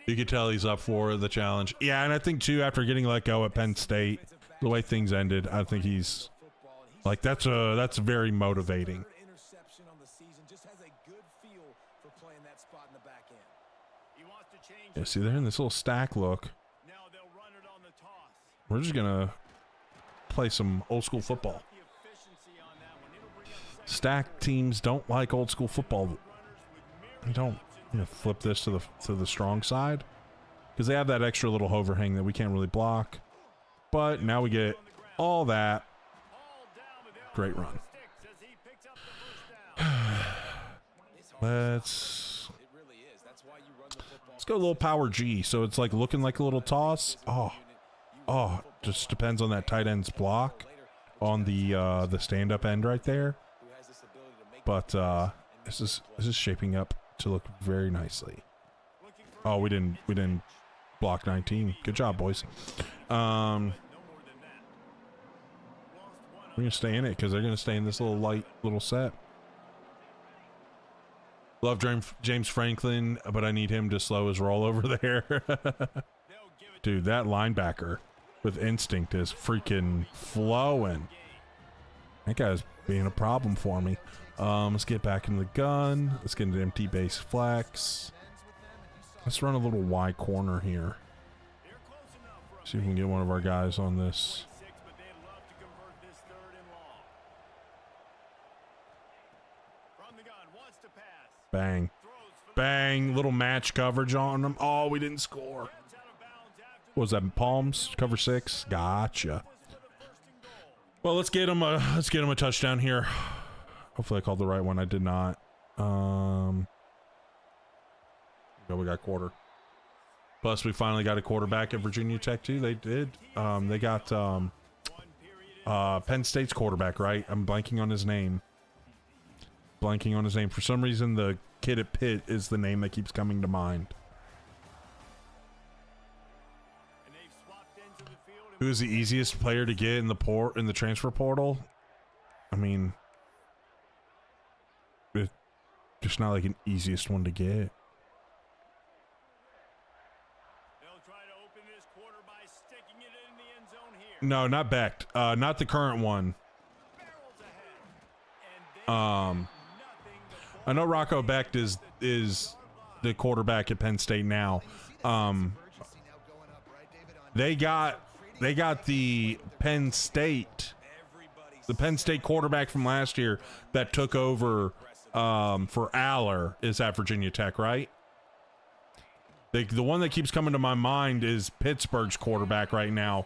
You can tell he's up for the challenge. Yeah, and I think too, after getting let go at Penn State, the way things ended, I think he's like that's very motivating. Yeah, see, they're in this little stack look. We're just gonna play some old school football. Stack teams don't like old school football. They don't, you know, flip this to the strong side because they have that extra little overhang that we can't really block. But now we get all that. Great run. Let's go a little power G. So it's like looking like a little toss. Oh, just depends on that tight end's block on the stand-up end right there. But this is shaping up to look very nicely. Oh, we didn't block 19. Good job, boys. We're gonna stay in it because they're gonna stay in this little light little set. Love James Franklin, but I need him to slow his roll over there. Dude, that linebacker with instinct is freaking flowing. That guy's being a problem for me. Let's get back in the gun. Let's get into empty base flex. Let's run a little Y corner here. See if we can get one of our guys on this. Bang. Bang. Little match coverage on them. Oh, we didn't score. What was that? Palms? Cover 6? Gotcha. Well, let's get him a touchdown here. Hopefully I called the right one. I did not. No, we got quarter. Plus, we finally got a quarterback at Virginia Tech too. They did. They got Penn State's quarterback, right? I'm blanking on his name. For some reason, the kid at Pitt is the name that keeps coming to mind. Who is the easiest player to get in the transfer portal? I mean, it's just not like an easiest one to get. No, not Becht. Not the current one. I know Rocco Becht is the quarterback at Penn State now. They got the Penn State quarterback from last year that took over for Aller is at Virginia Tech, right? The one that keeps coming to my mind is Pittsburgh's quarterback right now.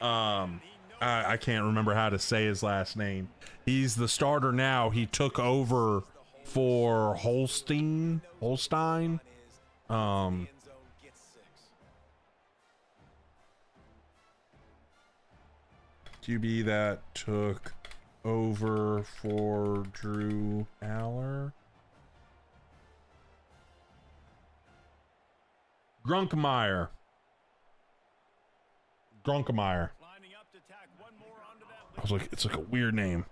I can't remember how to say his last name. He's the starter now. He took over for Holstein. QB that took over for Drew Aller. Grunkemeyer. Lining up to tack one more onto that I was like, it's like a weird name.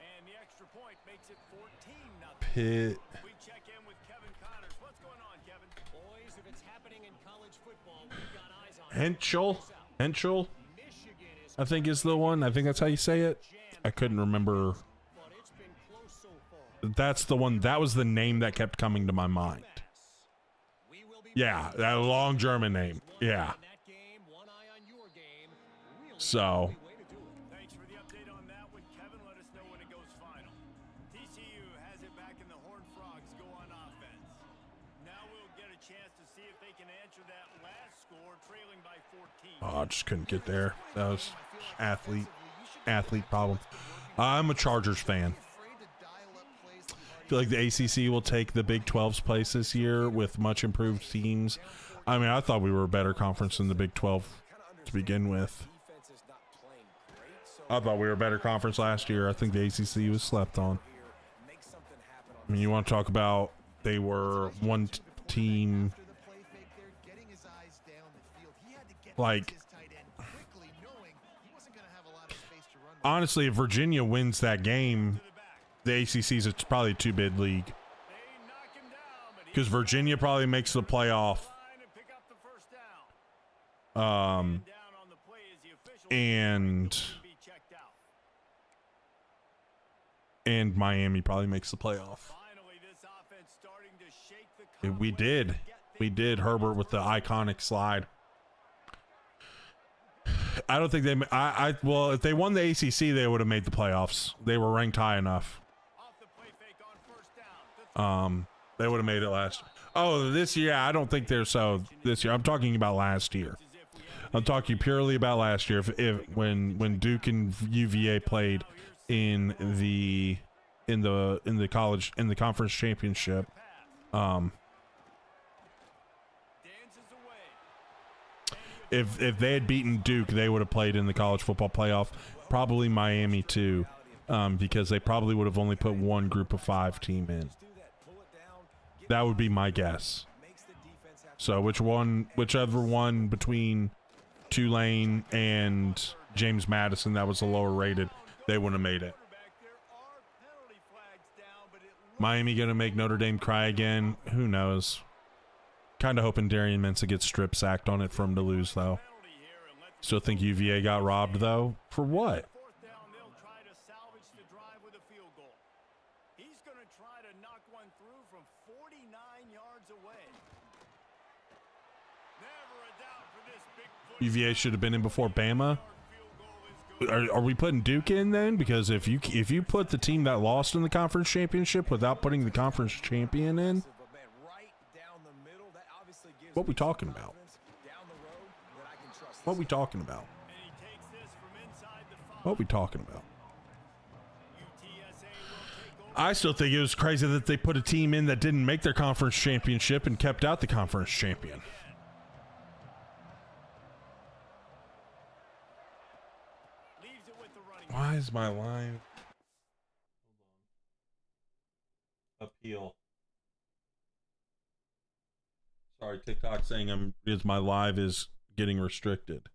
and the extra point makes it 14-0. Pitt. We check in with Kevin Connors. What's going on, Kevin? Boys, if it's happening in college football, we've got eyes on Henschel, I think is the one. I think that's how you say it. I couldn't remember. but it's been close so far. That's the one. That was the name that kept coming to my mind. We will be Yeah, that long German name. Yeah. in that game. One eye on your game. Really So, way to do it. Thanks for the update on that one, Kevin. Let us know when it goes final. TCU has it back in the Horned Frogs go on offense. Now we'll get a chance to see if they can answer that last score, trailing by 14. I just couldn't get there. That was athlete problem. I'm a Chargers fan. I feel like the ACC will take the Big 12's place this year with much improved teams. I mean, I thought we were a better conference than the Big 12 to begin with. I thought we were a better conference last year. I think the ACC was slept on. I mean, you want to talk about they were one team, like, honestly, if Virginia wins that game, the ACC's it's probably a two-bid league. They knock him down, but Because Virginia probably makes the playoff. line and pick up the first down. Down on the play is the official. And Be checked out. Miami probably makes the playoff. Finally, this offense starting to shake the We did. We did. Herbert with the iconic slide. I don't think they. Well, if they won the ACC, they would have made the playoffs. They were ranked high enough. Off the play fake on first down. They would have made it last. Oh, this year I don't think they're so. This year I'm talking about last year. I'm talking purely about last year. If when Duke and UVA played in the conference championship, Dances away. if they had beaten Duke, they would have played in the college football playoff. Probably Miami too, because they probably would have only put one group of 5 team in. That would be my guess. So whichever one between Tulane and James Madison that was the lower rated, they wouldn't have made it. There are penalty flags down, but it looks Miami gonna make Notre Dame cry again? Who knows? Kind of hoping Darian Mensah gets strip sacked on it for him to lose though. penalty here, and let's Still think UVA got robbed though. For what? fourth down. They'll try to salvage the drive with a field goal. He's going to try to knock one through from 49 yards away. Never a doubt for this big foot. UVA should have been in before Bama. Field goal is good. Are we putting Duke in then? Because if you put the team that lost in the conference championship without putting the conference champion in, But man, right down the middle, that obviously gives what we me talking about? confidence down the road that I can trust What this we talking about? And he takes this from inside the 5. What we talking about? UTSA will take over. I still think it was crazy that they put a team in that didn't make their conference championship and kept out the conference champion. Leaves it with the running. Why is my line? Appeal. Sorry, TikTok saying my live is getting restricted.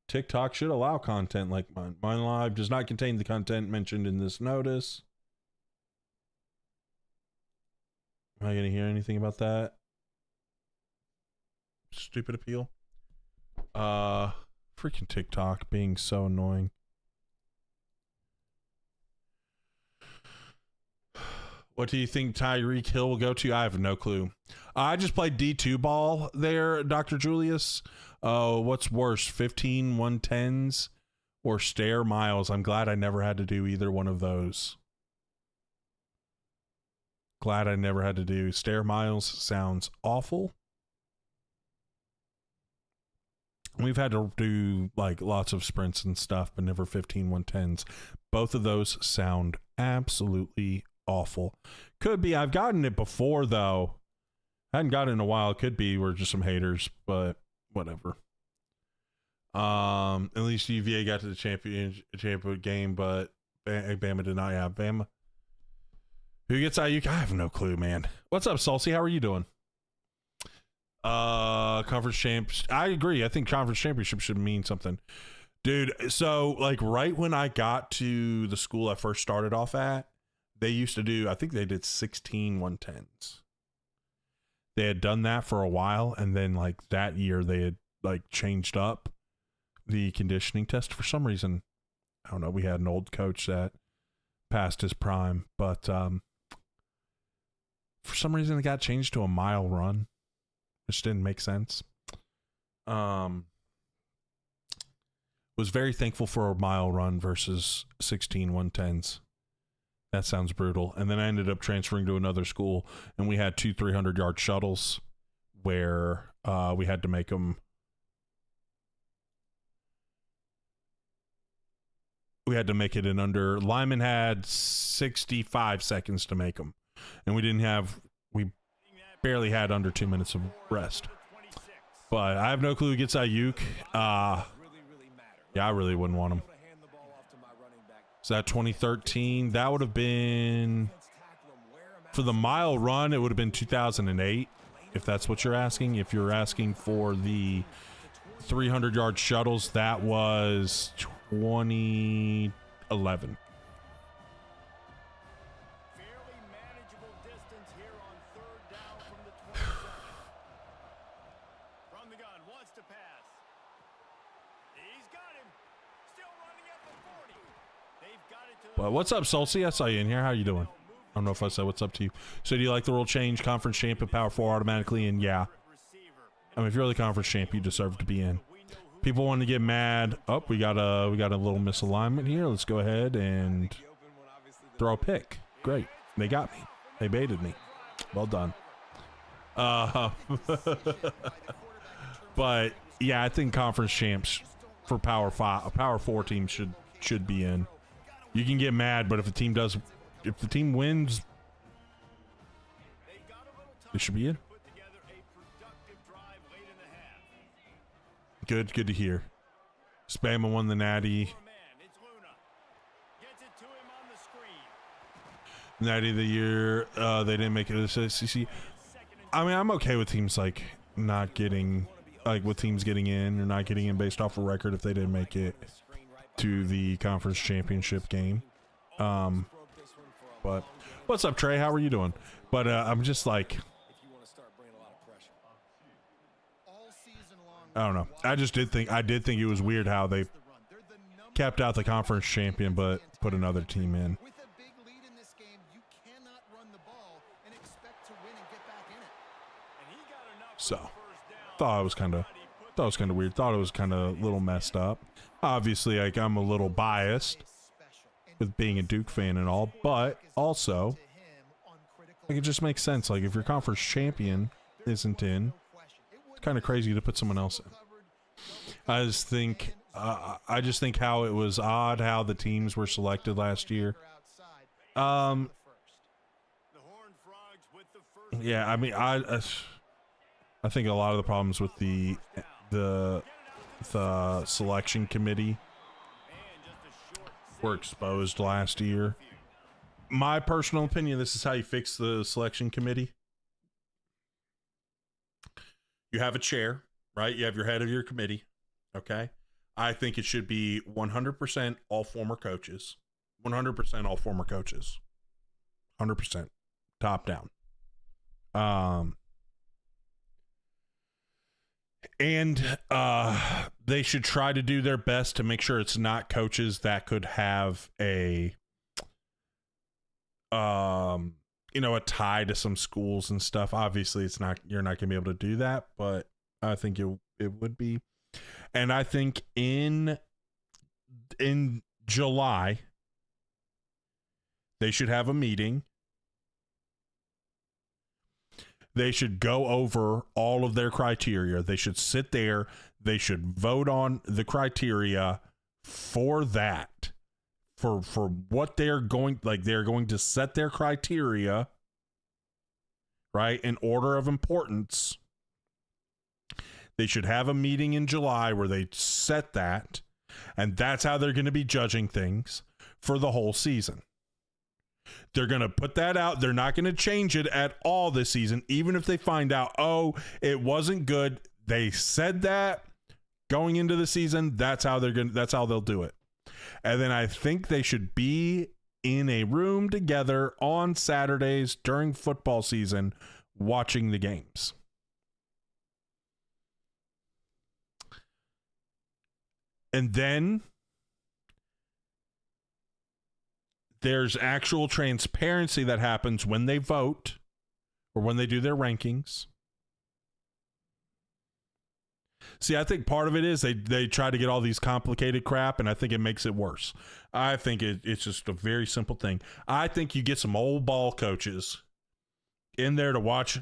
TikTok should allow content like mine. Mine live does not contain the content mentioned in this notice. Am I going to hear anything about that? Stupid appeal. Freaking TikTok being so annoying. What do you think Tyreek Hill will go to? I have no clue. I just played D2 ball there, Dr. Julius. What's worse, 15 110s or stair miles? I'm glad I never had to do either one of those. Glad I never had to do stair miles. Sounds awful. We've had to do like lots of sprints and stuff, but never 15 110s. Both of those sound absolutely awful. Could be I've gotten it before though. I hadn't gotten it in a while. Could be we're just some haters, but whatever. At least UVA got to the championship game, but Bama did not. Yeah, Bama. Who gets IU? I have no clue, man. What's up, Salsy? How are you doing? Conference champs. I agree. I think conference championship should mean something, dude. So like right when I got to the school I first started off at, they used to do, I think they did 16 110s. They had done that for a while, and then like that year they had like changed up the conditioning test for some reason. I don't know. We had an old coach that passed his prime, but for some reason it got changed to a mile run, which didn't make sense. Was very thankful for a mile run versus 16 110s. That sounds brutal. And then I ended up transferring to another school, and we had 2 300-yard shuttles where we had to make them. We had to make it in under. Lyman had 65 seconds to make them, and we barely had under 2 minutes of rest. But I have no clue who gets Ayuk. Yeah, I really wouldn't want him. So that 2013, that would have been, for the mile run, it would have been 2008, if that's what you're asking. If you're asking for the 300-yard shuttles, that was 2011. Fairly manageable distance here on third down from the 27. From the gun, wants to pass. He's got him. Still running at the 40. They've got it to the But what's up, Salsy? I saw you in here. How you doing? I don't know if I said what's up to you. So do you like the rule change? Conference champ and power 4 automatically in? Yeah. receiver. I mean, if you're the conference champ, you deserve to be in. People want to get mad. Oh, we got a little misalignment here. Let's go ahead and throw a pick. Great. They got me. They baited me. Well done. But yeah, I think conference champs for power 4 teams should be in. You can get mad, but if the team wins, they should be in. Put together a productive drive late in the half. Good to hear. Spamma won the Natty. Man, it's Luna. Gets it to him on the screen. Natty of the year. They didn't make it to the SEC. I mean, I'm okay with teams like not getting, like with teams getting in or not getting in based off a record if they didn't make it to the conference championship game. But what's up, Trey? How are you doing? But I'm just like, I don't know. I did think it was weird how they kept out the conference champion but put another team in. With a big lead in this game, you cannot run the ball and expect to win and get back in it. And he got enough for So, the first down. thought it was kind of weird. Thought it was kind of a little messed up. Obviously, like I'm a little biased with being a Duke fan and all, but also like it just makes sense. Like if your conference champion isn't in, it's kind of crazy to put someone else in. I just think how it was odd how the teams were selected last year. The Horned Frogs with the first Yeah, I mean, I think a lot of the problems with the selection committee were exposed last year. My personal opinion, this is how you fix the selection committee. You have a chair, right? You have your head of your committee, okay? I think it should be 100% all former coaches. 100% all former coaches. 100% top down. And they should try to do their best to make sure it's not coaches that could have a a tie to some schools and stuff. Obviously, you're not gonna be able to do that, but I think it would be. And I think in July they should have a meeting. They should go over all of their criteria. They should sit there. They should vote on the criteria for that. For what they're going to set their criteria, right, in order of importance. They should have a meeting in July where they set that, and that's how they're going to be judging things for the whole season. They're going to put that out. They're not going to change it at all this season, even if they find out, oh, it wasn't good. They said that going into the season. That's how they'll do it. And then I think they should be in a room together on Saturdays during football season watching the games. And then there's actual transparency that happens when they vote or when they do their rankings. See, I think part of it is they try to get all these complicated crap, and I think it makes it worse. I think it's just a very simple thing. I think you get some old ball coaches in there to watch.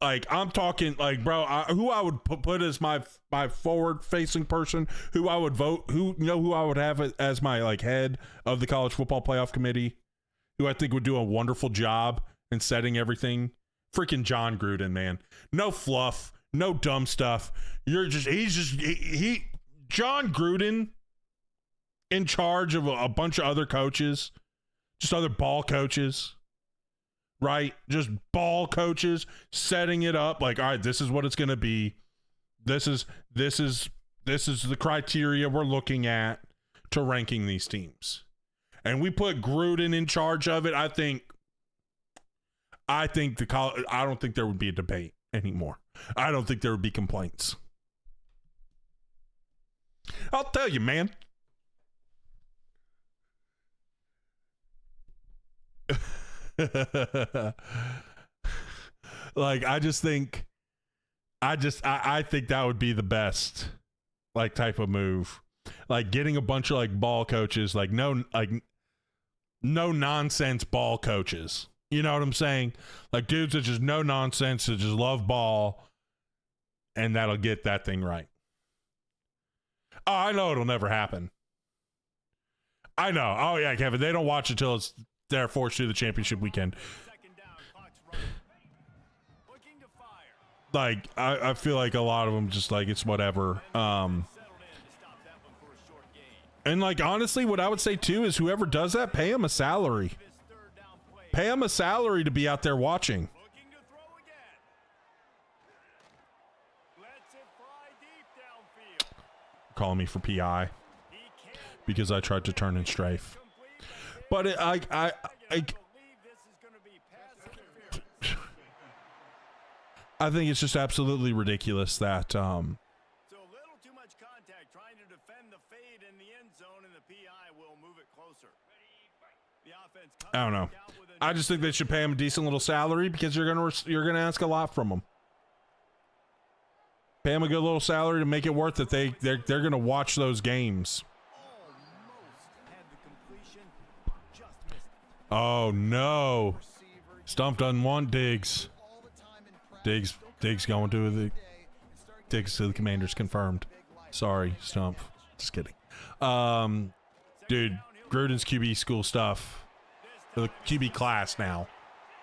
Like, I'm talking, like, bro, who I would put as my forward-facing person, who I would vote, who I would have as my, like, head of the college football playoff committee, who I think would do a wonderful job in setting everything. Freaking John Gruden, man. No fluff. No dumb stuff. John Gruden in charge of a bunch of other coaches, just other ball coaches, right? Just ball coaches setting it up like, all right, this is what it's going to be. This is the criteria we're looking at to ranking these teams. And we put Gruden in charge of it. I don't think there would be a debate anymore. I don't think there would be complaints. I'll tell you, man. Like, I think that would be the best, like, type of move. Like, getting a bunch of, like, ball coaches, like, no nonsense ball coaches. You know what I'm saying? Like, dudes that just no nonsense, that just love ball, and that'll get that thing right. Oh, I know it'll never happen. I know. Oh, yeah, Kevin. They don't watch it till they're forced to the championship weekend. Like, I feel like a lot of them just, like, it's whatever. And, like, honestly, what I would say, too, is whoever does that, pay them a salary. Pay them a salary to be out there watching. Calling me for PI because I tried to turn and strafe. But I think it's just absolutely ridiculous that So a little too much contact trying to defend the fade in the end zone, and the PI will move it closer. The offense I don't know. I just think they should pay him a decent little salary because you're gonna ask a lot from them. Pay him a good little salary to make it worth it. They're gonna watch those games. Oh no! Stump doesn't want Diggs. Diggs going to the Commanders confirmed. Sorry, Stump. Just kidding. Dude, Gruden's QB school stuff. The QB class now.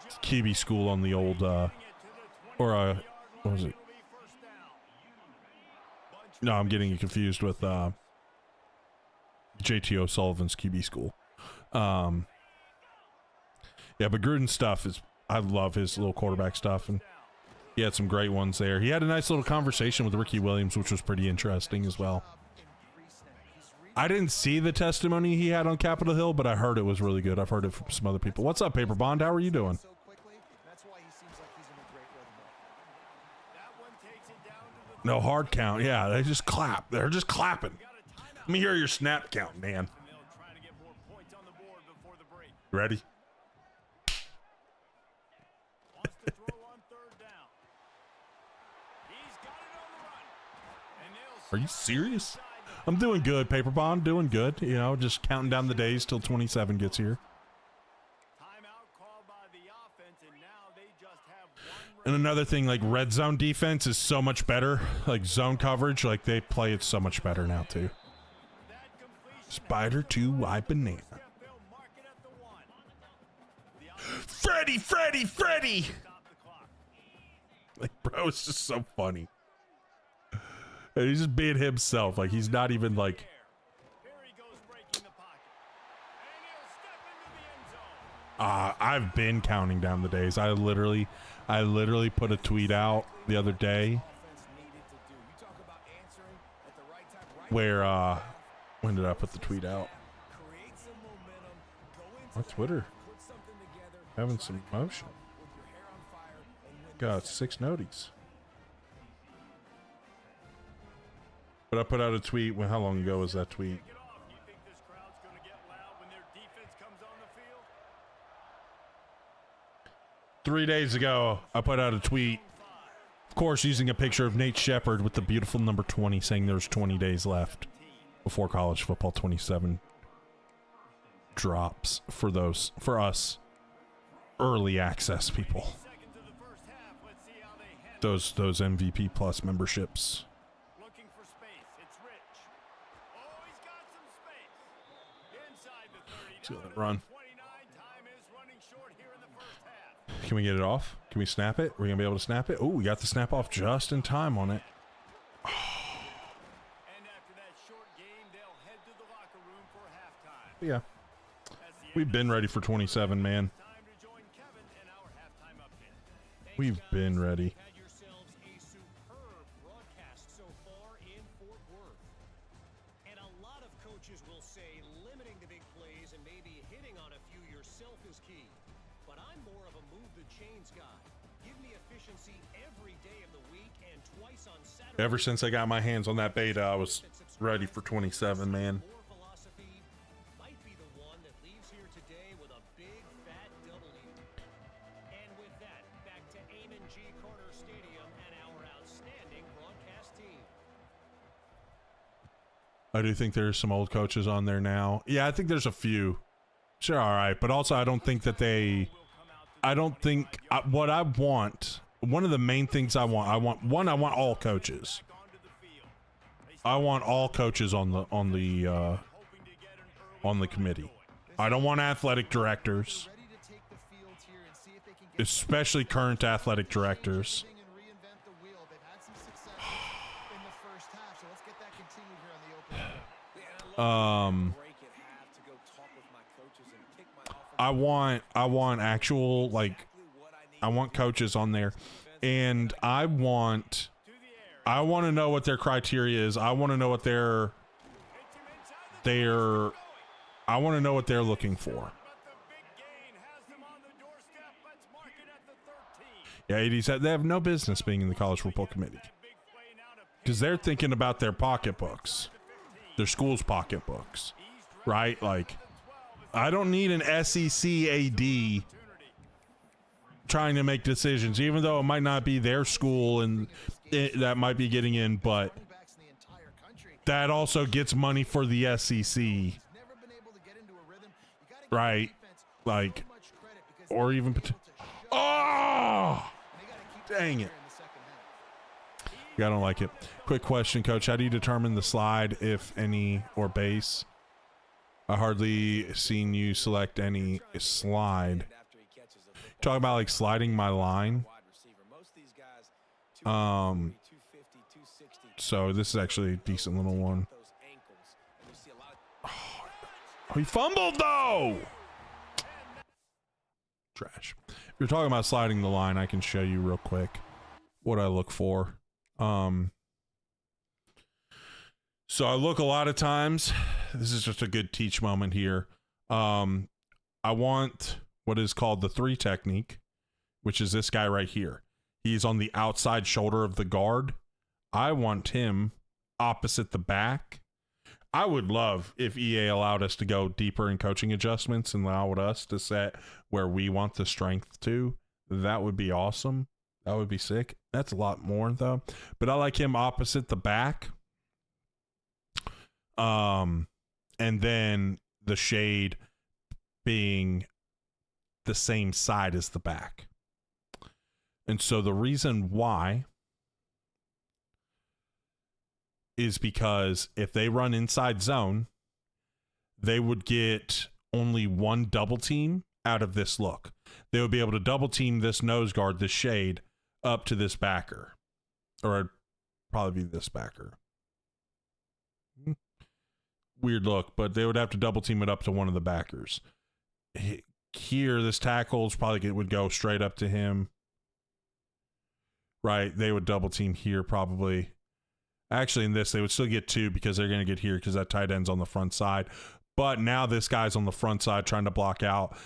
It's QB school on the old what was it? No, I'm getting it confused with JT O'Sullivan's QB school. Yeah, but Gruden's stuff I love his little quarterback stuff, and he had some great ones there. He had a nice little conversation with Ricky Williams, which was pretty interesting as well. I didn't see the testimony he had on Capitol Hill, but I heard it was really good. I've heard it from some other people. What's up, Paper Bond? How are you doing? No hard count. Yeah, they just clap. They're just clapping. Let me hear your snap count, man. Ready? Are you serious? I'm doing good, Paper Bond. Doing good. You know, just counting down the days till 27 gets here. Timeout called by the offense, and now they just have one. And another thing, like red zone defense is so much better. Like zone coverage, like they play it so much better now too. That completion Spider 2 wide banana. they'll mark it at the 1. The Freddy, Freddy, Freddy! stop the clock. Like, bro, it's just so funny. And he's just being himself. Like, he's not even like, Here he goes breaking the pocket. And he'll step into the end zone. I've been counting down the days. I literally put a tweet out the other day Offense needed to do. You talk about answering at the right time, right where, when did I put the tweet out? create some momentum, go into On Twitter. put something together, Having some motion. with your hair on fire, and win Got 6 noties. But I put out a tweet. How long ago was that tweet? Get off. Do you think this crowd's going to get loud when their defense comes on the field? 3 days ago, I put out a tweet. Of course, using a picture of Nate Shepard with the beautiful number 20, saying there's 20 days left before college football 27 drops for us early access people. Seconds of the first half. Let's see how they handle Those MVP plus memberships. Looking for space. It's Rich. Oh, he's got some space. Inside the 30. See down that to the run. 29. Time is running short here in the first half. Can we get it off? Can we snap it? We're gonna be able to snap it. Oh, we got the snap off just in time on it. And after that short game, they'll head to the locker room for halftime. Yeah, As the we've been ready for 27, man. time to join Kevin in our halftime update. We've been ready. Had yourselves a superb broadcast so far in Fort Worth. And a lot of coaches will say limiting the big plays and maybe hitting on a few yourself is key. But I'm more of a move the chains guy. Give me efficiency every day of the week and twice on Saturday. Ever since I got my hands on that beta, I was ready for 27, man. More philosophy might be the one that leaves here today with a big fat W. And with that, back to Amon G. Carter Stadium and our outstanding broadcast team. I do think there's some old coaches on there now. Yeah, I think there's a few. Sure, all right, but also I don't think that they. I don't think what I want. One of the main things I want all coaches. I want all coaches on the committee. I don't want athletic directors, Ready to take the field here and see if they can get especially current athletic directors. and reinvent the wheel. They've had some success in the first half, so let's get that continued here on the opening. break at half to go talk with my coaches and pick my offense. I want actual, like, I want coaches on there, and I want to know what their criteria is. I want to know what I want to know what they're looking for. But the big gain has them on the doorstep. Let's mark it at the 13. Yeah, 80 said they have no business being in the college football committee Big play now to because they're thinking about their pocketbooks, their school's pocketbooks, right? Like, I don't need an SEC AD trying to make decisions, even though it might not be their school and that might be getting in, but Backs in the entire country. that also gets money for the SEC, Never been able to get into a rhythm. You gotta give right? defense Like, so much credit because or they're even able to shut oh, They gotta keep dang that it. here in the second half. Yeah, I don't like it. Quick question, Coach. How do you determine the slide, if any, or base? I hardly seen you select any slide. After he catches a football, Talking about like sliding my line. wide receiver. Most of these guys, 250, 260. So this is actually a decent little one. Those ankles, and you see a lot of Oh, he fumbled though. Trash. If you're talking about sliding the line, I can show you real quick what I look for. So I look a lot of times. This is just a good teach moment here. I want what is called the 3 technique, which is this guy right here. He's on the outside shoulder of the guard. I want him opposite the back. I would love if EA allowed us to go deeper in coaching adjustments and allowed us to set where we want the strength to. That would be awesome. That would be sick. That's a lot more though. But I like him opposite the back. And then the shade being the same side as the back. And so the reason why is because if they run inside zone, they would get only one double team out of this look. They would be able to double team this nose guard, this shade, up to this backer. Or it'd probably be this backer. Weird look, but they would have to double team it up to one of the backers. Here, this tackle's probably would go straight up to him. Right, they would double team here probably. Actually, in this, they would still get two because they're going to get here because that tight end's on the front side. But now this guy's on the front side trying to block out.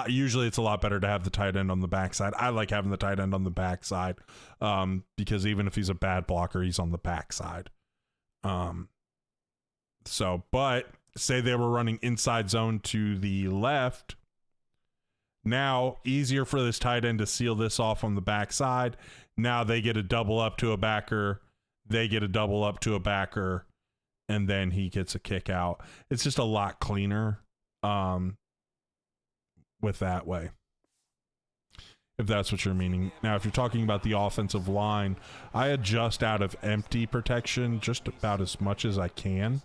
Usually it's a lot better to have the tight end on the backside. I like having the tight end on the backside because even if he's a bad blocker, he's on the backside. But say they were running inside zone to the left. Now, easier for this tight end to seal this off on the backside. Now they get a double up to a backer. They get a double up to a backer. And then he gets a kick out. It's just a lot cleaner with that way. If that's what you're meaning. Now, if you're talking about the offensive line, I adjust out of empty protection just about as much as I can.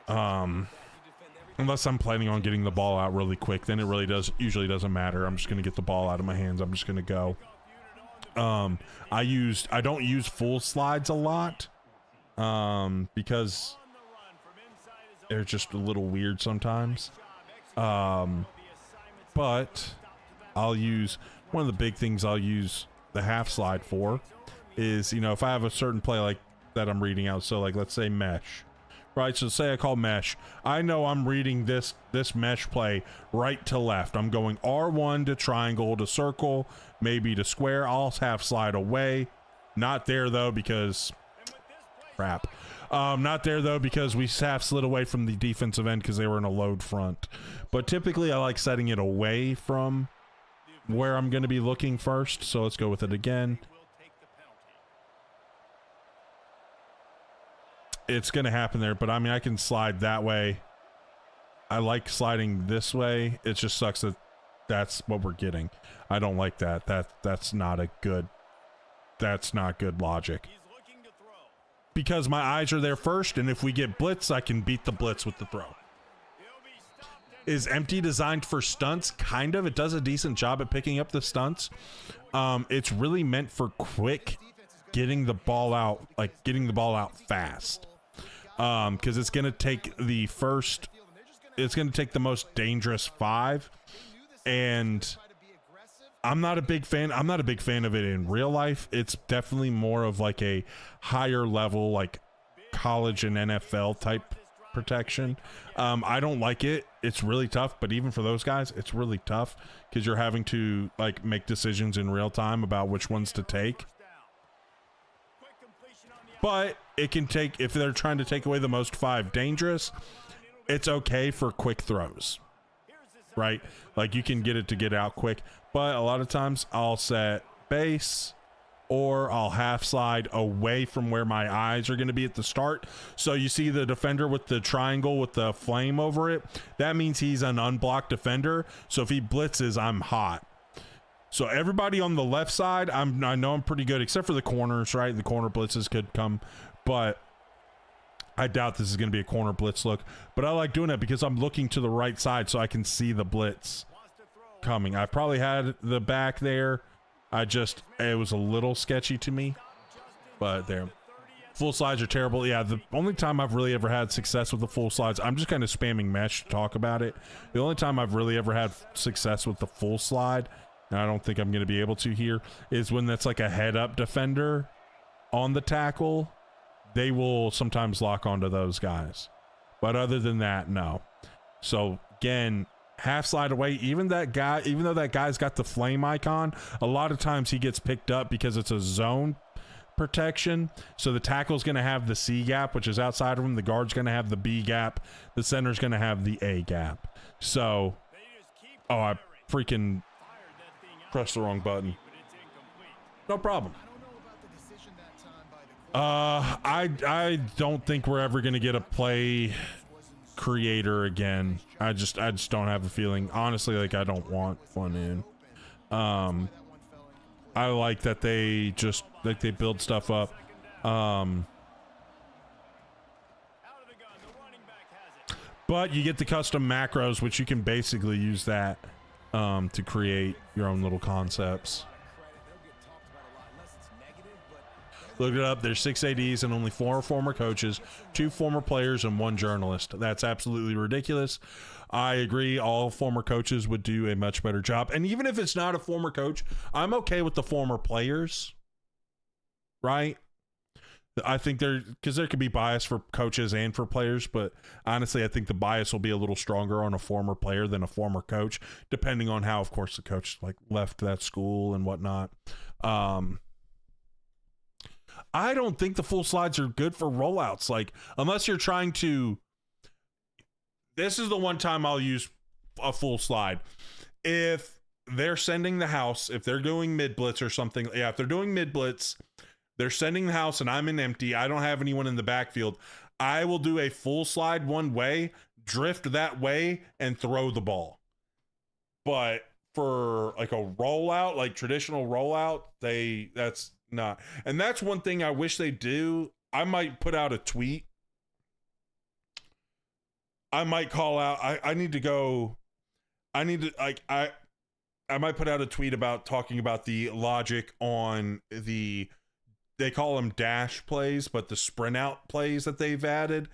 Unless I'm planning on getting the ball out really quick, then it usually doesn't matter. I'm just going to get the ball out of my hands. I'm just going to go. I don't use full slides a lot. Because they're just a little weird sometimes. But I'll use one of the big things I'll use the half slide for is, if I have a certain play like that I'm reading out. So like, let's say mesh, right? So say I call mesh. I know I'm reading this mesh play right to left. I'm going R1 to triangle to circle, maybe to square. I'll half slide away. Not there though, because crap. Not there though because we half slid away from the defensive end because they were in a load front. But typically I like setting it away from where I'm going to be looking first. So let's go with it again. It's going to happen there, but I mean I can slide that way. I like sliding this way. It just sucks that that's what we're getting. I don't like that. That's not good logic. Because my eyes are there first, and if we get blitz, I can beat the blitz with the throw. Is empty designed for stunts? Kind of. It does a decent job at picking up the stunts. It's really meant for quick getting the ball out fast. Because it's going to take the most dangerous 5. And I'm not a big fan of it in real life. It's definitely more of like a higher level, like college and NFL type protection. I don't like it. It's really tough, but even for those guys, it's really tough because you're having to like make decisions in real time about which ones to take. But it can take, if they're trying to take away the most 5 dangerous, it's okay for quick throws, right? Like you can get it to get out quick. But a lot of times I'll set base or I'll half slide away from where my eyes are going to be at the start. So you see the defender with the triangle with the flame over it. That means he's an unblocked defender. So if he blitzes, I'm hot. So everybody on the left side, I know I'm pretty good, except for the corners, right? The corner blitzes could come, but I doubt this is going to be a corner blitz look. But I like doing it because I'm looking to the right side so I can see the blitz coming. I probably had the back there. It was a little sketchy to me, but there. Full slides are terrible. Yeah, the only time I've really ever had success with the full slides, I'm just kind of spamming mesh to talk about it. The only time I've really ever had success with the full slide, and I don't think I'm going to be able to here, is when that's like a head-up defender on the tackle. They will sometimes lock onto those guys. But other than that, no. So, again, half slide away. Even though that guy's got the flame icon, a lot of times he gets picked up because it's a zone protection. So the tackle's going to have the C gap, which is outside of him. The guard's going to have the B gap. The center's going to have the A gap. So, I freaking pressed the wrong button. No problem. I don't think we're ever gonna get a play creator again. I just don't have a feeling. Honestly, like I don't want one in. I like that they just like they build stuff up. But you get the custom macros, which you can basically use that to create your own little concepts. Look it up. There's 6 ADs and only 4 former coaches, 2 former players, and 1 journalist. That's absolutely ridiculous. I agree. All former coaches would do a much better job. And even if it's not a former coach, I'm okay with the former players, right? I think because there could be bias for coaches and for players, but honestly, I think the bias will be a little stronger on a former player than a former coach, depending on how, of course, the coach like left that school and whatnot. I don't think the full slides are good for rollouts. Like, unless you're trying to, this is the one time I'll use a full slide. If they're sending the house, if they're doing mid blitz or something, if they're doing mid blitz, they're sending the house and I'm in empty, I don't have anyone in the backfield, I will do a full slide one way, drift that way, and throw the ball. But for like a rollout, like traditional rollout, that's not. And that's one thing I wish they do. I might put out a tweet. I might call out, I might put out a tweet about talking about the logic on they call them dash plays, but the sprint out plays that they've added,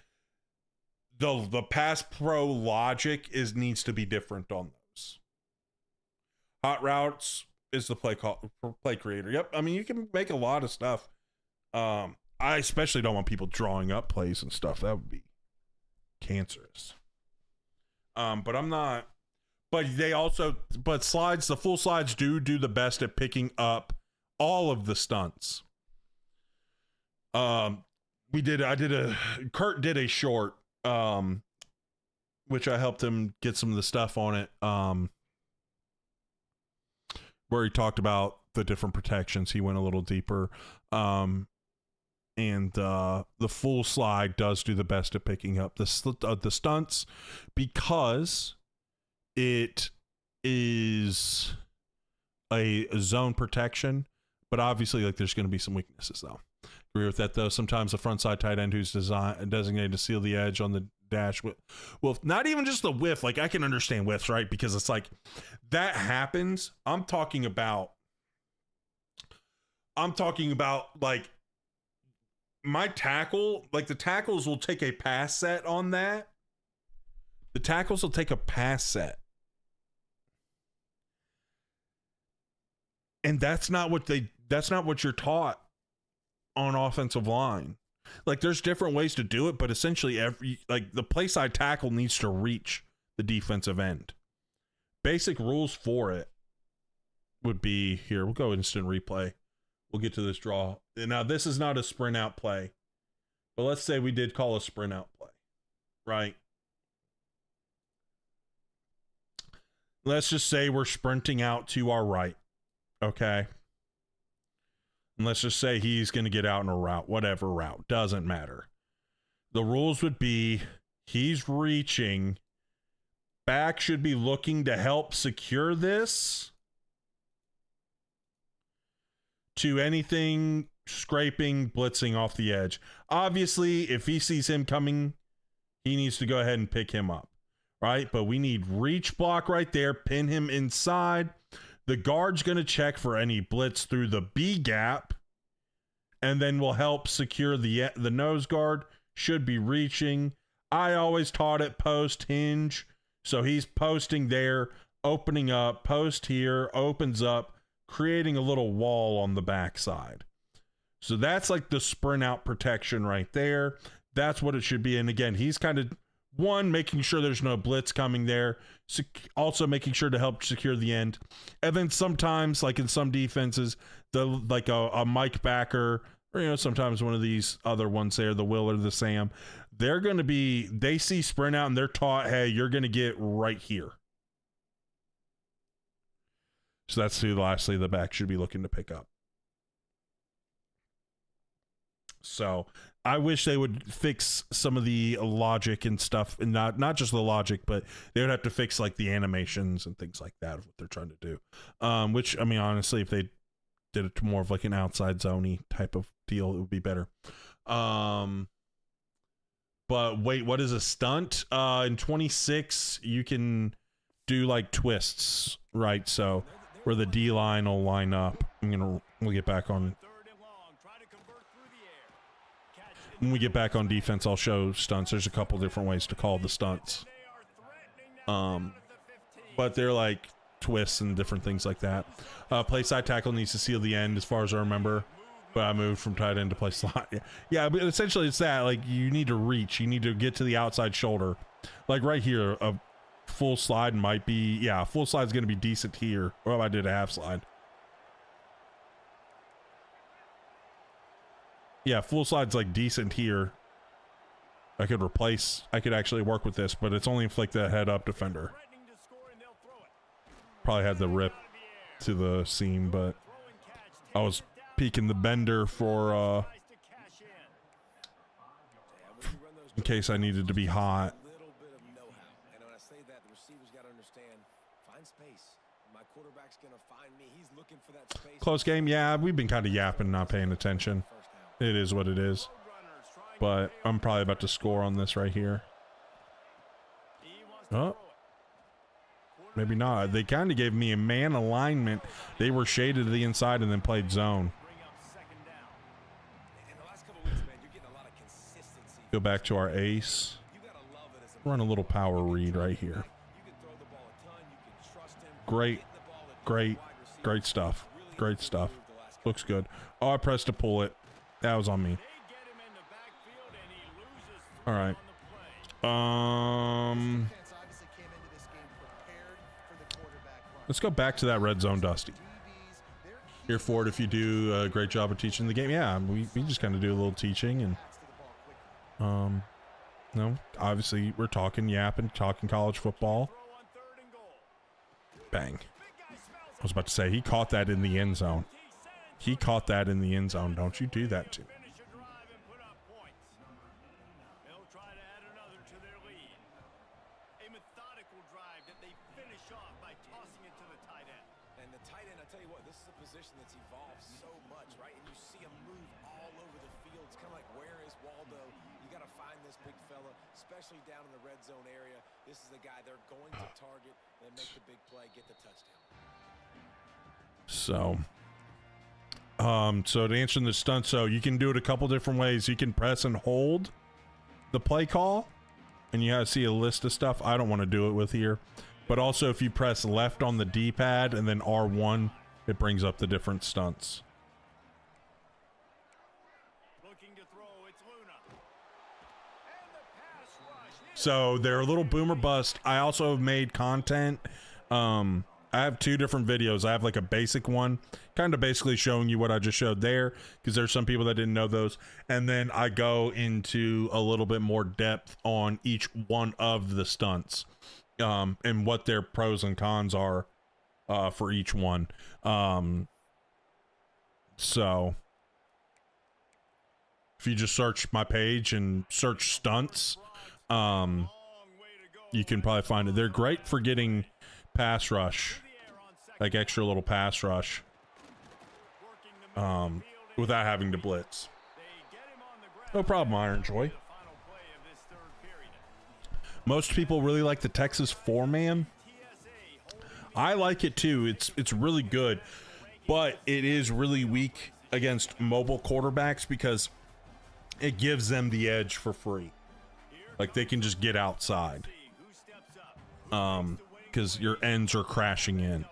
the pass pro logic needs to be different on those. Hot routes is the play creator. Yep. I mean, you can make a lot of stuff. I especially don't want people drawing up plays and stuff. That would be cancerous. But I'm not. But slides, the full slides do the best at picking up all of the stunts. Kurt did a short, which I helped him get some of the stuff on it, where he talked about the different protections. He went a little deeper. And the full slide does do the best at picking up the stunts because it is a zone protection, but obviously like there's going to be some weaknesses though. Agree with that though. Sometimes the front side tight end who's designated to seal the edge on the dash well, not even just the whiff. Like I can understand whiffs, right? Because it's like that happens. I'm talking about like my tackle, like the tackles will take a pass set on that. The tackles will take a pass set. And that's not what you're taught on offensive line. Like there's different ways to do it, but essentially the play side tackle needs to reach the defensive end. Basic rules for it would be here. We'll go instant replay. We'll get to this draw. Now this is not a sprint out play, but let's say we did call a sprint out play, right? Let's just say we're sprinting out to our right. Okay. And let's just say he's going to get out in a route, whatever route, doesn't matter. The rules would be he's reaching, back should be looking to help secure this to anything scraping, blitzing off the edge. Obviously, if he sees him coming, he needs to go ahead and pick him up, right? But we need reach block right there, pin him inside. The guard's going to check for any blitz through the B gap, and then will help secure the nose guard. Should be reaching. I always taught it post hinge. So he's posting there, opening up, post here, opens up, creating a little wall on the backside. So that's like the sprint out protection right there. That's what it should be. And again, he's kind of making sure there's no blitz coming there. Also making sure to help secure the end. And then sometimes, like in some defenses, like a Mike backer, or sometimes one of these other ones there, the Will or the Sam, they see sprint out and they're taught, hey, you're going to get right here. So that's who lastly the back should be looking to pick up. So I wish they would fix some of the logic and stuff, and not just the logic, but they would have to fix like the animations and things like that of what they're trying to do. Which, I mean, honestly, if they did it to more of like an outside zone-y type of deal, it would be better. But wait, what is a stunt? In 26, you can do like twists, right? So where the D line will line up. We'll get back on. When we get back on defense, I'll show stunts. There's a couple different ways to call the stunts. But they're like twists and different things like that. Play side tackle needs to seal the end, as far as I remember. But I moved from tight end to play slot. Yeah, but essentially it's that. Like, you need to reach. You need to get to the outside shoulder. Like right here, a full slide might be... Yeah, full slide is going to be decent here. Well, I did a half slide. Yeah, full slide's like decent here. I could actually work with this, but it's only inflict that head up defender. Probably had the rip to the seam, but I was peeking the bender for in case I needed to be hot. Close game, yeah, we've been kind of yapping, not paying attention. It is what it is. But I'm probably about to score on this right here. Oh. Maybe not. They kind of gave me a man alignment. They were shaded to the inside and then played zone. Go back to our ace. Run a little power read right here. Great stuff. Great stuff. Looks good. Oh, I pressed to pull it. That was on me. All right. Let's go back to that red zone, Dusty. Here for it if you do a great job of teaching the game. Yeah, we just kind of do a little teaching and no, obviously we're talking yapping, talking college football. Bang. I was about to say, he caught that in the end zone. He caught that in the end zone. Don't you do that to me. Down in the red zone area, this is the guy they're going to target and make the big play, get the touchdown. So to answer the stunt, so you can do it a couple different ways. You can press and hold the play call, and you have to see a list of stuff I don't want to do it with here. But also, if you press left on the D-pad and then R1, it brings up the different stunts. So they're a little boomer bust. I also have made content. I have two different videos. I have like a basic one, kind of basically showing you what I just showed there, because there's some people that didn't know those. And then I go into a little bit more depth on each one of the stunts, and what their pros and cons are for each one. So if you just search my page and search stunts, you can probably find it. They're great for getting pass rush, like extra little pass rush, without having to blitz. No problem, Iron Joy. Most people really like the Texas 4-man. I like it too. It's really good, but it is really weak against mobile quarterbacks because it gives them the edge for free. Like, they can just get outside. Because your ends are crashing in.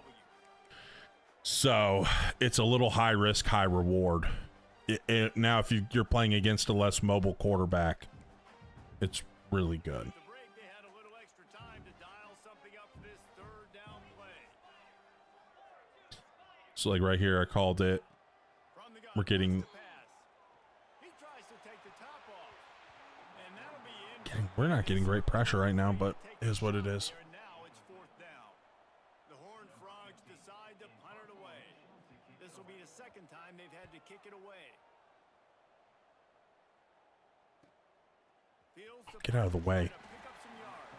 So, it's a little high risk, high reward. Now, if you're playing against a less mobile quarterback, it's really good. So, like right here, I called it. We're not getting great pressure right now, but it is what it is. The Horned Frogs decide to punt it away. This will be the second time they've had to kick it away. Feels the Get out of the way. pressure to pick up some yards.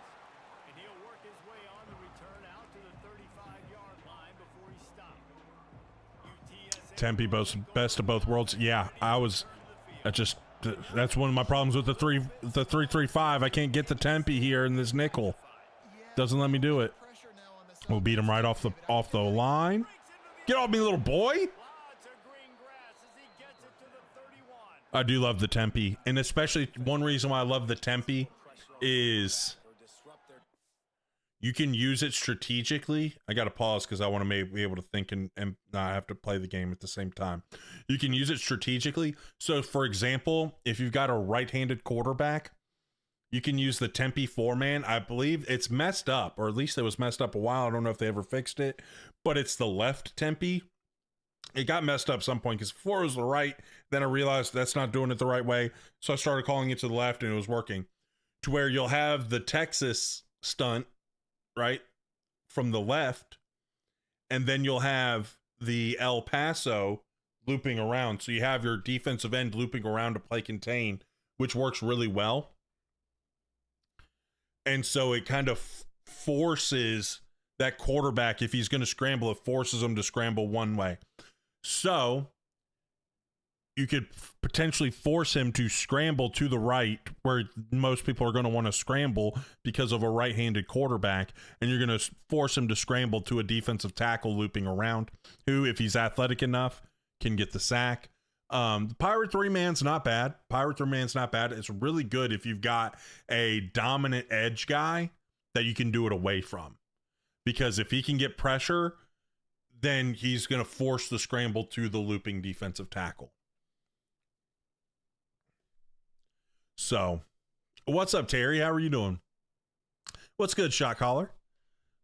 And he'll work his way on the return out to the 35-yard line before he stopped. UTSA Tempe, best of both worlds. Yeah, that's one of my problems with the 3-3-5. I can't get the Tempe here in this nickel. Doesn't let me do it. We'll beat him right off the line. Get off me, little boy. lots of green grass as he gets it to the 31. I do love the Tempe, and especially one reason why I love the Tempe is you can use it strategically. I got to pause because I want to be able to think and not have to play the game at the same time. You can use it strategically. So, for example, if you've got a right-handed quarterback, you can use the Tempe 4-man. I believe it's messed up, or at least it was messed up a while. I don't know if they ever fixed it, but it's the left Tempe. It got messed up at some point because before it was the right. Then I realized that's not doing it the right way. So I started calling it to the left and it was working. To where you'll have the Texas stunt, right, from the left, and then you'll have the El Paso looping around. So you have your defensive end looping around to play contain, which works really well. And so it kind of forces that quarterback, if he's going to scramble, it forces him to scramble one way. So you could potentially force him to scramble to the right, where most people are going to want to scramble because of a right-handed quarterback, and you're going to force him to scramble to a defensive tackle looping around, who, if he's athletic enough, can get the sack. Pirate 3-man's not bad. Pirate 3-man's not bad. It's really good if you've got a dominant edge guy that you can do it away from. Because if he can get pressure, then he's going to force the scramble to the looping defensive tackle. So, what's up, Terry? How are you doing? What's good, Shot Caller?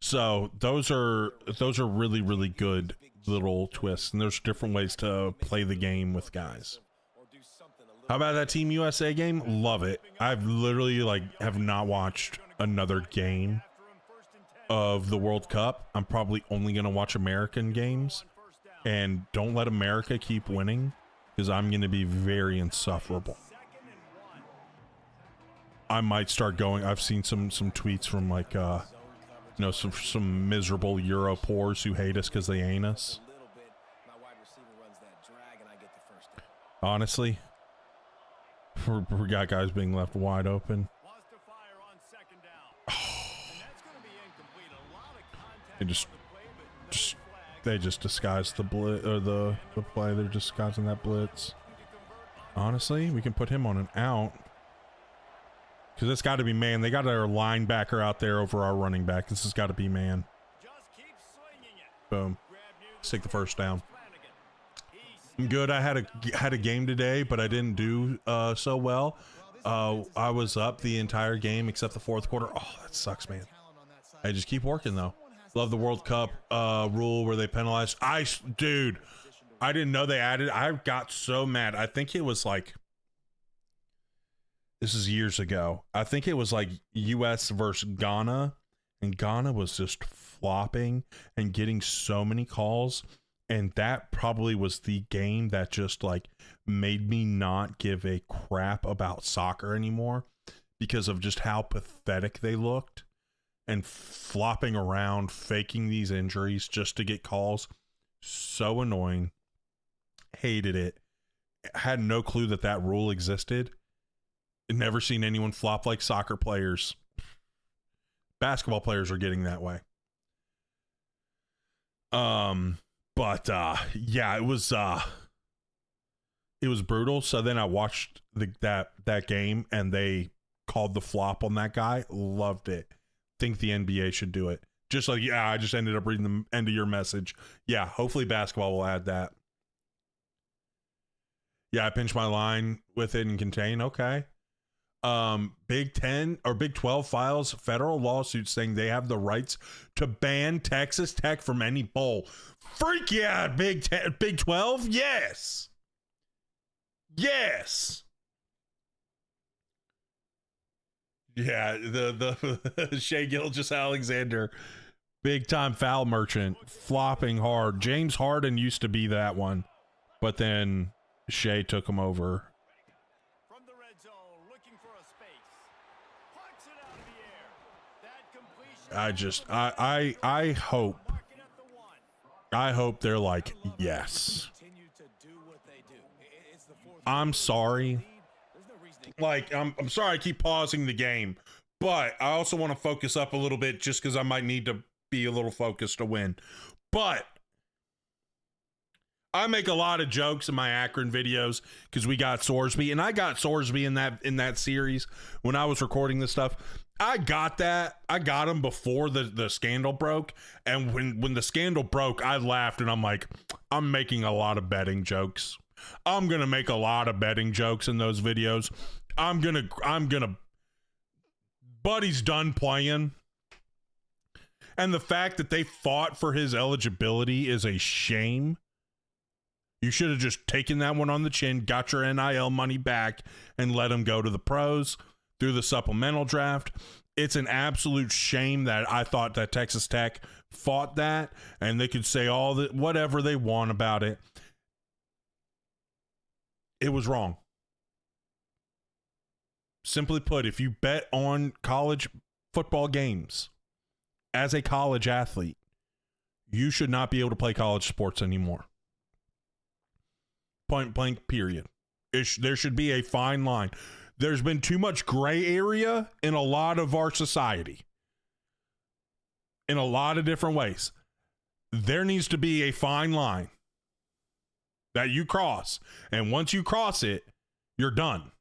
So, those are really, really good little twists, and there's different ways to play the game with guys. How about that Team USA game? Love it. I've literally have not watched another game of the World Cup. I'm probably only going to watch American games, and don't let America keep winning because I'm going to be very insufferable. I might start going. I've seen some tweets from some miserable Euro poors who hate us because they ain't us. Honestly, we got guys being left wide open. They just disguised the blitz, or the play. They're disguising that blitz. Honestly, we can put him on an out. Because it's got to be man. They got our linebacker out there over our running back. This has got to be man. Boom. Let's take the first down. I'm good. I had a game today, but I didn't do so well. I was up the entire game except the fourth quarter. Oh, that sucks, man. I just keep working, though. Love the World Cup rule where they penalize. Dude, I didn't know they added. I got so mad. I think it was this is years ago. I think it was US versus Ghana, and Ghana was just flopping and getting so many calls. And that probably was the game that just made me not give a crap about soccer anymore because of just how pathetic they looked and flopping around, faking these injuries just to get calls. So annoying. Hated it. Had no clue that rule existed. Never seen anyone flop like soccer players. Basketball players are getting that way. But yeah, it was brutal. So then I watched that game and they called the flop on that guy. Loved it. Think the NBA should do it. Just I just ended up reading the end of your message. Yeah, hopefully basketball will add that. Yeah, I pinched my line with it and contain. Okay. Big 10 or Big 12 files federal lawsuit saying they have the rights to ban Texas Tech from any bowl. Freak yeah, Big 12. Yes. Yeah, the Shea Gilgeous-Alexander, big time foul merchant, flopping hard. James Harden used to be that one, but then Shea took him over. From the red zone, looking for a space. I hope they're like, yes. I'm sorry. Like, I'm sorry I keep pausing the game, but I also want to focus up a little bit just because I might need to be a little focused to win. But I make a lot of jokes in my Akron videos because we got Sorsby, and I got Sorsby in that series when I was recording this stuff. I got him before the scandal broke, and when the scandal broke, I laughed and I'm like, I'm making a lot of betting jokes. I'm gonna make a lot of betting jokes in those videos. I'm gonna Buddy's done playing. And the fact that they fought for his eligibility is a shame. You should have just taken that one on the chin, got your NIL money back, and let him go to the pros through the supplemental draft. It's an absolute shame that I thought that Texas Tech fought that, and they could say all the whatever they want about it. It was wrong. Simply put, if you bet on college football games as a college athlete, you should not be able to play college sports anymore. Point blank, period. There should be a fine line. There's been too much gray area in a lot of our society. In a lot of different ways. There needs to be a fine line that you cross. And once you cross it, you're done.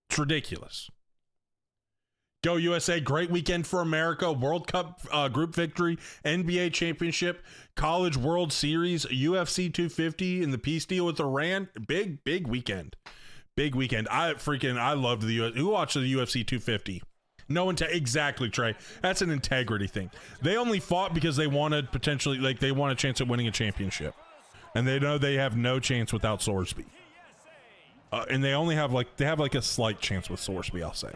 It's ridiculous. Go USA, great weekend for America, World Cup group victory, NBA championship, College World Series, UFC 250, and the peace deal with Iran. Big weekend. Big weekend. I loved the UFC. Who watched the UFC 250? No one. Exactly, Trey. That's an integrity thing. They only fought because they wanted potentially, like, they want a chance at winning a championship. And they know they have no chance without Sorsby. And they have a slight chance with Sorsby, I'll say.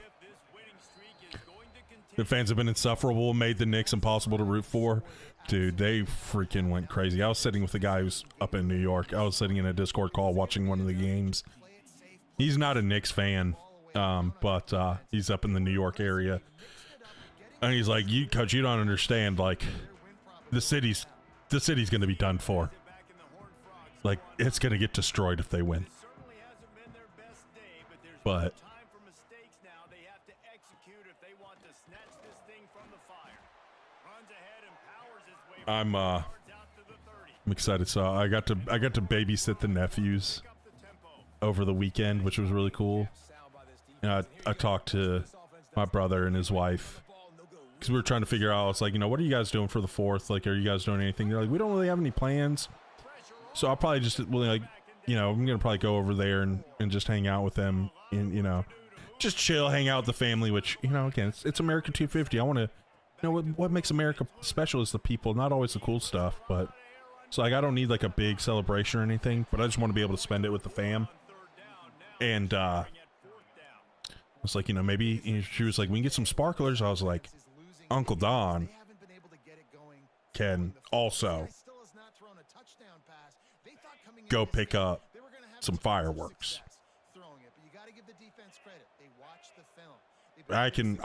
The fans have been insufferable, made the Knicks impossible to root for. Dude, they freaking went crazy. I was sitting with a guy who's up in New York. I was sitting in a Discord call watching one of the games. He's not a Knicks fan, but he's up in the New York area. And he's like, Coach, you don't understand. Like, the city's going to be done for. Like, it's going to get destroyed if they win. But I'm excited. So I got to babysit the nephews over the weekend, which was really cool. And I talked to my brother and his wife because we were trying to figure out. It's like, what are you guys doing for the 4th? Like, are you guys doing anything? They're like, we don't really have any plans. So I'll probably just I'm gonna probably go over there and just hang out with them and just chill, hang out with the family. Which again, it's America 250. I want to. What makes America special is the people, not always the cool stuff, but so like I don't need like a big celebration or anything, but I just want to be able to spend it with the fam. And I was like, maybe she was like, we can get some sparklers. I was like, Uncle Don can also go pick up some fireworks. I can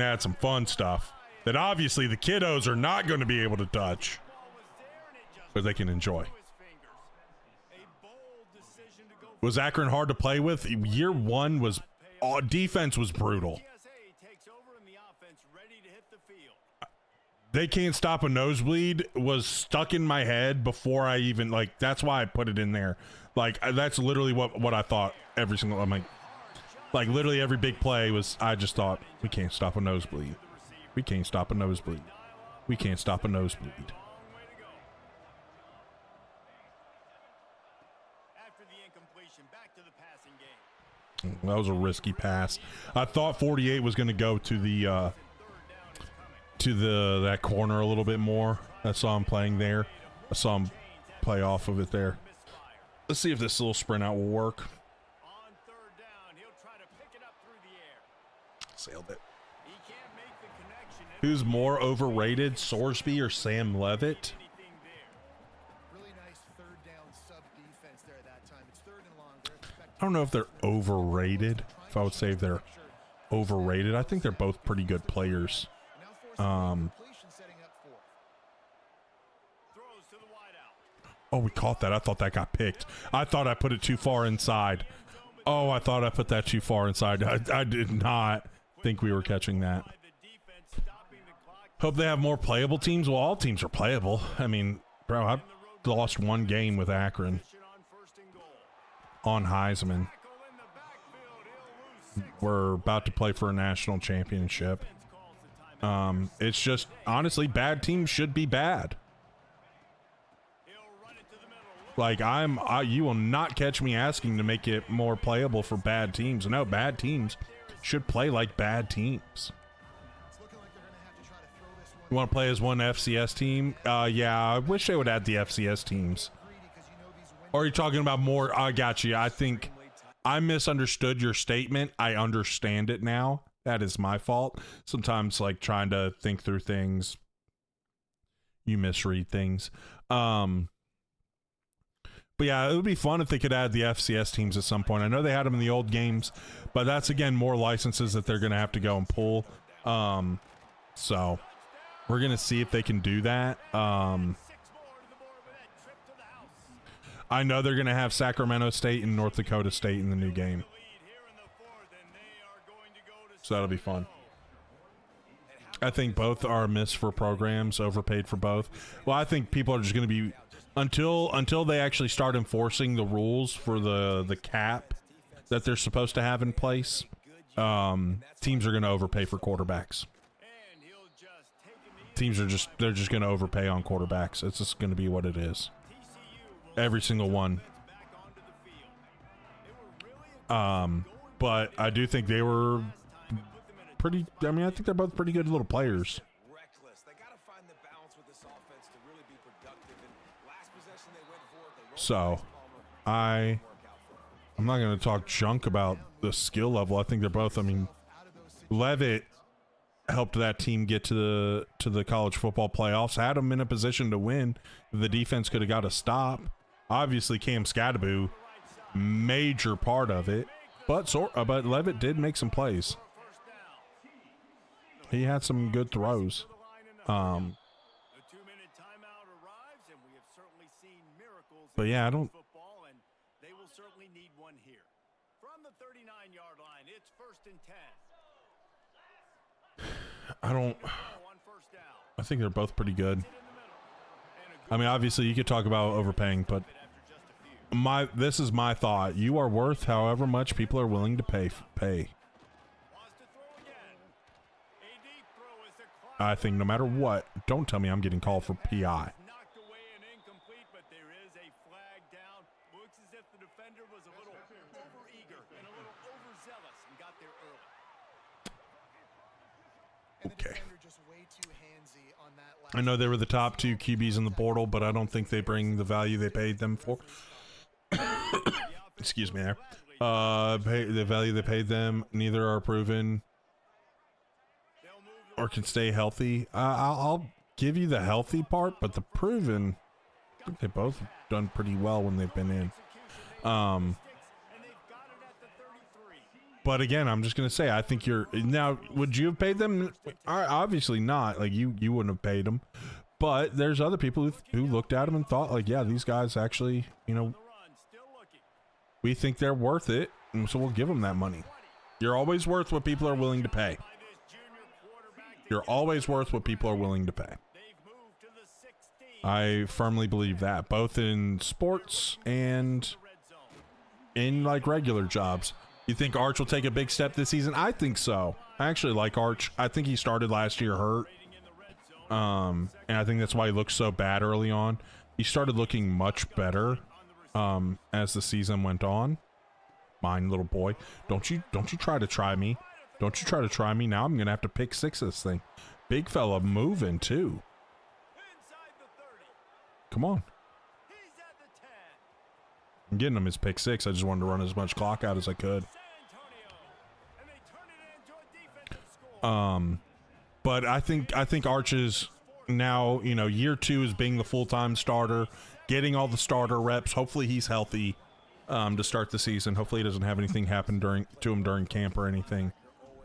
add some fun stuff that obviously the kiddos are not going to be able to touch, but they can enjoy. Was Akron hard to play with? Year 1 was defense was brutal. They can't stop a nosebleed was stuck in my head before I even that's why I put it in there. Like that's literally what I thought every single. I'm like literally every big play was. I just thought we can't stop a nosebleed. We can't stop a nosebleed. We can't stop a nosebleed. That was a risky pass. I thought 48 was going to go to that corner a little bit more. I saw him playing there. I saw him play off of it there. Let's see if this little sprint out will work. Sailed it. Who's more overrated, Sorsby or Sam Levitt? I don't know if they're overrated. If I would say they're overrated. I think they're both pretty good players. Oh, we caught that. I thought that got picked. I thought I put it too far inside. Oh, I thought I put that too far inside. I did not think we were catching that. Hope they have more playable teams. Well, all teams are playable. I mean, bro, I lost one game with Akron on Heisman. We're about to play for a national championship. It's just, honestly, bad teams should be bad. Like, you will not catch me asking to make it more playable for bad teams. No, bad teams should play like bad teams. You want to play as one FCS team? Yeah, I wish they would add the FCS teams. Or are you talking about more? I got you. I think I misunderstood your statement. I understand it now. That is my fault. Sometimes, like, trying to think through things, you misread things. But yeah, it would be fun if they could add the FCS teams at some point. I know they had them in the old games, but that's, again, more licenses that they're going to have to go and pull. So we're going to see if they can do that. I know they're going to have Sacramento State and North Dakota State in the new game. So that'll be fun. I think both are a miss for programs, overpaid for both. Well, I think people are just going to be, until they actually start enforcing the rules for the cap that they're supposed to have in place, teams are going to overpay for quarterbacks. Teams are they're just going to overpay on quarterbacks. It's just going to be what it is. Every single one. But I do think they were pretty, I mean, I think they're both pretty good little players. So, I'm not going to talk junk about the skill level. I think they're both, I mean, Leavitt helped that team get to the college football playoffs, had them in a position to win. The defense could have got a stop. Obviously, Cam Scadaboo, major part of it, but Leavitt did make some plays. He had some good throws. But yeah, I don't. They will certainly need one here. From the 39-yard line, it's 1st and 10. I don't. I think they're both pretty good. I mean, obviously, you could talk about overpaying, but this is my thought. You are worth however much people are willing to pay. I think no matter what, don't tell me I'm getting called for PI. Okay. I know they were the top 2 QBs in the portal, but I don't think they bring the value they paid them for. Excuse me there. The value they paid them, neither are proven or can stay healthy. I'll give you the healthy part, but the proven, I think they both have done pretty well when they've been in. But again, I'm just going to say, I think now, would you have paid them? Obviously not. Like, you wouldn't have paid them. But there's other people who looked at them and thought, like, yeah, these guys actually, you know, we think they're worth it, and so we'll give them that money. You're always worth what people are willing to pay. You're always worth what people are willing to pay. I firmly believe that, both in sports and in, like, regular jobs. You think Arch will take a big step this season? I think so. I actually like Arch. I think he started last year hurt. And I think that's why he looked so bad early on. He started looking much better as the season went on. Mine, little boy. Don't you try to try me. Don't you try to try me. Now I'm going to have to pick 6 this thing. Big fella moving too. Come on. I'm getting him his pick 6. I just wanted to run as much clock out as I could. But I think Arch is now, you know, year 2 is being the full-time starter, getting all the starter reps. Hopefully he's healthy to start the season. Hopefully he doesn't have anything happen to him during camp or anything.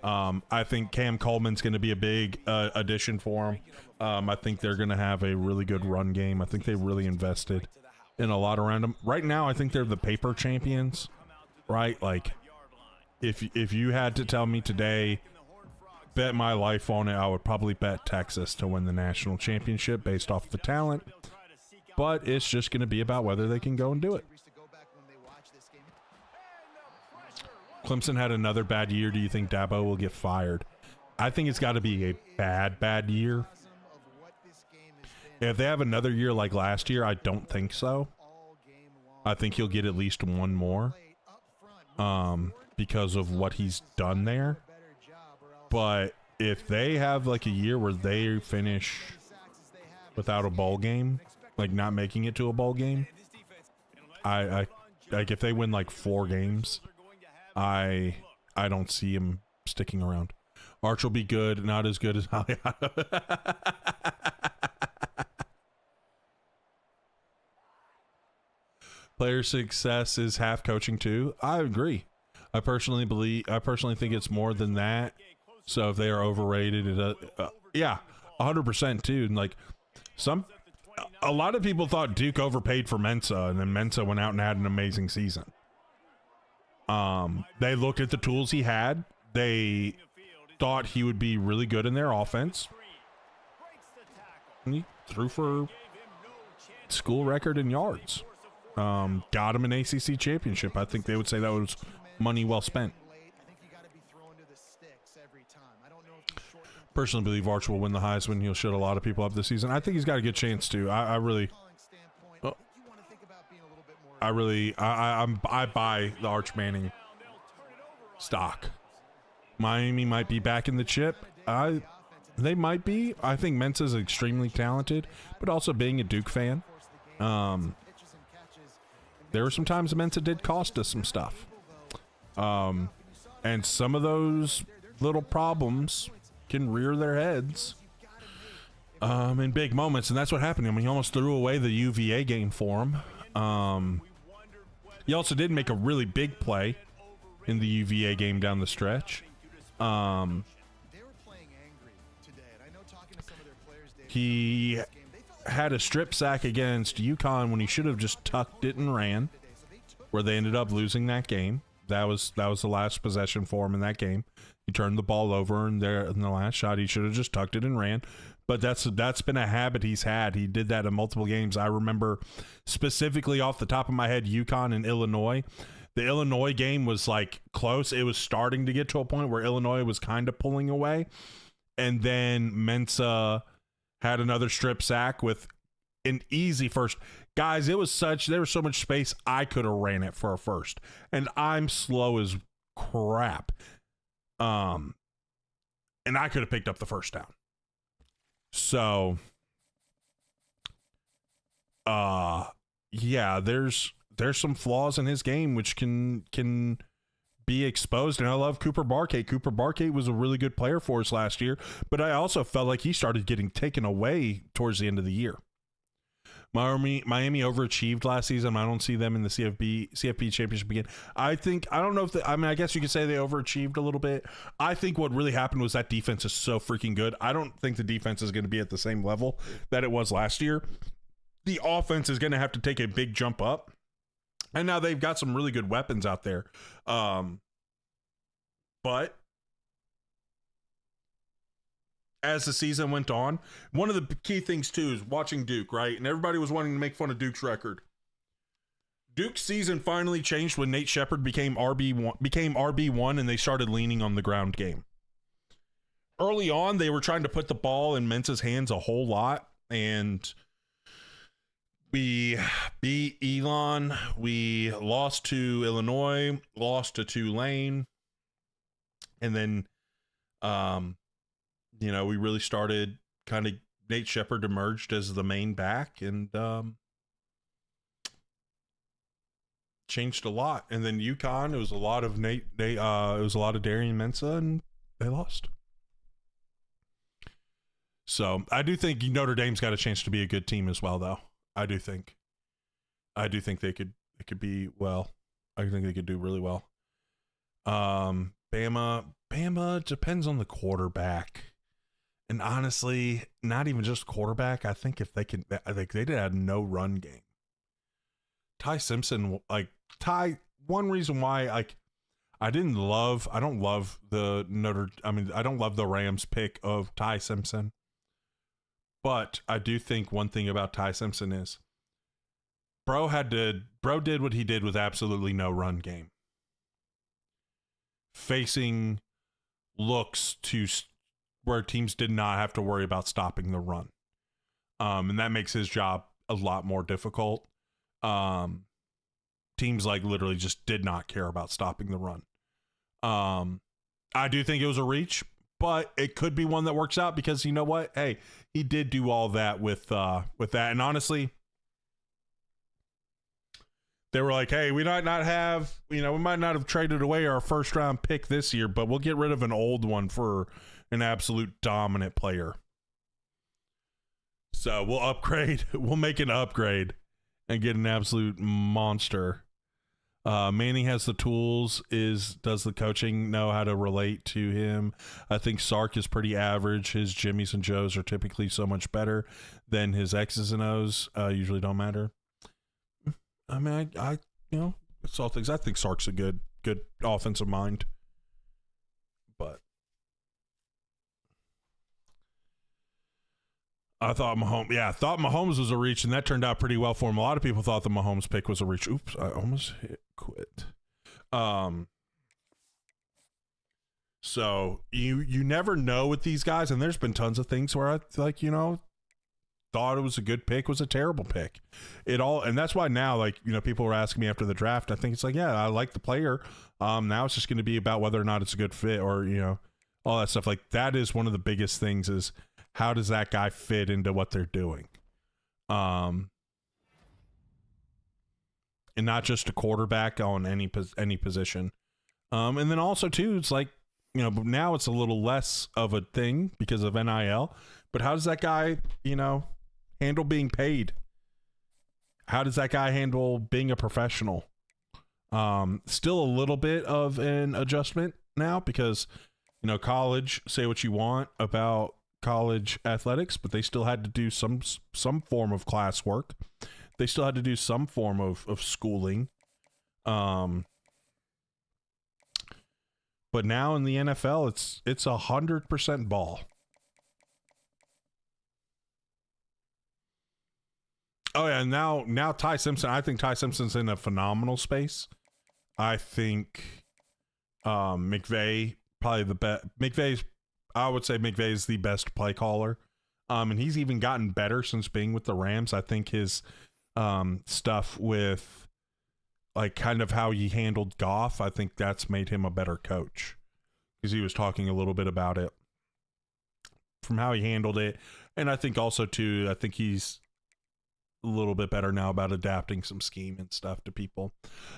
I think Cam Coleman's going to be a big addition for him. I think they're going to have a really good run game. I think they really invested in a lot around them. Right now, I think they're the paper champions, right? Like, if you had to tell me today, bet my life on it, I would probably bet Texas to win the national championship based off the talent. But it's just going to be about whether they can go and do it. Clemson had another bad year. Do you think Dabo will get fired? I think it's got to be a bad year. If they have another year like last year, I don't think so. I think he'll get at least one more because of what he's done there. But if they have like a year where they finish without a bowl game, like not making it to a bowl game, I like if they win like 4 games, I don't see him sticking around. Arch will be good, not as good as Aliano. Player success is half coaching too. I agree. I personally think it's more than that. So if they are overrated, yeah, 100% too. And like a lot of people thought Duke overpaid for Mensa, and then Mensa went out and had an amazing season. They looked at the tools he had. They thought he would be really good in their offense. And he threw for school record in yards. Got him an ACC championship. I think they would say that was money well spent. Personally believe Arch will win the Heisman. He'll shut a lot of people up this season. I think he's got a good chance to. I buy the Arch Manning stock. Miami might be back in the chip. They might be. I think Mensa's extremely talented, but also being a Duke fan, there were some times Mensa did cost us some stuff. And some of those little problems can rear their heads in big moments, and that's what happened. I mean, he almost threw away the UVA game for him. He also did make a really big play in the UVA game down the stretch. He had a strip sack against UConn when he should have just tucked it and ran, where they ended up losing that game. That was the last possession for him in that game. He turned the ball over, and there in the last shot, he should have just tucked it and ran. But that's been a habit he's had. He did that in multiple games. I remember specifically off the top of my head, UConn and Illinois. The Illinois game was like close. It was starting to get to a point where Illinois was kind of pulling away. And then Mensa had another strip sack with an easy first. Guys, there was so much space, I could have ran it for a first. And I'm slow as crap. And I could have picked up the first down. So, yeah, there's some flaws in his game which can be exposed, and I love Cooper Barkay. Cooper Barkay was a really good player for us last year, but I also felt like he started getting taken away towards the end of the year. Miami overachieved last season. I don't see them in the CFP championship again. I guess you could say they overachieved a little bit. I think what really happened was that defense is so freaking good. I don't think the defense is going to be at the same level that it was last year. The offense is going to have to take a big jump up. And now they've got some really good weapons out there. But as the season went on, one of the key things too is watching Duke, right? And everybody was wanting to make fun of Duke's record. Duke's season finally changed when Nate Shepard became RB1 and they started leaning on the ground game. Early on, they were trying to put the ball in Mensa's hands a whole lot, and we beat Elon. We lost to Illinois, lost to Tulane, and then, we really started kind of Nate Shepard emerged as the main back and changed a lot. And then UConn, it was a lot of it was a lot of Darian Mensa, and they lost. So I do think Notre Dame's got a chance to be a good team as well, though. I do think they could be well. I think they could do really well. Bama depends on the quarterback. And honestly, not even just quarterback. I think if they can, I think they did have no run game. Ty Simpson, one reason why, I don't love the Rams pick of Ty Simpson. But I do think one thing about Ty Simpson is Bro did what he did with absolutely no run game. Facing looks to where teams did not have to worry about stopping the run. And that makes his job a lot more difficult. Teams literally just did not care about stopping the run. I do think it was a reach, but it could be one that works out because you know what? Hey, he did do all that with that. And honestly, they were like, hey, we might not have traded away our first round pick this year, but we'll get rid of an old one for an absolute dominant player. So we'll upgrade. We'll make an upgrade and get an absolute monster. Manning has the tools. Does the coaching know how to relate to him? I think Sark is pretty average. His Jimmies and Joes are typically so much better than his X's and O's. Usually don't matter. I mean, I it's all things. I think Sark's a good offensive mind. But I thought Mahomes was a reach, and that turned out pretty well for him. A lot of people thought the Mahomes pick was a reach. Oops, I almost hit quit. So you never know with these guys, and there's been tons of things where I thought it was a good pick, was a terrible pick. And that's why now, people were asking me after the draft. I think it's I like the player. Now it's just going to be about whether or not it's a good fit, or all that stuff. That is one of the biggest things is, how does that guy fit into what they're doing? And not just a quarterback on any position. And then also too, it's now it's a little less of a thing because of NIL, but how does that guy, handle being paid? How does that guy handle being a professional? Still a little bit of an adjustment now because, college, say what you want about college athletics, but they still had to do some form of classwork. They still had to do some form of schooling. But now in the NFL, it's 100% ball. Oh yeah, now Ty Simpson. I think Ty Simpson's in a phenomenal space. I think McVay probably the best. I would say McVay is the best play caller. And he's even gotten better since being with the Rams. I think his stuff with kind of how he handled Goff, I think that's made him a better coach, because he was talking a little bit about it from how he handled it. And I think also too, I think he's a little bit better now about adapting some scheme and stuff to people.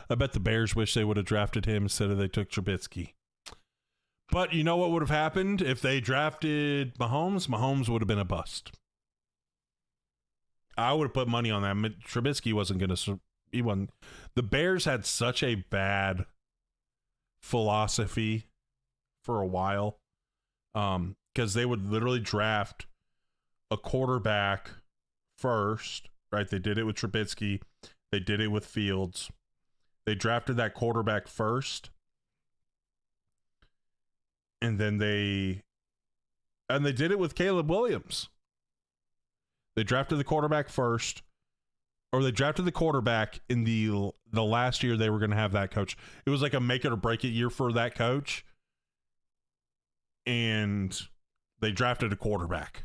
I bet the Bears wish they would have drafted him instead of they took Trubisky. But you know what would have happened if they drafted Mahomes? Mahomes would have been a bust. I would have put money on that. Trubisky wasn't going to. He wasn't. The Bears had such a bad philosophy for a while, because they would literally draft a quarterback first. Right? They did it with Trubisky. They did it with Fields. They drafted that quarterback first. And then they did it with Caleb Williams. They drafted the quarterback first, or they drafted the quarterback in the last year they were going to have that coach. It was like a make it or break it year for that coach. And they drafted a quarterback.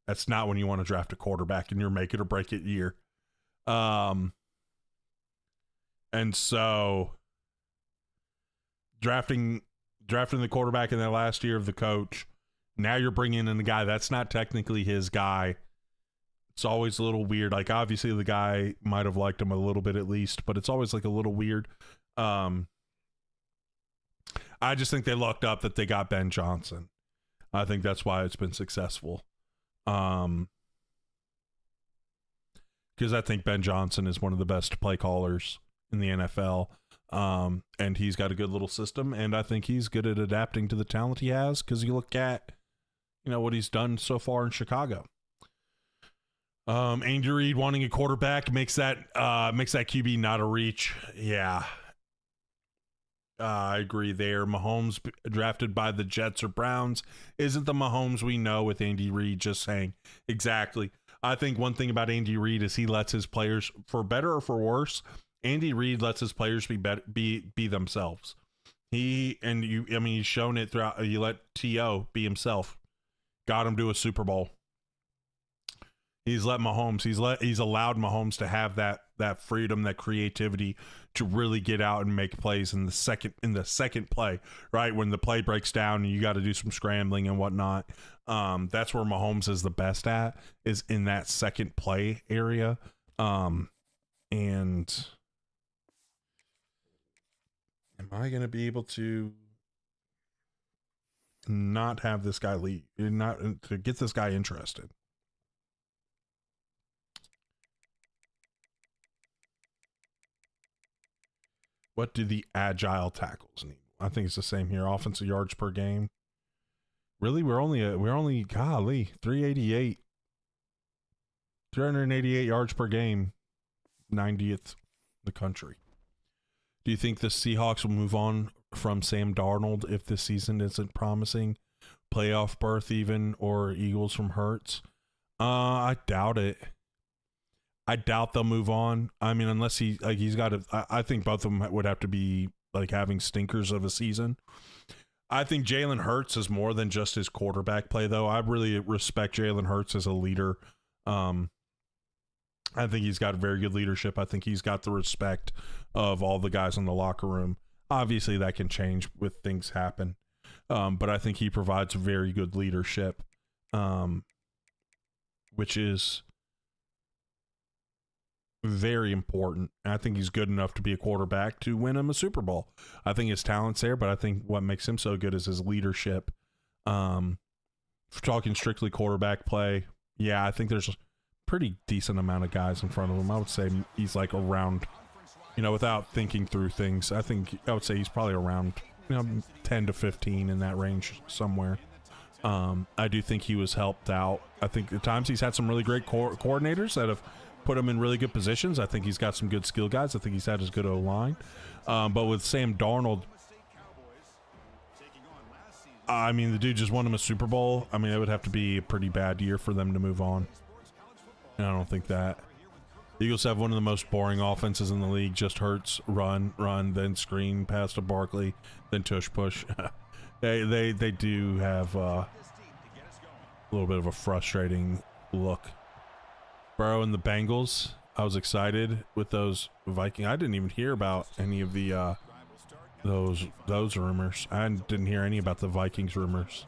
That's not when you want to draft a quarterback in your make it or break it year. And so drafting the quarterback in that last year of the coach, now you're bringing in a guy that's not technically his guy. It's always a little weird. Obviously the guy might have liked him a little bit at least, but it's always a little weird. I just think they lucked up that they got Ben Johnson. I think that's why it's been successful. Because I think Ben Johnson is one of the best play callers in the NFL. And he's got a good little system, and I think he's good at adapting to the talent he has, because you look at, you know, what he's done so far in Chicago. Andy Reid wanting a quarterback makes that QB not a reach. Yeah. I agree there. Mahomes drafted by the Jets or Browns isn't the Mahomes we know with Andy Reid, just saying. Exactly. I think one thing about Andy Reid is he lets his players, for better or for worse, Andy Reid lets his players be themselves. He's shown it throughout. You let T.O. be himself. Got him to a Super Bowl. He's allowed Mahomes to have that freedom, that creativity to really get out and make plays in the second play, right? When the play breaks down and you got to do some scrambling and whatnot. That's where Mahomes is the best at, is in that second play area. And am I going to be able to not have this guy lead, not to get this guy interested? What do the agile tackles need? I think it's the same here. Offensive yards per game. Really, we're only 388 yards per game, 90th in the country. Do you think the Seahawks will move on from Sam Darnold if this season isn't promising? Playoff berth even, or Eagles from Hurts? I doubt it. I doubt they'll move on. I mean, unless he's got to. I think both of them would have to be like having stinkers of a season. I think Jalen Hurts is more than just his quarterback play, though. I really respect Jalen Hurts as a leader. I think he's got very good leadership. I think he's got the respect of all the guys in the locker room. Obviously, that can change with things happen. But I think he provides very good leadership, which is very important. I think he's good enough to be a quarterback to win him a Super Bowl. I think his talent's there, but I think what makes him so good is his leadership. Talking strictly quarterback play, yeah, I think there's a pretty decent amount of guys in front of him. I would say he's like around, without thinking through things, I would say he's probably around 10 to 15 in that range somewhere. I do think he was helped out. I think at times he's had some really great coordinators that have put him in really good positions. I think he's got some good skill guys. I think he's had his good O-line. But with Sam Darnold, I mean, the dude just won him a Super Bowl. I mean, it would have to be a pretty bad year for them to move on. And I don't think that. The Eagles have one of the most boring offenses in the league. Just Hurts, run, then screen, pass to Barkley, then tush push. They do have a little bit of a frustrating look. Burrow and the Bengals. I was excited with those Vikings. I didn't even hear about any of the those rumors. I didn't hear any about the Vikings rumors.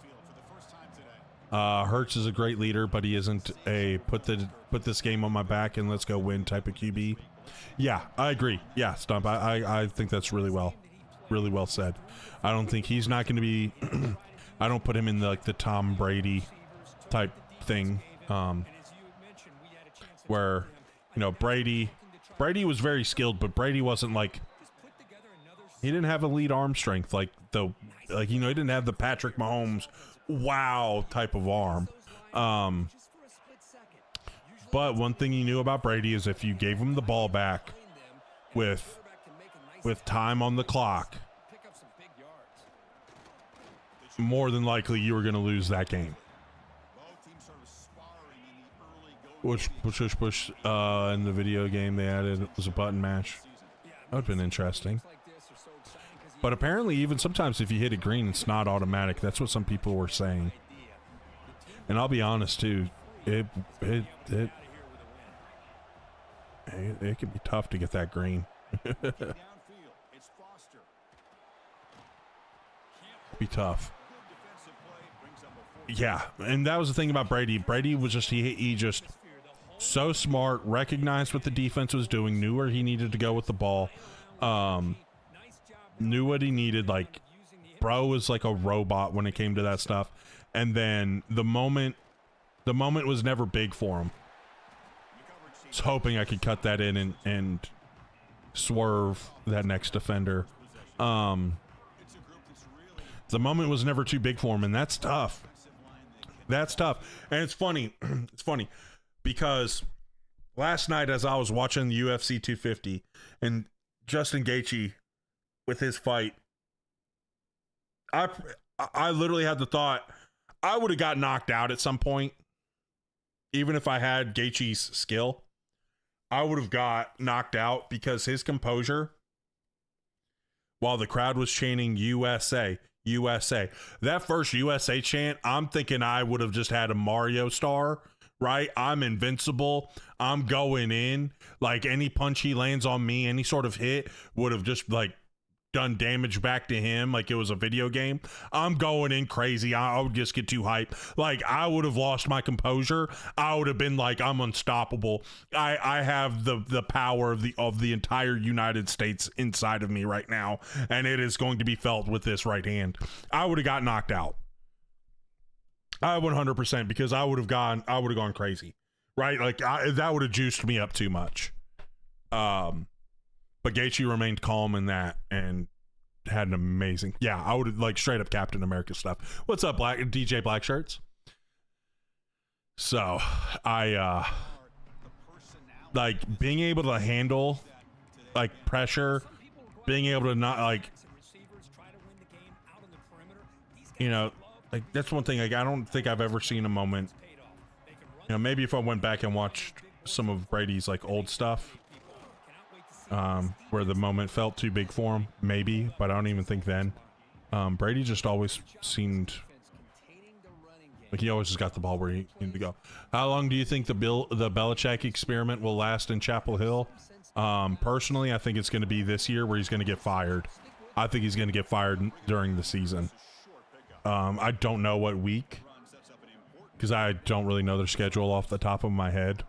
Hurts is a great leader, but he isn't a put this game on my back and let's go win type of QB. Yeah, I agree. Yeah, Stump. I think that's really well said. I don't think he's not going to be. I don't put him in the Tom Brady type thing. Where, Brady was very skilled, but Brady wasn't he didn't have elite arm strength he didn't have the Patrick Mahomes wow type of arm. But one thing you knew about Brady is if you gave him the ball back with time on the clock, more than likely you were going to lose that game. Push in the video game they added was a button mash. That would have been interesting. But apparently even sometimes if you hit it green, it's not automatic. That's what some people were saying. And I'll be honest too, it can be tough to get that green. Be tough. Yeah, and that was the thing about Brady. Brady was just he just so smart, recognized what the defense was doing, knew where he needed to go with the ball, knew what he needed. Bro was like a robot when it came to that stuff. And then the moment was never big for him. I was hoping I could cut that in and swerve that next defender. The moment was never too big for him, and that's tough. That's tough. And it's funny. It's funny because last night as I was watching the UFC 250 and Justin Gaethje with his fight, I literally had the thought I would have got knocked out at some point. Even if I had Gaethje's skill, I would have got knocked out because his composure, while the crowd was chanting USA, USA, that first USA chant, I'm thinking I would have just had a Mario star, right? I'm invincible. I'm going in. Like any punch he lands on me, any sort of hit would have just like done damage back to him like it was a video game. I'm going in crazy. I would just get too hyped. Like I would have lost my composure. I would have been like, I'm unstoppable. I have the power of the entire United States inside of me right now, and it is going to be felt with this right hand. I would have got knocked out. I 100%, because I would have gone crazy, right? Like that would have juiced me up too much. But Gaethje remained calm in that and had an amazing. Yeah, I would have like straight up Captain America stuff. What's up, DJ Black Shirts? So I like being able to handle like pressure, being able to not like, you know, like that's one thing. Like I don't think I've ever seen a moment. You know, maybe if I went back and watched some of Brady's like old stuff. Where the moment felt too big for him, maybe, but I don't even think then. Brady just always seemed like he always just got the ball where he needed to go. How long do you think the Belichick experiment will last in Chapel Hill? Personally, I think it's going to be this year where he's going to get fired. I think he's going to get fired during the season. I don't know what week, because I don't really know their schedule off the top of my head,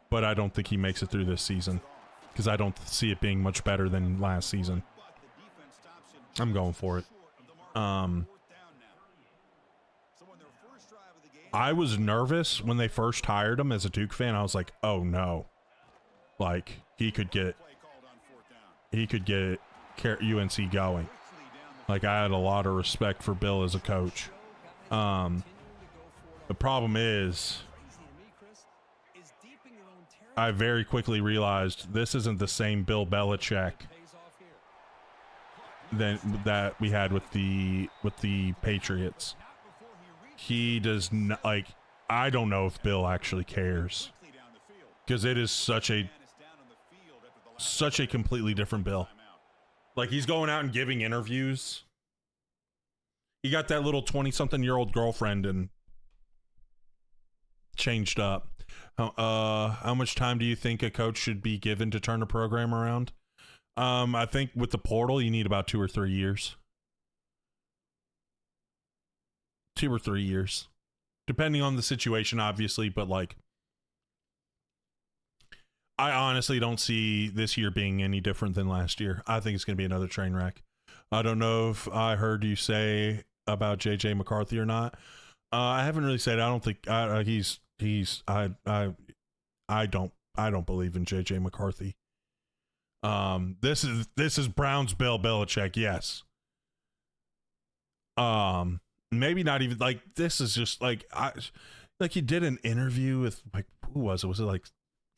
but I don't think he makes it through this season. Because I don't see it being much better than last season. I'm going for it. I was nervous when they first hired him as a Duke fan. I was like, oh no. Like, he could get UNC going. Like, I had a lot of respect for Bill as a coach. The problem is, I very quickly realized this isn't the same Bill Belichick that we had with the Patriots. He does not, like, I don't know if Bill actually cares, because it is such a completely different Bill. Like, he's going out and giving interviews. He got that little 20-something-year-old girlfriend and changed up. How much time do you think a coach should be given to turn a program around? I think with the portal, you need about 2 or 3 years. 2 or 3 years. Depending on the situation, obviously, but like, I honestly don't see this year being any different than last year. I think it's going to be another train wreck. I don't know if I heard you say about JJ McCarthy or not. I haven't really said. I don't think I don't believe in JJ McCarthy. This is Browns Bill Belichick, yes. Maybe not even like, this is just like, like he did an interview with, like, who was it? Was it like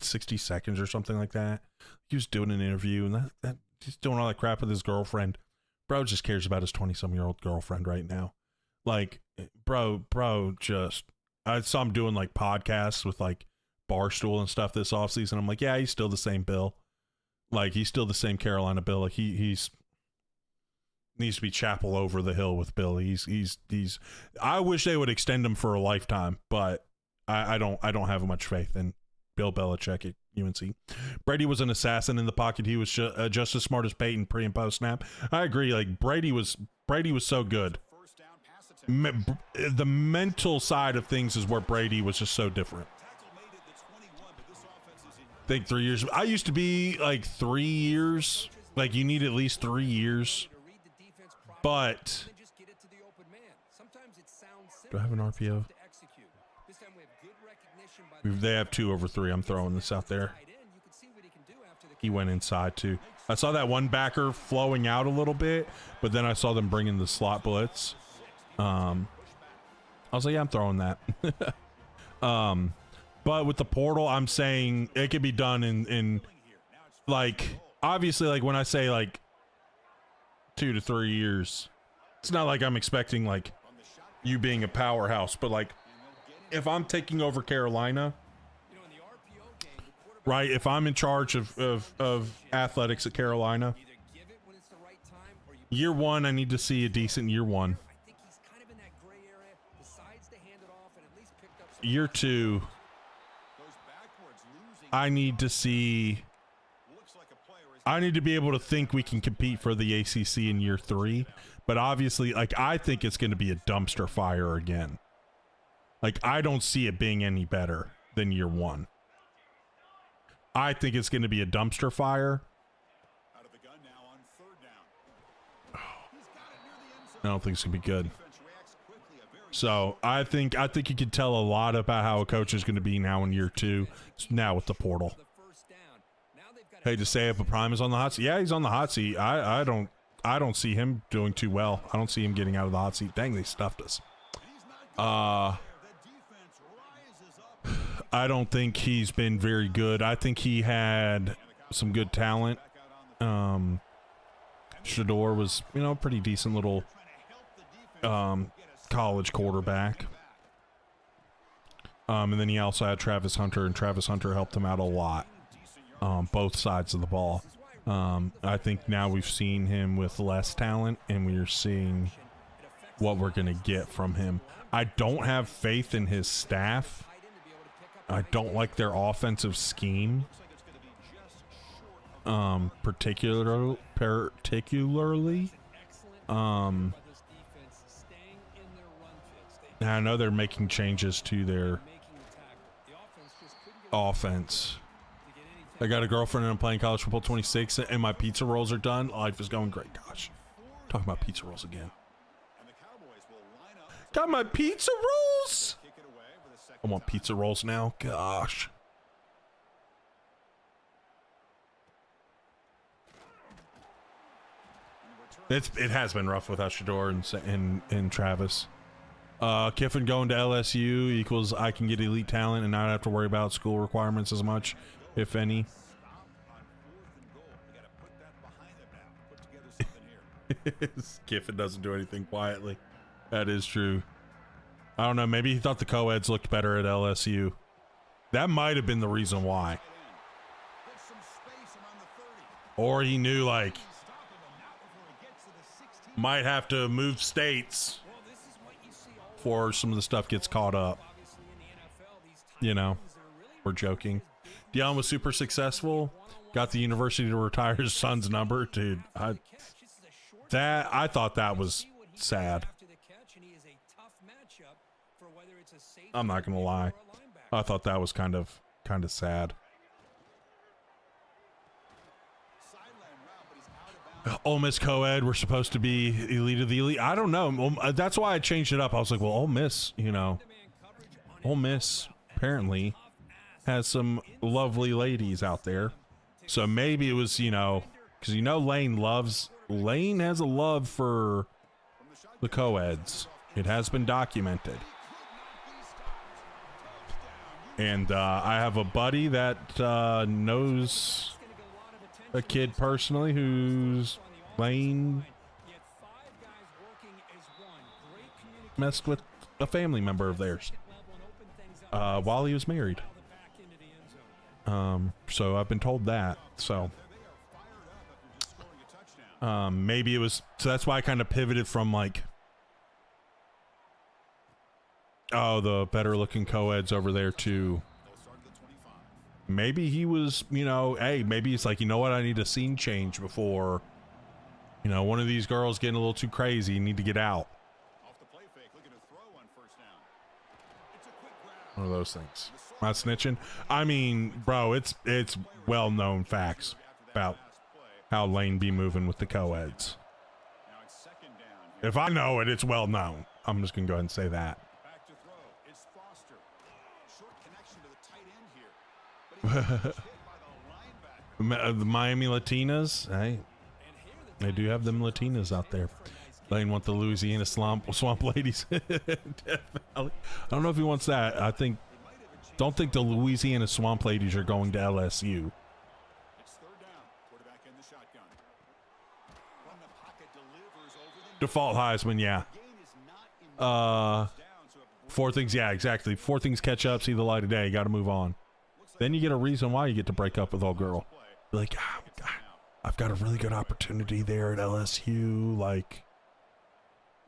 60 Seconds or something like that? He was doing an interview, and that he's doing all that crap with his girlfriend. Bro just cares about his 20-some-year-old girlfriend right now. Like, bro just, I saw him doing like podcasts with like Barstool and stuff this offseason. I'm like, yeah, he's still the same Bill. Like, he's still the same Carolina Bill. Like, he's needs to be Chapel over the hill with Bill. He's I wish they would extend him for a lifetime, but I don't have much faith in Bill Belichick at UNC. Brady was an assassin in the pocket. He was just as smart as Peyton pre and post snap. I agree. Like, Brady was so good. The mental side of things is where Brady was just so different. I think 3 years. I used to be like 3 years. Like, you need at least 3 years. But do I have an RPO? They have 2 over 3. I'm throwing this out there. he went inside too. I saw that one backer flowing out a little bit, but then I saw them bringing the slot blitz. I was like, yeah, I'm throwing that. But with the portal, I'm saying it could be done in like, obviously, like when I say like 2 to 3 years, it's not like I'm expecting like you being a powerhouse, but like if I'm taking over Carolina, right? If I'm in charge of athletics at Carolina, year one, I need to see a decent year one. Year two, I need to see. I need to be able to think we can compete for the ACC in year three, but obviously, like, I think it's going to be a dumpster fire again. Like, I don't see it being any better than year one. I think it's going to be a dumpster fire. I don't think it's going to be good. So I think you can tell a lot about how a coach is going to be now in year two, now with the portal. Hey, to say if a Prime is on the hot seat, yeah, he's on the hot seat. I don't see him doing too well. I don't see him getting out of the hot seat. Dang, they stuffed us. I don't think he's been very good. I think he had some good talent. Shador was, pretty decent little college quarterback. And then he also had Travis Hunter, and Travis Hunter helped him out a lot. Both sides of the ball. I think now we've seen him with less talent, and we are seeing what we're going to get from him. I don't have faith in his staff. I don't like their offensive scheme. Particularly. I know they're making changes to their offense. I got a girlfriend and I'm playing college football 26 and my pizza rolls are done. Life is going great. Gosh, talking about pizza rolls again. Got my pizza rolls. I want pizza rolls now. Gosh. It has been rough without Shador and Travis. Kiffin going to LSU equals I can get elite talent and not have to worry about school requirements as much, if any. Kiffin doesn't do anything quietly. That is true. I don't know. Maybe he thought the co-eds looked better at LSU. That might have been the reason why. Or he knew, like, might have to move states before some of the stuff gets caught up. We're joking. Dion was super successful. Got the university to retire his son's number. Dude, I thought that was sad. I'm not gonna lie. I thought that was kind of sad. Ole Miss co-ed, we're supposed to be elite of the elite. I don't know. That's why I changed it up. I was like, well, Ole Miss, Ole Miss apparently has some lovely ladies out there. So maybe it was, because Lane has a love for the co-eds. It has been documented. And I have a buddy that knows a kid personally who's Lane messed with a family member of theirs while he was married. So I've been told that. So maybe it was, so that's why I kind of pivoted from like, the better looking co-eds over there to maybe he was, hey, maybe it's like, what, I need a scene change before, one of these girls getting a little too crazy, you need to get out. One of those things. Not snitching. I mean, bro, it's well-known facts about how Lane be moving with the co-eds. If I know it, it's well known. I'm just gonna go ahead and say that. The Miami Latinas, hey, they do have them Latinas out there. They didn't want the Louisiana swamp ladies. Death Valley. I don't know if he wants that. Don't think the Louisiana swamp ladies are going to LSU. It's third down. Quarterback in the shotgun. From the pocket delivers over the Default Heisman, yeah. game is not in Four things, yeah, exactly. Four things catch up, see the light of day. Got to move on. Then you get a reason why you get to break up with old girl. Be like, God, I've got a really good opportunity there at LSU. Like,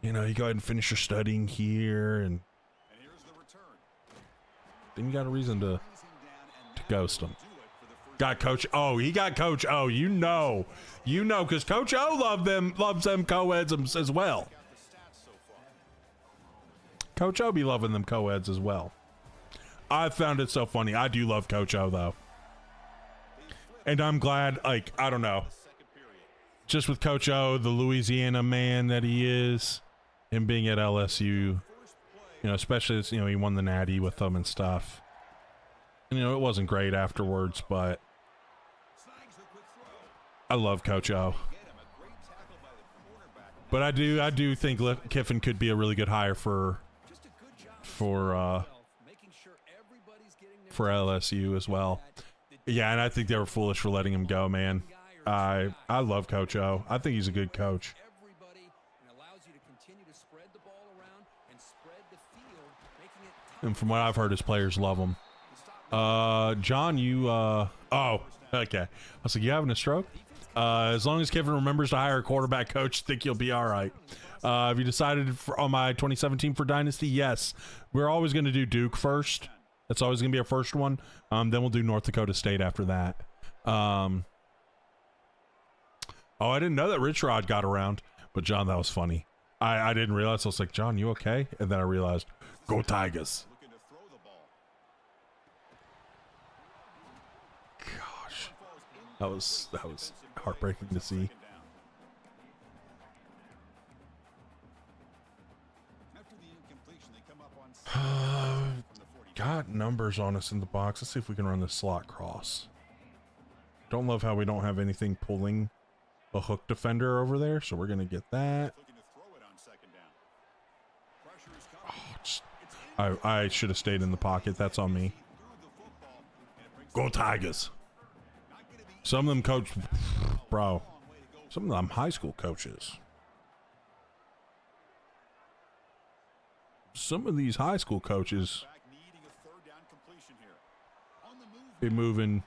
you know, you go ahead and finish your studying here, and here's the return. then you got a reason to ghost him. Got Coach O. He got Coach O. You know, because Coach O loves them co-eds as well. Coach O be loving them co-eds as well. I found it so funny. I do love Coach O though, and I'm glad. Like, I don't know, just with Coach O, the Louisiana man that he is, him being at LSU, you know, especially as, you know, he won the Natty with them and stuff. And, you know, it wasn't great afterwards, but I love Coach O. But I do think Kiffin could be a really good hire for LSU as well. Yeah, and I think they were foolish for letting him go, man. I love Coach O. I think he's a good coach. And from what I've heard, his players love him. John, you oh, okay. I was like, you having a stroke? As long as Kevin remembers to hire a quarterback coach, I think you'll be all right. Have you decided on my 2017 for Dynasty? Yes. We're always going to do Duke first. That's always going to be our first one. Then we'll do North Dakota State after that. Oh, I didn't know that Rich Rod got around. But, John, that was funny. I didn't realize. I was like, John, you okay? And then I realized, go Tigers. Gosh. That was heartbreaking to see. Got numbers on us in the box. Let's see if we can run the slot cross. Don't love how we don't have anything pulling a hook defender over there, so we're gonna get that. Oh, I should have stayed in the pocket. That's on me. Go Tigers. Some of them coach, bro. Some of them high school coaches. Some of these high school coaches be moving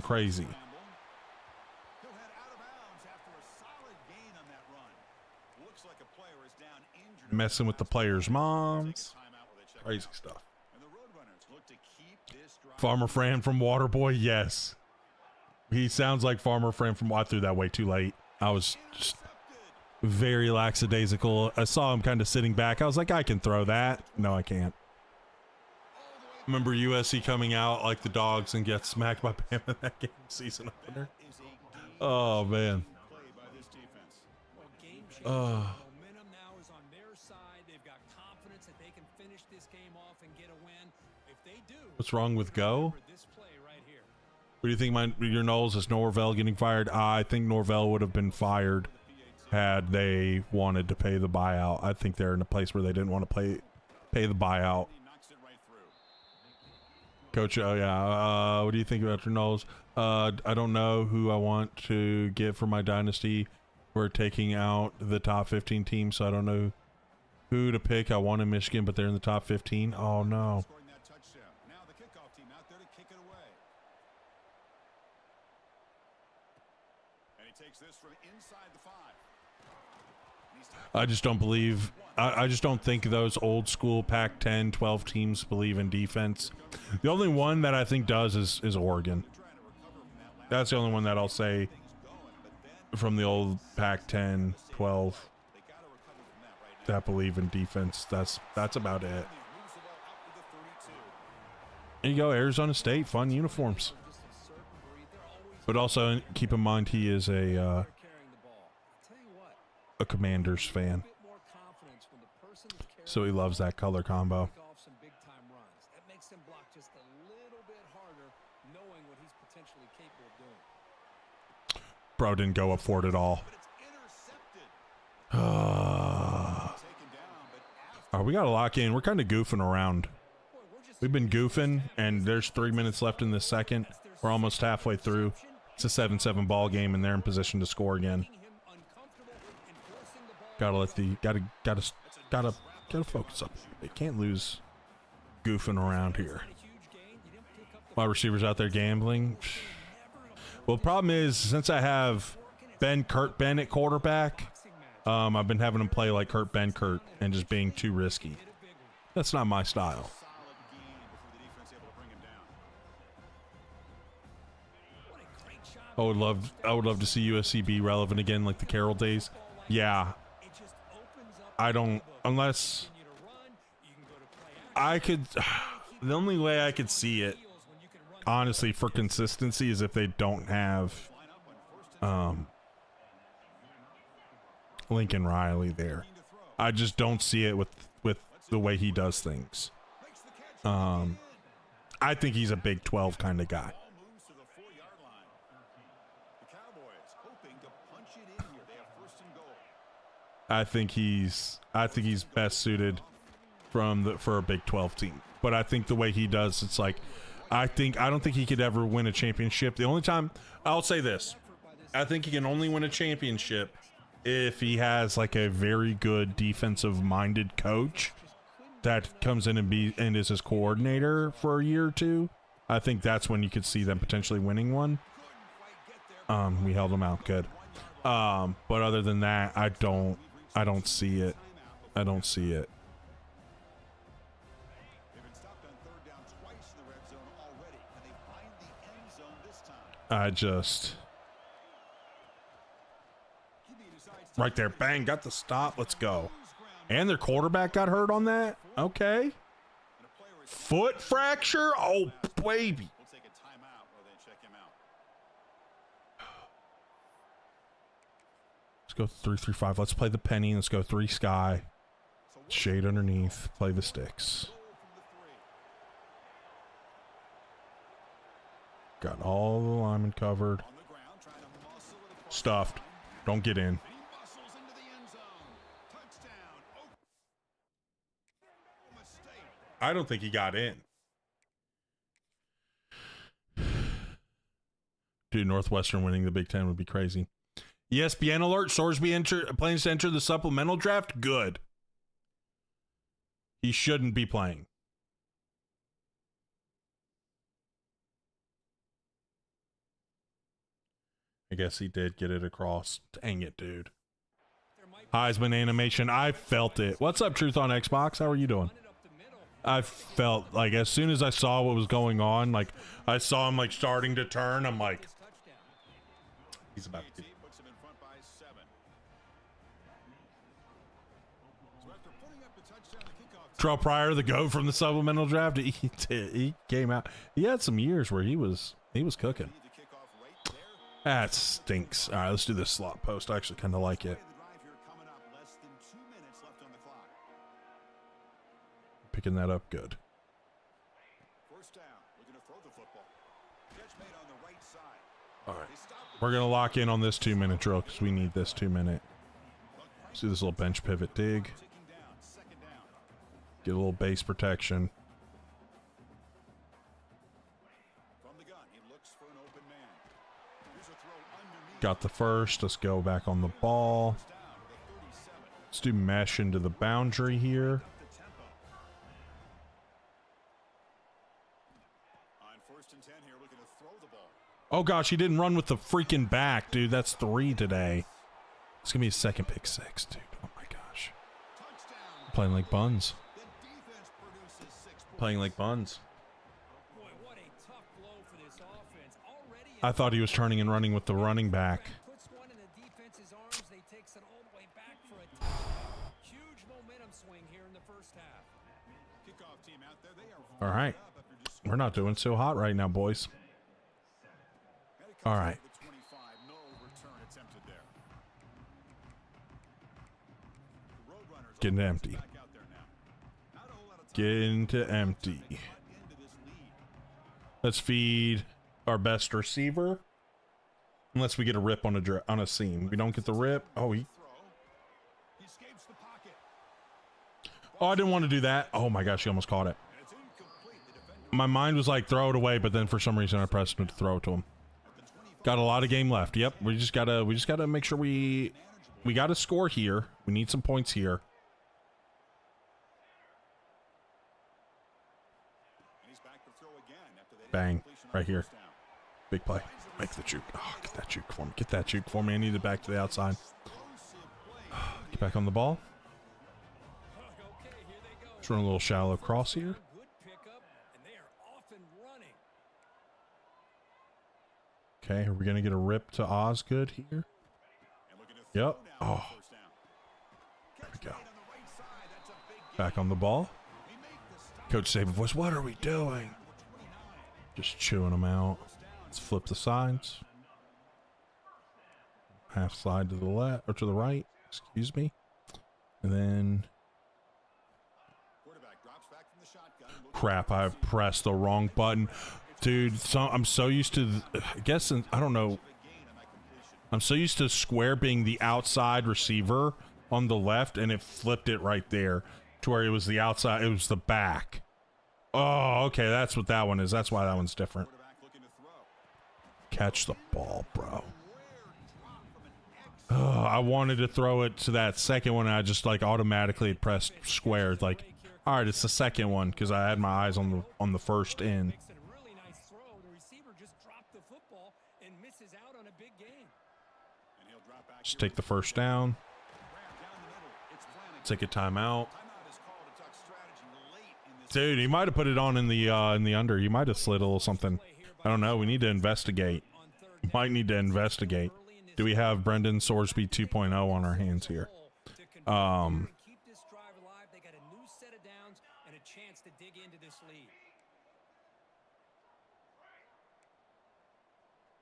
crazy. Messing with the players' moms. Crazy stuff. Farmer Fran from Waterboy, yes. He sounds like Farmer Fran from... I threw that way too late. I was just very lackadaisical. I saw him kind of sitting back. I was like, I can throw that. No, I can't. Remember USC coming out like the dogs and get smacked by Bama in that game season opener? Oh, man. What's wrong with Go? What do you think your Knowles is Norvell getting fired? I think Norvell would have been fired had they wanted to pay the buyout. I think they're in a place where they didn't want to pay the buyout. Coach, oh yeah. What do you think about your Knowles? I don't know who I want to get for my dynasty. We're taking out the top 15 teams, so I don't know who to pick. I wanted Michigan, but they're in the top 15. Oh no. I just don't believe, I just don't think those old school Pac-10, 12 teams believe in defense. The only one that I think does is Oregon. That's the only one that I'll say from the old Pac-10, 12 that believe in defense. That's about it. There you go, Arizona State, fun uniforms. But also keep in mind he is a Commanders fan, so he loves that color combo. block just a little bit harder, knowing what he's potentially capable of doing. Bro didn't go up for it at all. But it's intercepted. All Taken down, but after right, we got to lock in. We're kind of goofing around. We've been goofing, and there's 3 minutes left in this second. We're almost halfway through. It's a 7-7 ball game, and they're in position to score again. Gotta focus up. They can't lose goofing around here. Wide receivers out there gambling. Well, the problem is, since I have Kurt Ben at quarterback, I've been having him play like Kurt and just being too risky. That's not my style. solid game before the defense able to bring him down. I would love to see USC be relevant again, like the Carroll days. Yeah, I don't, unless I could. The only way I could see it, honestly, for consistency, is if they don't have Lincoln Riley there. I just don't see it with the way he does things. I think he's a Big 12 kind of guy. Ball moves to the 4-yard line. The Cowboys hoping to punch it in here. They have first and goal. I think he's best suited for a Big 12 team. But I think the way he does, it's like, I don't think he could ever win a championship. The only time, I'll say this, I think he can only win a championship if he has like a very good defensive minded coach that comes in and is his coordinator for a year or two. I think that's when you could see them potentially winning one. We held them out good. But other than that, I don't see it. I don't see it. They've been stopped on third down twice in the red zone already, and they find the end zone this time. Right there, bang, got the stop. Let's go. And their quarterback got hurt on that. Okay. Foot fracture. Oh, baby. We'll take a timeout while they check him out. Let's go 3-3-5. Let's play the penny. Let's go 3 sky. Shade underneath. Play the sticks. Got all the linemen covered. On the ground, trying to muscle it across. Stuffed. Don't get in. And he muscles into the end zone. Touchdown. Oh, mistake. I don't think he got in. Dude, Northwestern winning the Big Ten would be crazy. ESPN alert. Sorsby plans to enter the supplemental draft. Good. He shouldn't be playing. I guess he did get it across. Dang it, dude. Heisman animation. I felt it. What's up, Truth on Xbox? How are you doing? I felt like as soon as I saw what was going on, like I saw him like starting to turn, I'm like, he's about to. Puts him in front by 7. So after putting up the touchdown, the kickoff Terrell Pryor, the GOAT from the supplemental draft, he came out. He had some years where he was cooking. the kickoff right there. That stinks. All right, let's do this slot post. I actually kind of like it. The drive here coming up. Less than 2 minutes left on the clock. Picking that up good. First down. Looking to throw the football. Catch made on the right side. All right. They stop the We're going to lock in on this 2-minute drill because we need this 2 minute. See this little bench pivot dig. ticking down. Second down. Get a little base protection. From the gun, he looks for an open man. Here's a throw underneath. Got the first. Let's go back on the ball. Down to the 37. Let's do mesh into the boundary here. The tempo. On first and 10 here, looking to throw the ball. Oh gosh, he didn't run with the freaking back, dude. That's 3 today. It's gonna be a second pick 6, dude. Oh my gosh. Touchdown. Playing like buns. The defense produces 6 points. Playing like buns. Boy, what a tough blow for this offense. Already I thought he was turning and running with the running back. puts one in the defense's arms. They takes it all the way back for a touchdown. Huge momentum swing here in the first half. Kickoff team out there. They are All right. up after just We're not doing so hot right now, boys. All right. the 25. No return attempted there. The Roadrunners Getting are empty. back out there now. Not a whole lot of time Get into empty. into this Let's feed our best receiver. Unless we get a rip on a seam. We don't get the rip. Oh, He escapes the pocket. I didn't want to do that. Oh my gosh, he almost caught it. And it's incomplete. The defender My mind was like, throw it away, but then for some reason I pressed him to throw it to him. Got a lot of game left. Yep, we just gotta make sure we gotta score here. We need some points here. and he's back to throw again after that Bang, incompletion on right here. first down. Big play. Make the juke. Oh, get that juke for me. Get that juke for me. I need it back to the outside. Get back on the ball. Just run a little shallow cross here. Good pickup, and they are off and running. Okay, are we gonna get a rip to Osgood here? And looking to throw Yep. now on Oh, first down. there we go. On the right side, that's a big gain. Back on the ball. They make the stop. Coach Saban voice, what are we doing? Just chewing them out. Let's flip the sides. Half slide to the left or to the right, excuse me. And then Quarterback drops back from the shotgun. crap, I pressed the wrong button. Dude, I'm so used to I don't know. I'm so used to square being the outside receiver on the left, and it flipped it right there to where it was the outside, it was the back. Oh, okay, that's what that one is. That's why that one's different. Quarterback looking to throw. Catch the ball, bro. I wanted to throw it to that second one, and I just like automatically pressed squared. Like, all right, it's the second one because I had my eyes on the first end. Makes it a really nice throw. The receiver just dropped the football and misses out on a big gain. And he'll drop back Just here. take the first down. Grab down the middle. It's Flanagan. Take a timeout. Timeout is called to talk strategy late in this. Dude, he might have put it on in the under. He might have slid a little something. I don't know. We need to investigate. Might need to investigate. Do we have Brendan Sorsby 2.0 on our hands here? Keep this drive alive. They got a new set of downs and a chance to dig into this lead.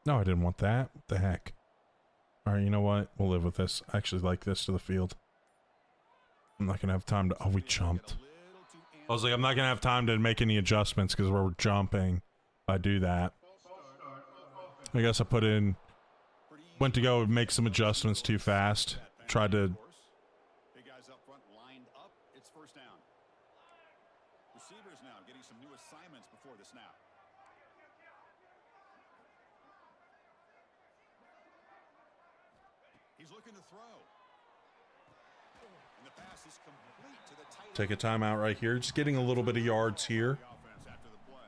No, I didn't want that. What the heck? All right, you know what? We'll live with this. I actually like this to the field. I'm not going to have time to... Oh, we jumped. I was like, I'm not going to have time to make any adjustments because we're jumping. If I do that. I guess I put in... Went to go make some adjustments too fast. Tried to... Big guys up front lined up. It's first down. Receivers now getting some new assignments before the snap. He's looking to throw. And the pass is complete to the tight Take a timeout right here. Just getting a little bit of yards here. offense after the play.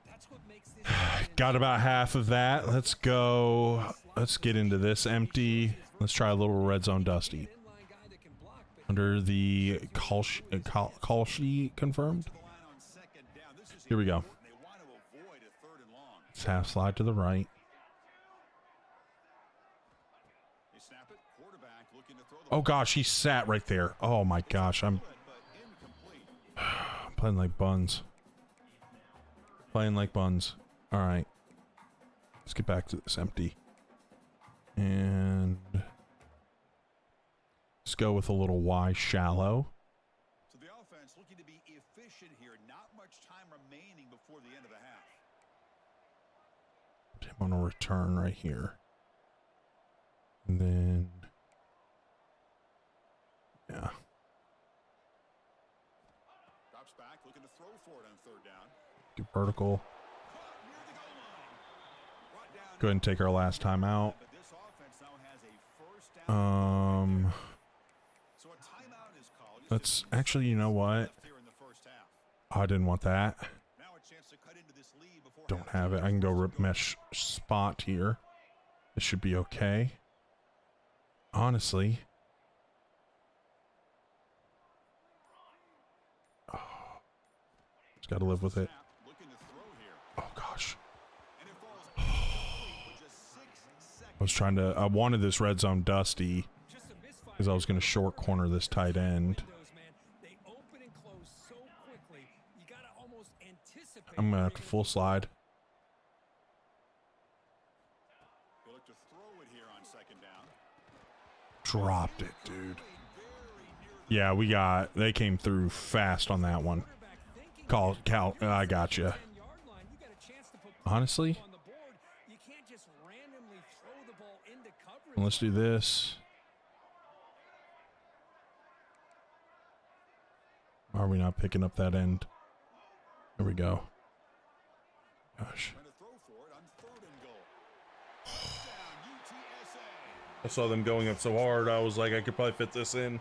That's what makes this Got about half of that. Let's go. Let's get into this empty. Let's try a little red zone dusty. inline guy that can block, but Under the call sheet confirmed. The line on second down. This is Here we go. important. They want to avoid a third and long. It's half slide to the right. They snap it. Quarterback looking to throw the Oh gosh, he sat right there. Oh my gosh, I'm but incomplete. playing like buns. Playing like buns. All right. Let's get back to this empty. And let's go with a little Y shallow. So the offense looking to be efficient here. Not much time remaining before the end of the half. Put him on a return right here. And then, yeah. Drops back looking to throw for it on third down. Get vertical. Caught near the goal line. Brought down. Go ahead and take our last time out. But this offense now has a first down. So a timeout is called. Just Let's actually, you know what? left here in the first half. I didn't want that. Now a chance to cut into this lead before Don't halftime. have it. I can go rip mesh spot here. This should be okay. Honestly. Oh, just got to live with it. Snap, looking to throw here. Oh gosh. And it falls incomplete with just 6 seconds. I was trying to, I wanted this red zone dusty just a misfire. because I was going to short corner this tight end. Windows, man. They open and close so quickly. You gotta almost anticipate. I'm going to where have they're to full gonna slide. They look to throw it here on second down. Dropped it, dude. Yeah, they came through fast on that one. quarterback thinking Cal, I got you. 10-yard line. You got a honestly. On the board, you can't just randomly throw the ball into coverage. Let's do this. Are we not picking up that end? There we go. Gosh. Trying to throw for it on 3rd and goal. Touchdown, UTSA. I saw them going up so hard, I was like, I could probably fit this in.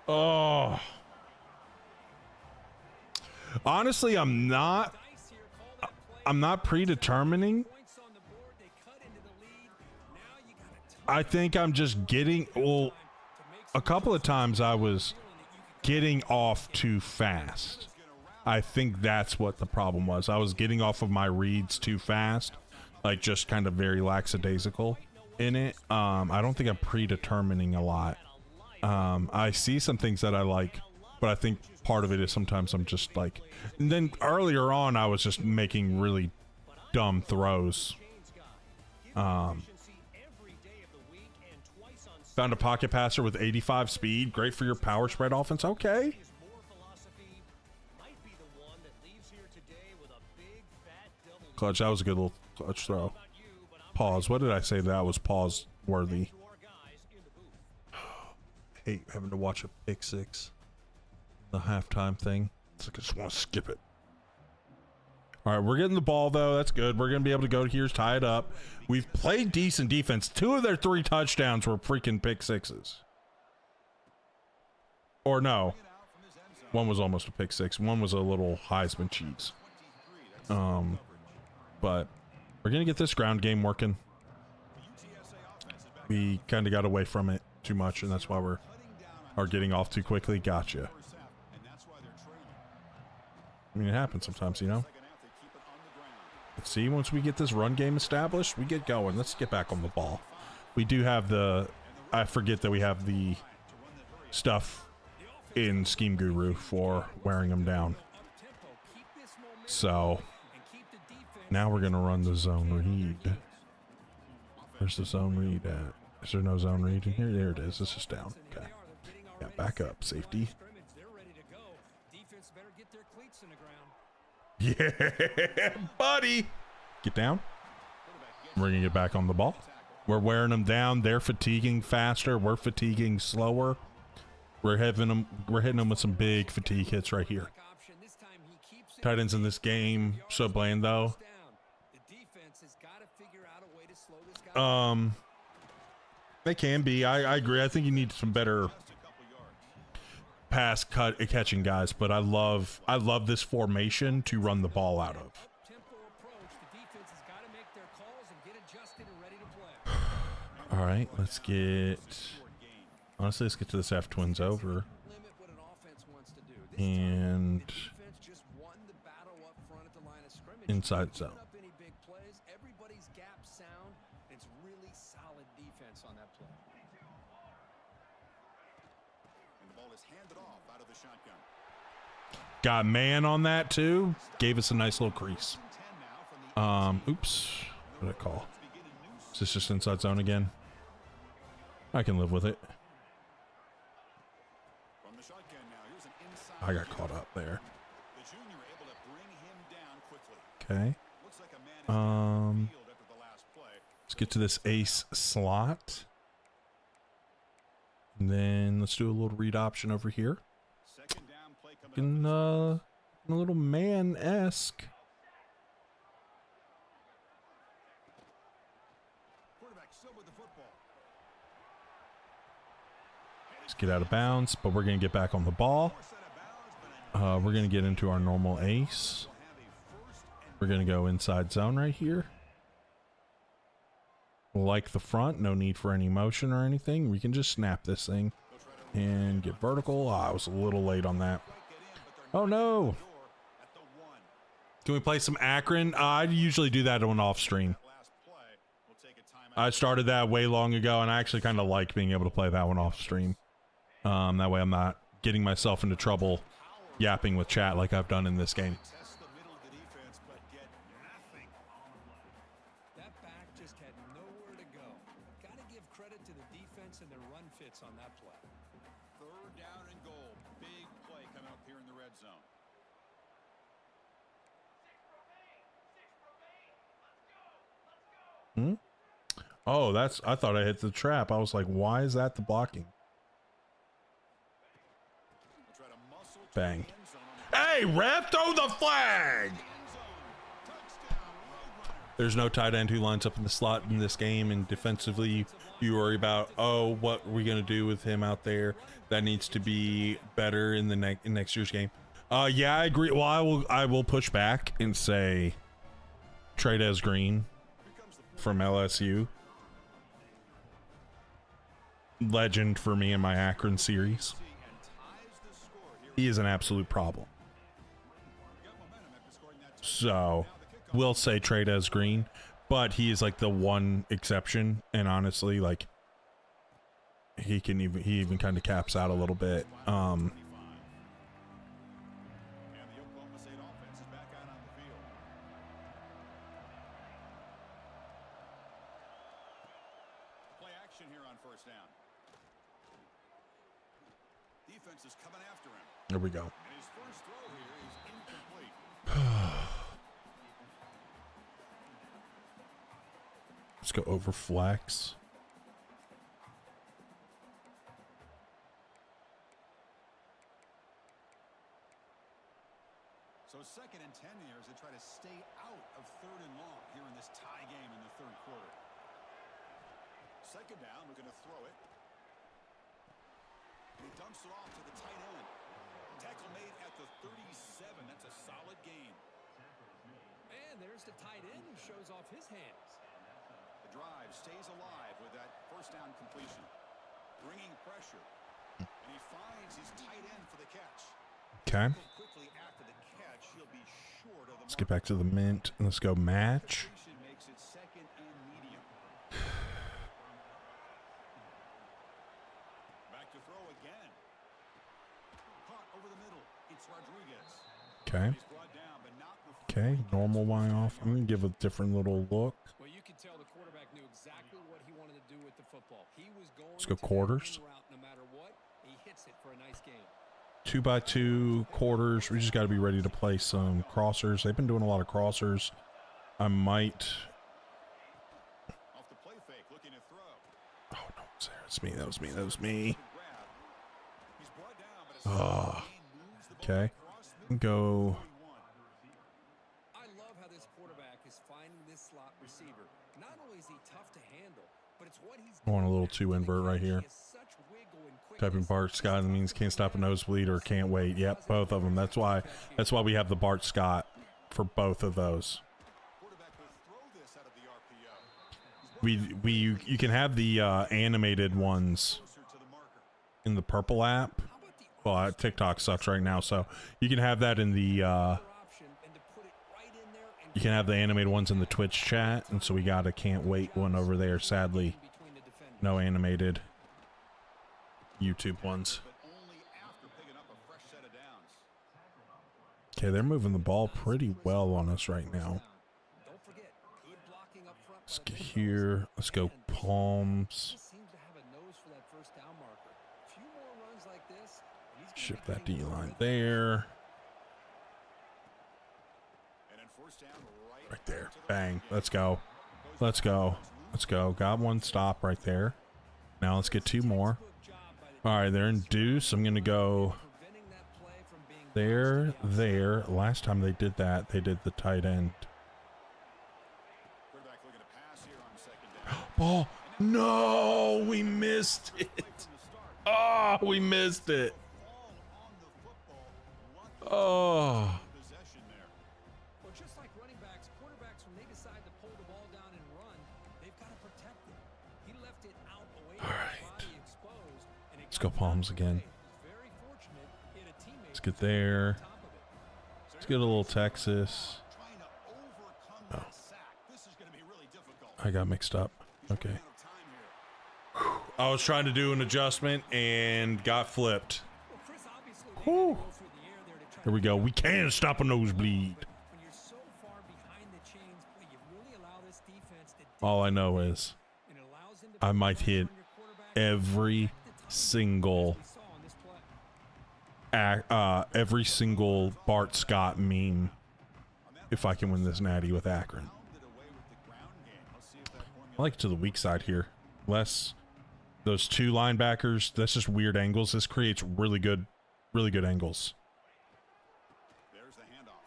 Oh. Honestly, I'm not predetermining. I think I'm just getting, well, a couple of times I was getting off too fast. I think that's what the problem was. I was getting off of my reads too fast, like just kind of very lackadaisical in it. I don't think I'm predetermining a lot. I see some things that I like, but I think part of it is sometimes I'm just like, and then earlier on I was just making really dumb throws. Found a pocket passer with 85 speed, great for your power spread offense. Okay. Clutch, that was a good little clutch throw. Pause. What did I say that was pause worthy? Hate having to watch a pick six. The halftime thing. It's like I just want to skip it. All right, we're getting the ball though. That's good. We're gonna be able to go here, tie it up. We've played decent defense. 2 of their 3 touchdowns were freaking pick sixes. Or no, one was almost a pick six. One was a little Heisman cheese. But we're gonna get this ground game working. We kind of got away from it too much, and that's why we are getting off too quickly. Gotcha. I mean, it happens sometimes, you know. Let's see, once we get this run game established, we get going. Let's get back on the ball. We do have the, I forget that we have the stuff in Scheme Guru for wearing them down. So now we're going to run the zone read. Where's the zone read at? Is there no zone read in here? There it is. It's just down. Okay. Yeah, back up. Safety. Yeah, buddy. Get down. We're gonna get back on the ball. We're wearing them down. They're fatiguing faster. We're fatiguing slower. We're hitting them with some big fatigue hits right here. Tight ends in this game, so bland though. They can be. I agree. I think you need some better pass catching guys, but I love this formation to run the ball out of. All right, let's get to this F twins over and inside zone. Got man on that too. Gave us a nice little crease. Oops. What did I call? Is this just inside zone again? I can live with it. I got caught up there. Okay. Let's get to this ace slot. And then let's do a little read option over here. In a little man-esque. Let's get out of bounds, but we're going to get back on the ball. We're going to get into our normal ace. We're going to go inside zone right here. Like the front, no need for any motion or anything. We can just snap this thing and get vertical. I was a little late on that. Oh no. Can we play some Akron? I usually do that on off stream. I started that way long ago, and I actually kind of like being able to play that one off stream. That way I'm not getting myself into trouble yapping with chat like I've done in this game. That back just had nowhere to go. Gotta give credit to the defense and their run fits on that play. 3rd down and goal. Big play coming up here in the red zone. Oh, that's, I thought I hit the trap. I was like, why is that the blocking? They'll try to muscle to Bang. the end zone on Hey, ref, throw the flag! the end zone. Touchdown, Roadrunner. There's no tight end who lines up in the slot in this game, and defensively, you worry about, oh, what are we gonna do with him out there? That needs to be better in the in next year's game. Yeah, I agree. Well, I will push back and say Trades Green from LSU, legend for me in my Akron series. And ties the score here. He is an absolute problem. Got momentum after scoring that touchdown. So Now the kickoff. we'll say Trades Green, but he is like the one exception, and honestly, like he even kind of caps out a little bit. And the Oklahoma State offense is back out on the field. Play action here on first down. Defense is coming after him. There we go. And his first throw here is incomplete. Let's go over flex. So 2nd and 10 here as they try to stay out of 3rd and long here in this tie game in the 3rd quarter. 2nd down, we're going to throw it. And he dumps it off to the tight end. Tackle made at the 37. That's a solid gain. And there's the tight end who shows off his hands. The drive stays alive with that first down completion. Bringing pressure. And he finds his tight end for the catch. Okay. Quickly after the catch, he'll be short of the Let's get back to the mint and let's go match. completion. Makes it 2nd and medium. Back to throw again. Caught over the middle. It's Rodriguez. Okay. He's brought down, but not before Okay. Normal Y off. I'm gonna give a different little look. Well, you can tell the quarterback knew exactly what he wanted to do with the football. He was going Let's go to that quarters. in route no matter what. He hits it for a nice game. 2x2 quarters. We just got to be ready to play some crossers. They've been doing a lot of crossers. I might. off the play fake, looking to throw. Oh no, it's there. It's me. That was me. That was me. Grab. He's brought down, but a Oh. gain moves the ball Okay. across midfield. Go. 41. I love how this quarterback is finding this slot receiver. Not only is he tough to handle, but it's what he's I want a doing little after two the invert right catch. here. He has such wiggle and Typing quickness. Bart Scott means can't stop a nosebleed or can't wait. Yep, both of them. That's why we have the Bart Scott for both of those. Quarterback will throw this out of the RPO. You can have the animated ones Closer to the marker. in the purple app. How about the Well, TikTok sucks right now, so you can have that in the other option and to put it right in there and you can have the animated ones in the Twitch chat, and so we got a can't wait one over there. Sadly, between the defenders. no animated YouTube ones. But only after picking up a fresh set of downs. Okay, they're moving the ball pretty well on us right now. Don't forget, good blocking up front. Let's by the get big here. Let's go fellas. palms. He seems to have a nose for that first down marker. A few more runs like this, and he's gonna Shift be that getting D-line more there. And then first down Right there. Bang. Let's go. Let's go. Let's go. Got one stop right there. Now let's get two more. All right, they're in deuce. I'm going to go preventing that play from being there, there. Last time they did that, they did the tight end. Quarterback looking to pass here on 2nd down. Ball. No, we missed it. From the start. Oh, we missed it. Ball on the football. Lucky Oh. possession there. Well, just like running backs, quarterbacks, when they decide to pull the ball down and run, they've got to protect it. He left it out away from his body exposed. And it Let's go got palms knocked again. away. He was very fortunate. He had a teammate Let's get there. on top of it. Let's get a little Texas. Trying to overcome that sack. This is going to be really difficult. I got mixed up. Okay. Out of time here. I was trying to do an adjustment and got flipped. Well, Chris, obviously, they Whew. had to go through the air there to try Here we to go. We can stop a nosebleed. But when you're so far behind the chains, boy, you really allow this defense to All I know is and it allows them to I put might pressure hit on your quarterback every at the time, single as we saw on this play. every single Bart Scott meme if I can win this natty with Akron. Pounded away with the ground game. Let's see if that formula I like it to the weak side here. Less those two linebackers. That's just weird angles. This creates really good angles. There's the handoff.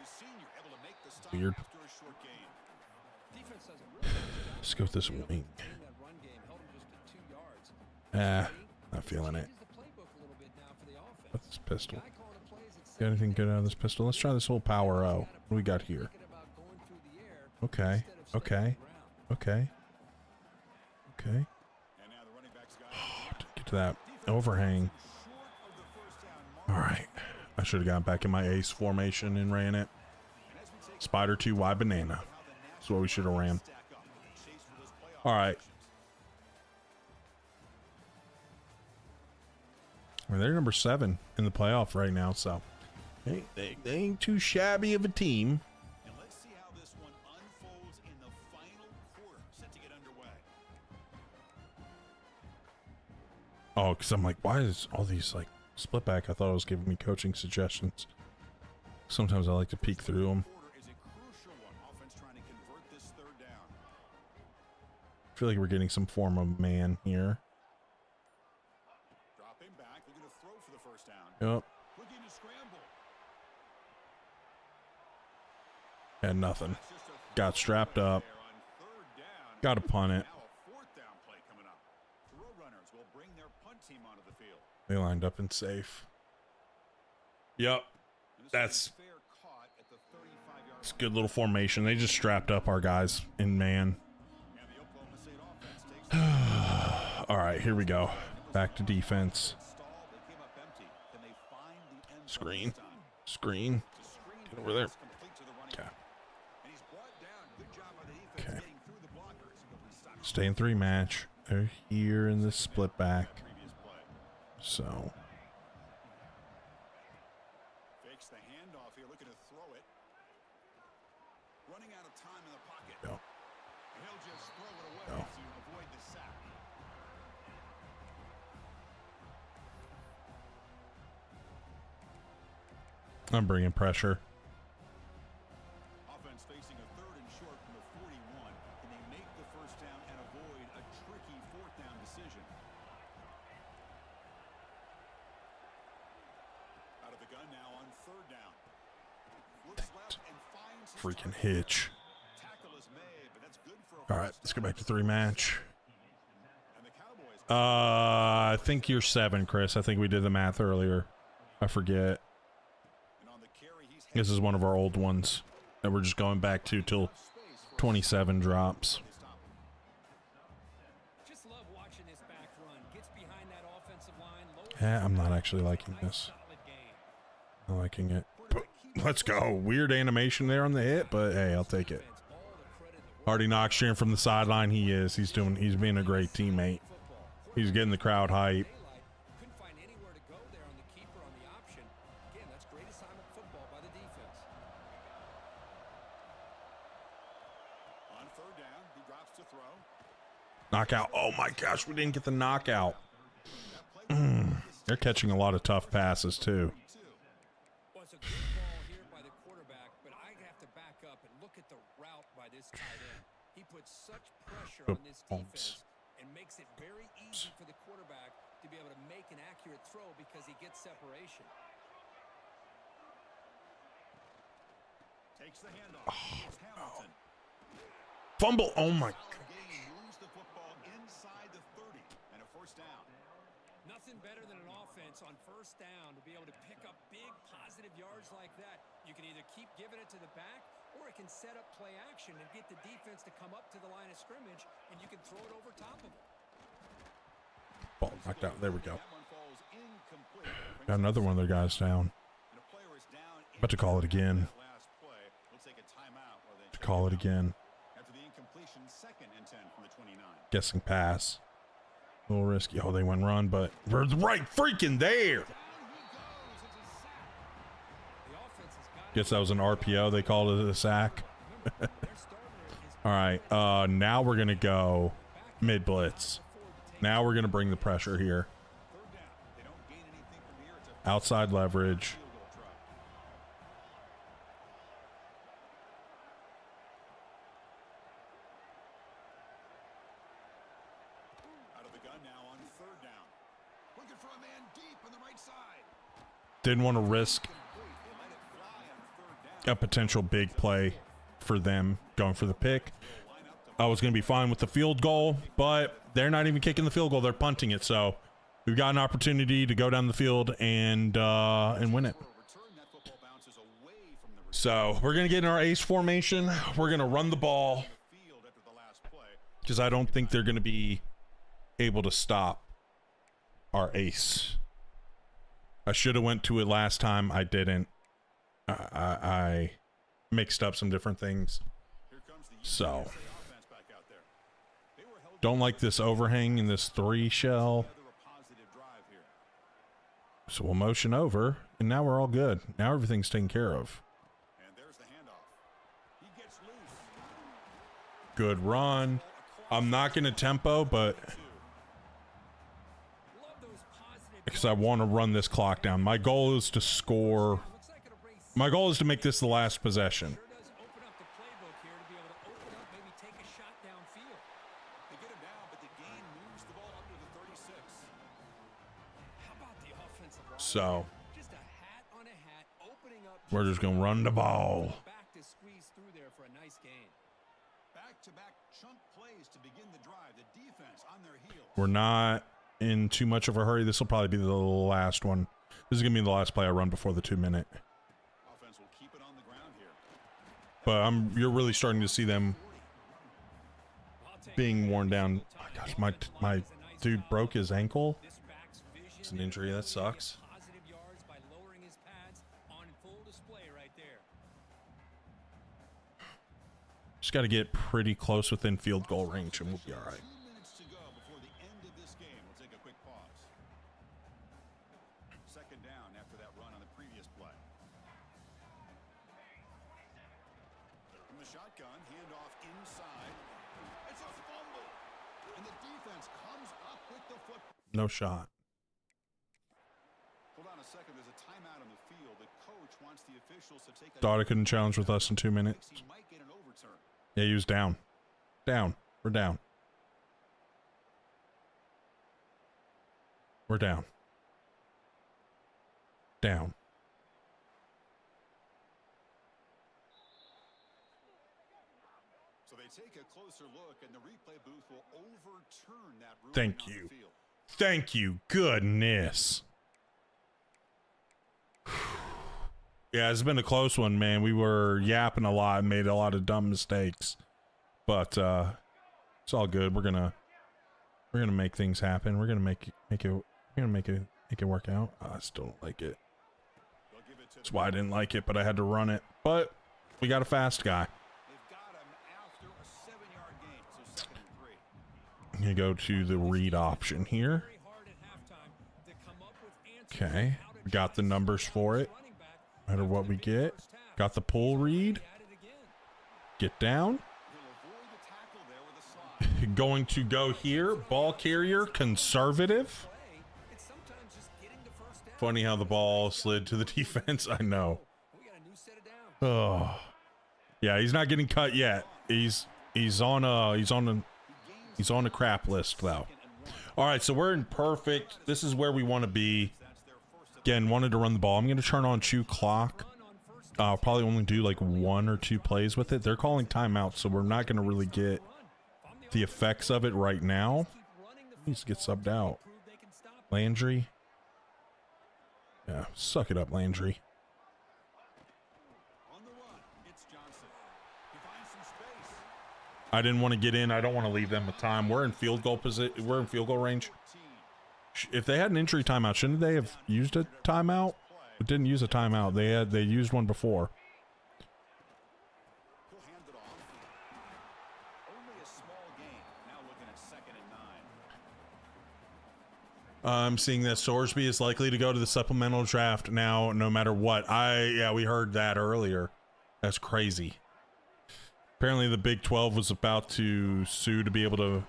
The senior able to make the stop Weird. after a short gain. Defense does a really good job Let's go with this wing. in that run game, held him just to 2 yards. Not feeling it. Changes the playbook a little bit now for the offense. What's this pistol? Guy calling the plays at Got anything good out of this pistol? Let's try this whole power O. What do we got here? thinking about going through the air Okay. instead of staying Okay. on the ground. Okay. Okay. And now the running back's got Get to that overhang. All right. I should have gotten back in my ace formation and ran it. Spider 2 wide banana. That's what we should have ran. All right. Well, they're number 7 in the playoff right now, so they ain't too shabby of a team. And let's see how this one unfolds in the final quarter, set to get underway. Oh, because I'm like, why is all these like split back? I thought it was giving me coaching suggestions. Sometimes I like to peek through them. Quarter is a crucial one. Offense trying to convert this third down. I feel like we're getting some form of man here. Dropping back, looking to throw for the first down. Yep. Looking to scramble. Had nothing. That's just a Got strapped up. there on third down. Got to punt it. Now a fourth down play coming up. Throw runners will bring their punt team onto the field. They lined up in safe. Yep. And this That's is fair caught at the 35-yard it's a good little formation. They just strapped up our guys in man. And the Oklahoma State offense takes All right, here we go. Back to defense. stall. They came up empty. Can they find the end zone Screen. this time? Screen. It's a screen Get over there. pass complete to the running Okay. back. And he's brought down. Good job by the defense Okay. getting through the blockers. He stopped Stay in 3 match. They're here in this split back. previous play. So Fakes the handoff here, looking to throw it. Running out of time in the pocket. Go. He'll just throw it away Go. to avoid the sack. I'm bringing pressure. Offense facing a third and short from the 41. Can they make the first down and avoid a tricky fourth down decision? Out of the gun now on third down. Looks left and finds his Freaking target. hitch. Tackle is made, but that's good for a All right, first let's go down. back to 3 match. And the Cowboys I think you're 7, Chris. I think we did the math earlier. I forget. and on the carry, he's This is one of our old ones that we're just going back to till 27 drops. Just love watching this back run. Gets behind that offensive line. I'm not actually liking this. Solid game. I'm liking it. Let's go. Weird animation there on the hit, but hey, I'll take it. Hardy Knox cheering from the sideline. He's being a great teammate. He's getting the crowd hype. Couldn't find anywhere to go there on the keeper on the option. Again, that's great assignment football by the defense. on third down. He drops to throw. Knockout. Oh my gosh, we didn't get the knockout. They're catching a lot of tough passes too. Well, it's a good ball here by the quarterback, but I have to back up and look at the route by this tight end. He puts such pressure on this defense and makes it very easy for the quarterback to be able to make an accurate throw because he gets separation. Takes the handoff. It's Hamilton. Fumble. Oh my. Solid gain. Moves the football inside the 30 and a first down. Nothing better than an offense on first down to be able to pick up big positive yards like that. You can either keep giving it to the back or it can set up play action and get the defense to come up to the line of scrimmage and you can throw it over top of them. Ball knocked out. There we go. That one falls incomplete. Got another one of their guys down. And a player is down About to call it again. that last play. We'll take a timeout while they To call it again. after the incompletion, 2nd and 10 from the 29. Guessing pass. A little risky. Oh, they went run, but we're right freaking there. Guess that was an RPO. They called it a sack. All right. Now we're gonna go mid blitz. Now we're gonna bring the pressure here. Third down. They don't gain anything from here. It's a Outside leverage. field goal try. Shotgun now on third down. Looking for a man deep on the right side. Didn't want to risk a potential big play for them going for the pick. I was going to be fine with the field goal, but they're not even kicking the field goal. They're punting it. So we've got an opportunity to go down the field and win it. So we're going to get in our ace formation. We're going to run the ball because I don't think they're going to be able to stop our ace. I should have went to it last time. I didn't. I mixed up some different things. So don't like this overhang in this 3 shell. So we'll motion over, and now we're all good. Now everything's taken care of. Good run. I'm not going to tempo, but because I want to run this clock down. My goal is to score. My goal is to make this the last possession. So we're just going to run the ball. We're not in too much of a hurry. This will probably be the last one. This is going to be the last play I run before the 2-minute. But you're really starting to see them being worn down. Oh my gosh, my dude broke his ankle. It's an injury. That sucks. Just got to get pretty close within field goal range and we'll be all right. No shot. Hold on a second. There's a timeout on the field. The coach wants the officials to take Thought I couldn't challenge with us in 2 minutes. Yeah, he was down. Down. We're down. We're down. Down. So they take a closer look and the replay booth will overturn that ruling. Thank you. Thank you. Goodness. Yeah, it's been a close one, man. We were yapping a lot and made a lot of dumb mistakes. But it's all good. We're gonna make things happen. We're gonna make it work out. I still don't like it. That's why I didn't like it, but I had to run it. But we got a fast guy. You go to the read option here. Okay, we got the numbers for it. No matter what we get, got the pull read. Get down. Going to go here. Ball carrier, conservative. Funny how the ball slid to the defense. I know. Oh, yeah, he's not getting cut yet. He's on a crap list though. All right, so we're in perfect. This is where we want to be. Again, wanted to run the ball. I'm going to turn on chew clock. I'll probably only do like 1 or 2 plays with it. They're calling timeout, so we're not going to really get the effects of it right now. He needs to get subbed out. Landry. Yeah, suck it up, Landry. I didn't want to get in. I don't want to leave them with time. We're in field goal position. We're in field goal range. If they had an injury timeout, shouldn't they have used a timeout? It didn't use a timeout. They used one before. I'm seeing that Sorsby is likely to go to the supplemental draft now, no matter what. Yeah, we heard that earlier. That's crazy. Apparently the Big 12 was about to sue to be able to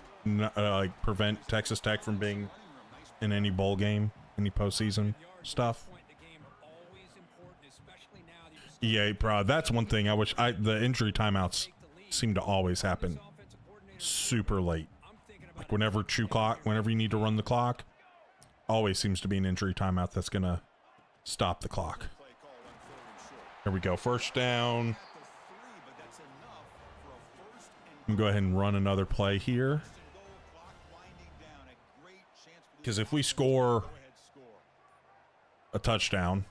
like prevent Texas Tech from being in any bowl game, any postseason stuff. Yeah, bro, that's one thing I wish. The injury timeouts seem to always happen super late. Like whenever you need to run the clock, always seems to be an injury timeout that's going to stop the clock. There we go. First down. I'm going to go ahead and run another play here. Because if we score a touchdown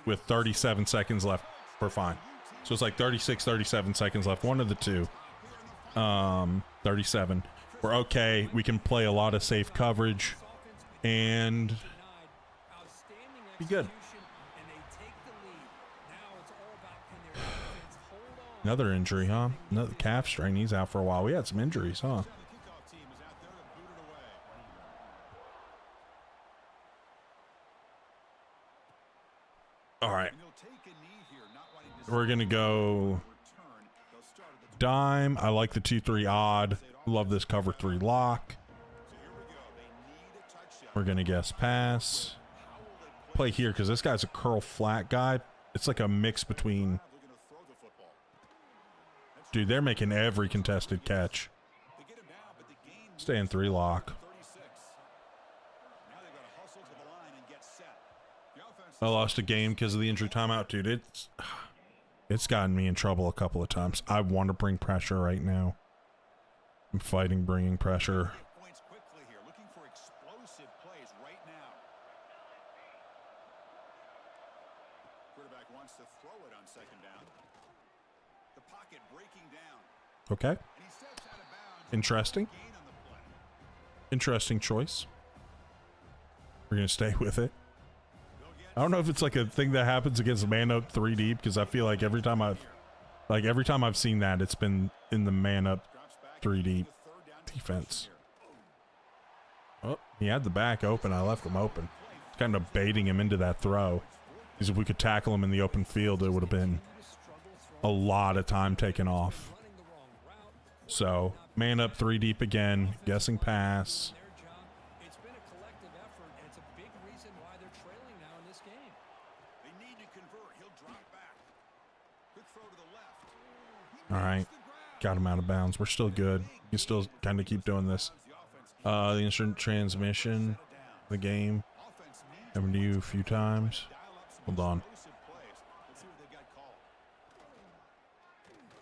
with 37 seconds left, we're fine. So it's like 36, 37 seconds left. One of the two. 37. We're okay. We can play a lot of safe coverage and be good. Another injury, huh? Another calf strain. He's out for a while. We had some injuries, huh? All right. We're going to go dime. I like the 2-3 odd. Love this cover 3 lock. We're going to guess pass. Play here because this guy's a curl flat guy. It's like a mix between... Dude, they're making every contested catch. Stay in 3 lock. I lost a game because of the injury timeout. Dude, it's gotten me in trouble a couple of times. I want to bring pressure right now. I'm fighting bringing pressure. Okay. Interesting. Interesting choice. We're going to stay with it. I don't know if it's like a thing that happens against man up 3 deep, because I feel like every time I've seen that, it's been in the man up 3 deep defense. Oh, he had the back open. I left him open. Kind of baiting him into that throw. Because if we could tackle him in the open field, it would have been a lot of time taken off. So, man up 3 deep again. Guessing pass. All right. Got him out of bounds. We're still good. You can still kind of keep doing this. The instant transmission. The game. Happened to you a few times. Hold on.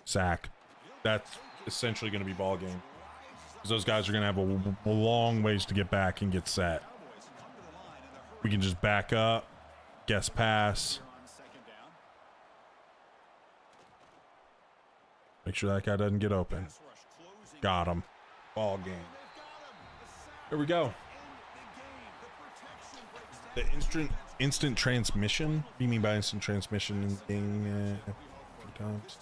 Sack. That's essentially going to be ball game. Because those guys are going to have a long ways to get back and get set. We can just back up. Guess pass. Make sure that guy doesn't get open. Got him. Ball game. Here we go. The instant transmission. What do you mean by instant transmission? Being a few times.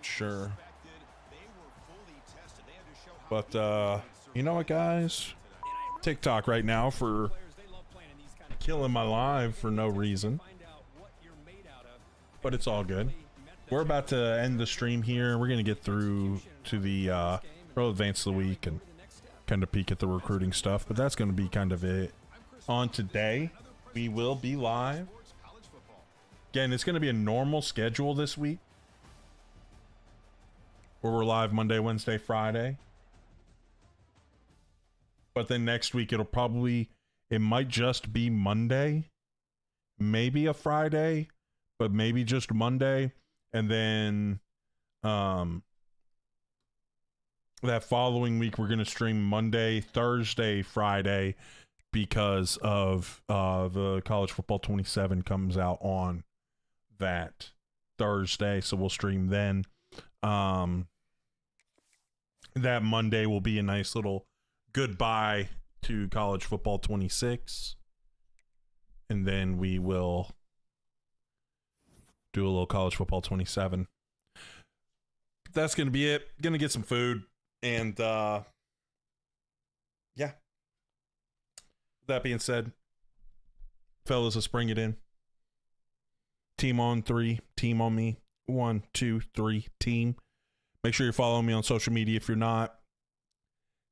Sure. But you know what, guys? TikTok right now for killing my live for no reason. But it's all good. We're about to end the stream here. We're going to get through to the Pro Advance of the Week and kind of peek at the recruiting stuff. But that's going to be kind of it. On today, we will be live. Again, it's going to be a normal schedule this week. Where we're live Monday, Wednesday, Friday. But then next week, it might just be Monday. Maybe a Friday, but maybe just Monday. And then that following week, we're going to stream Monday, Thursday, Friday, because of the College Football 27 comes out on that Thursday. So we'll stream then. That Monday will be a nice little goodbye to College Football 26. And then we will do a little College Football 27. That's going to be it. Going to get some food. And, yeah. That being said, fellas, let's bring it in. Team on 3, team on me. 1, 2, 3, team. Make sure you're following me on social media if you're not.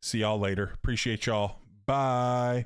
See y'all later. Appreciate y'all. Bye.